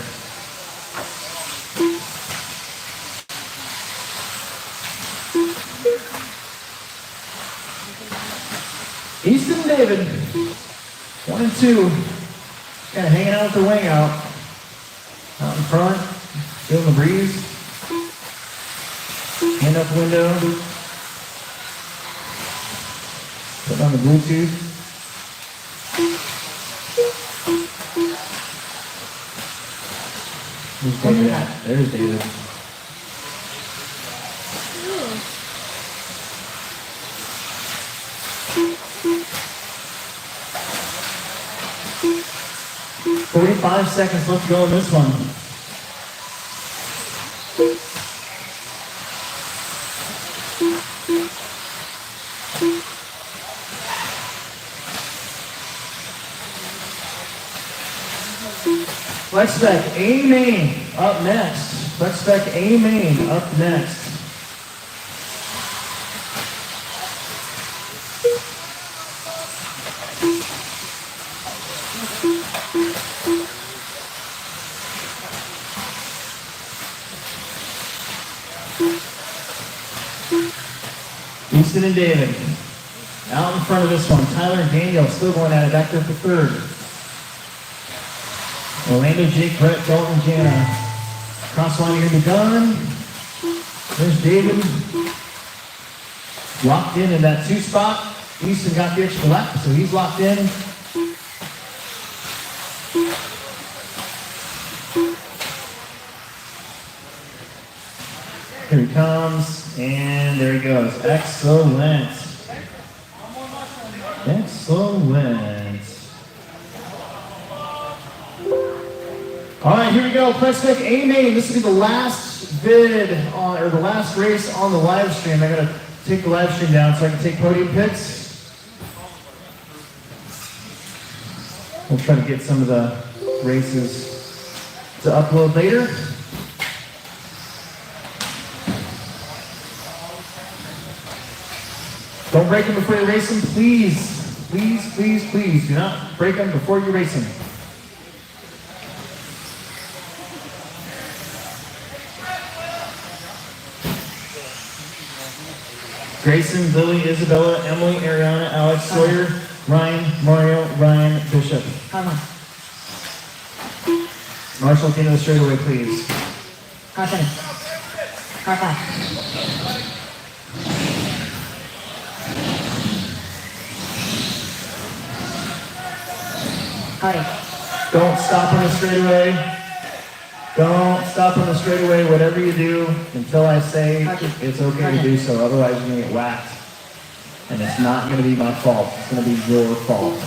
Easton and David, 1 and 2, kind of hanging out with their wing out in front, feeling the breeze. Hand up window, put on the Bluetooth. Where's David at? There's David. "45 seconds left to go in this one. Flex Spec A main up next. Flex Spec A main up next. Easton and David out in front of this one. Tyler and Daniel still going at it back there for third. Orlando, Jake, Brett, Dalton, Jana. Cross line here to be done. There's David. Locked in that 2 spot. Easton got the extra lap, so he's locked in. Here he comes, and there he goes. Excellent. Excellent. All right, here we go. Flex Spec A main. This will be the last vid on, or the last race on the live stream. I gotta take the live stream down so I can take podium pics. We'll try to get some of the races to upload later. Don't break them before you race them, please. Please, please, please. Do not break them before you race them. Grayson, Lily, Isabella, Emily, Ariana, Alex, Sawyer, Ryan, Mario, Ryan, Bishop. Come on. Marshall, get into the straightaway, please. Car 7. Car 5. Car 8. Don't stop on the straightaway. Don't stop on the straightaway, whatever you do, until I say it's okay to do so. Otherwise, you're going to get whacked. And it's not going to be my fault. It's going to be your fault.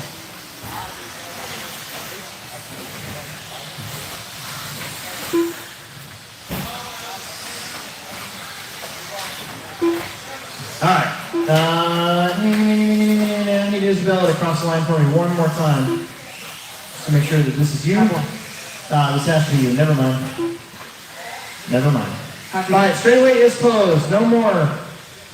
All right. I need Isabella to cross the line for me one more time. To make sure that this is you. This has to be you. Never mind. Never mind. All right, straightaway is closed. No more.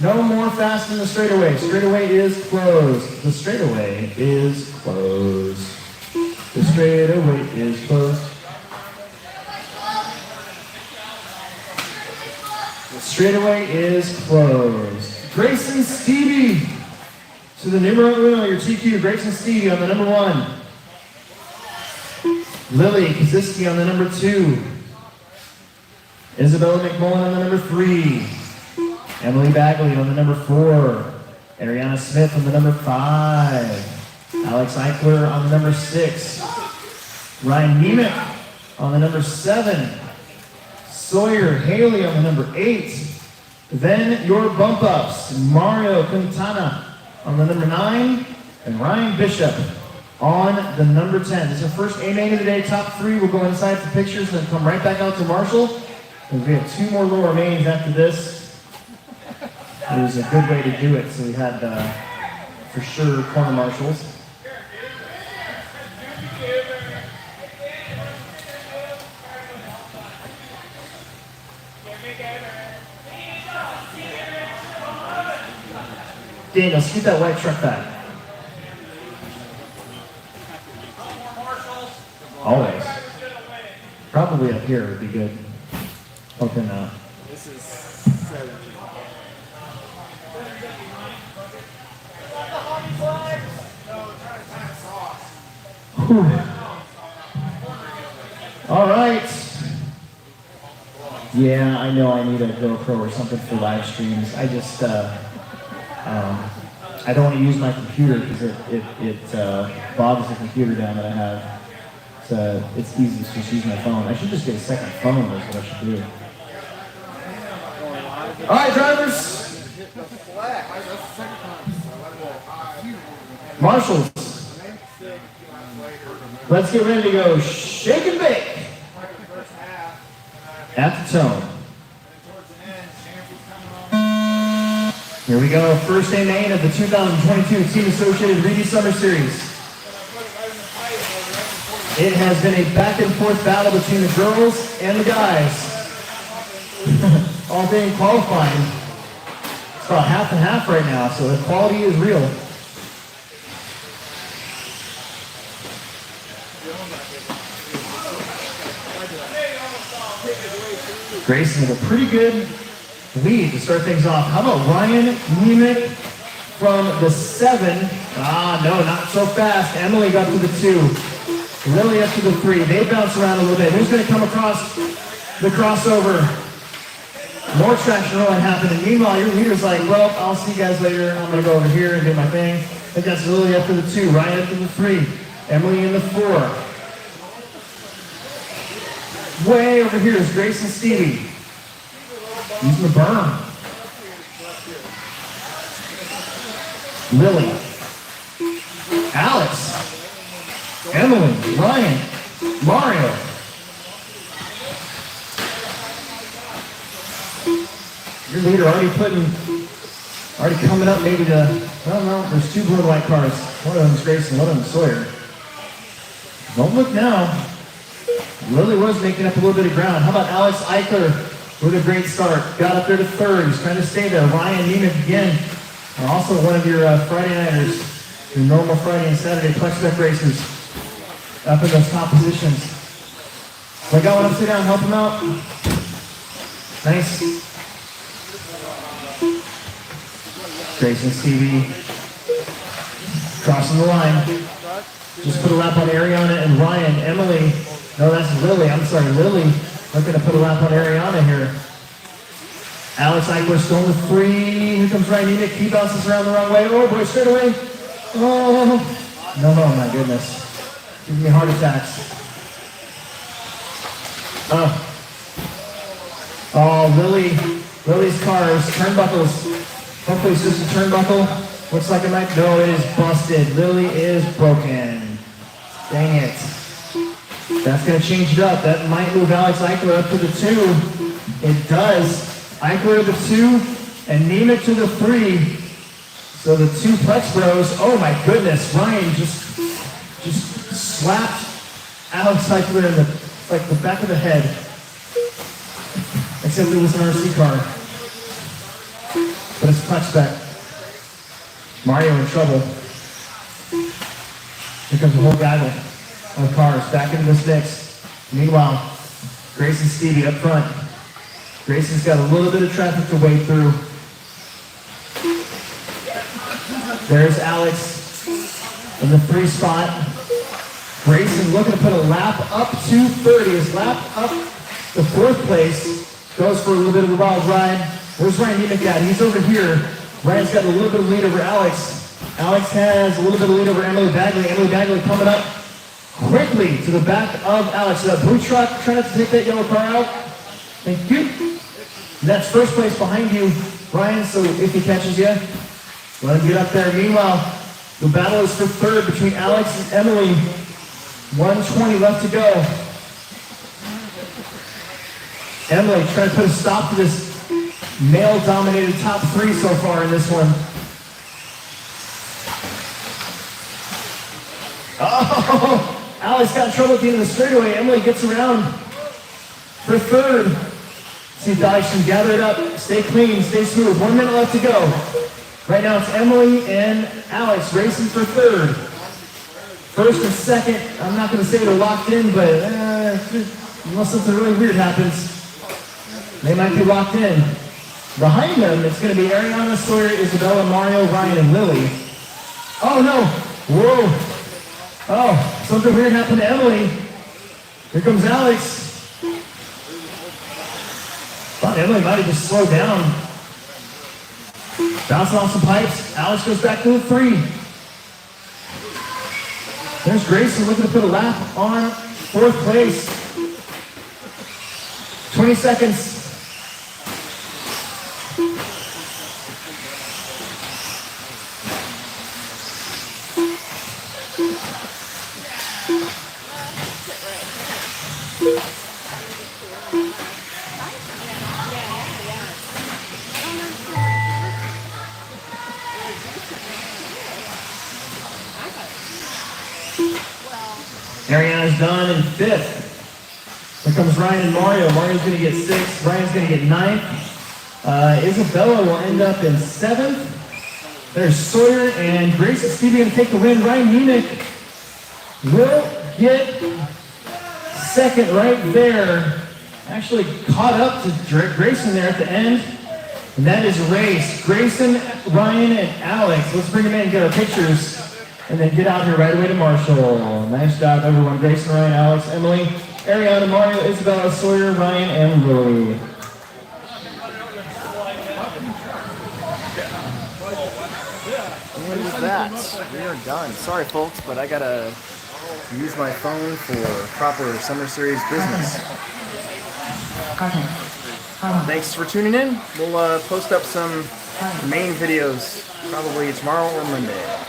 No more fast in the straightaway. Straightaway is closed. The straightaway is closed. The straightaway is closed. The straightaway is closed. Grayson Stevie to the numero uno, your TQ. Grayson Stevie on the number 1. Lily Kaziski on the number 2. Isabella McMullen on the number 3. Emily Bagley on the number 4. Ariana Smith on the number 5. Alex Eichler on the number 6. Ryan Nemec on the number 7. Sawyer Haley on the number 8. Then your bump ups, Mario Quintana on the number 9. And Ryan Bishop on the number 10. This is our first A main of the day. Top 3 will go inside for pictures and come right back out to Marshall. And we have 2 more lower mains after this. It was a good way to do it. So we had, for sure, corner marshals. Daniel, scoot that white truck back. Always. Probably up here would be good. Hoping This is 17. All right. Yeah, I know I need a GoPro or something for live streams. I just, I don't want to use my computer because it bogs the computer down that I have. So it's easy to just use my phone. I should just get a second phone is what I should do. All right, drivers. Marshals. Let's get ready to go shake and bake. At the tone. Here we go, first day main of the 2022 Team Associated Reedy Summer Series. It has been a back and forth battle between the girls and the guys. All day in qualifying. It's about half and half right now, so the quality is real. Grayson with a pretty good lead to start things off. How about Ryan Nemec from the 7? No, not so fast. Emily got to the 2. Lily up to the 3. They bounce around a little bit. Who's going to come across the crossover? More traction rolling happening. Meanwhile, your leader's like, well, I'll see you guys later. I'm going to go over here and do my thing. I think that's Lily up to the 2. Ryan up to the 3. Emily in the 4. Way over here is Grace and Stevie. Using the berm. Lily. Alex. Emily. Ryan. Mario. Your leader already coming up maybe to, well, no, there's 2 blue and white cars. One of them's Grayson, one of them's Sawyer. Don't look now. Lily was making up a little bit of ground. How about Alex Eichler with a great start? Got up there to 3rd. He's trying to stay there. Ryan Nemec again. Also one of your Friday nighters, your normal Friday and Saturday Plex Deck races. Up in those top positions. So I got one upside down. Help him out. Nice. Grayson Stevie. Crossing the line. Just put a lap on Ariana and Ryan. Emily. No, that's Lily. I'm sorry, Lily. Looking to put a lap on Ariana here. Alex Eichler still in the 3. Here comes Ryan Nemec. He bounces around the wrong way. Oh boy, straight away. Oh. No, my goodness. Giving me heart attacks. Lily's cars, turnbuckles. Hopefully it's just a turnbuckle. Looks like it might. No, it is busted. Lily is broken. Dang it. That's going to change it up. That might move Alex Eichler up to the 2. It does. Eichler to the 2 and Nemec to the 3. So the 2 Plex Bros. Oh my goodness. Ryan just slapped Alex Eichler in the back of the head. Except it was an RC car. But it's Plex back. Mario in trouble. Here comes the whole gaggle of cars back into this mix. Meanwhile, Grace and Stevie up front. Grayson's got a little bit of traffic to wade through. There's Alex in the 3 spot. Grayson looking to put a lap up to 30. His lap up to 4th place. Goes for a little bit of a wild ride. Where's Ryan Nemec at? He's over here. Ryan's got a little bit of lead over Alex. Alex has a little bit of lead over Emily Bagley. Emily Bagley coming up quickly to the back of Alex. So that blue truck trying to take that yellow car out. Thank you. And that's 1st place behind you, Ryan. So if he catches you, let him get up there. Meanwhile, the battle is for 3rd between Alex and Emily. 120 left to go. Emily trying to put a stop to this male-dominated top 3 so far in this one. Oh, Alex got in trouble at the end of the straightaway. Emily gets around for 3rd. See if Alex can gather it up, stay clean, stay smooth. 1 minute left to go. Right now it's Emily and Alex racing for 3rd. First and second, I'm not going to say they're locked in, but unless something really weird happens, they might be locked in. Behind them, it's going to be Ariana, Sawyer, Isabella, Mario, Ryan, and Lily. Oh no! Whoa! Oh, something weird happened to Emily. Here comes Alex. Thought Emily might have just slowed down. Bouncing off some pipes. Alex goes back to the 3. There's Grayson looking to put a lap on 4th place. 20 seconds. Ariana's done in 5th. Here comes Ryan and Mario. Mario's going to get 6th. Ryan's going to get 9th. Isabella will end up in 7th. There's Sawyer and Grace and Stevie going to take the win. Ryan Nemick will get 2nd right there. Actually caught up to Grayson there at the end. And that is a race. Grayson, Ryan, and Alex. Let's bring them in and get our pictures. And then get out here right away to Marshall. Nice job, everyone. Grayson, Ryan, Alex, Emily, Ariana, Mario, Isabella, Sawyer, Ryan, and Lily. And with that, we are done. Sorry, folks, but I gotta use my phone for proper Summer Series business. Thanks for tuning in. We'll post up some main videos probably tomorrow or Monday.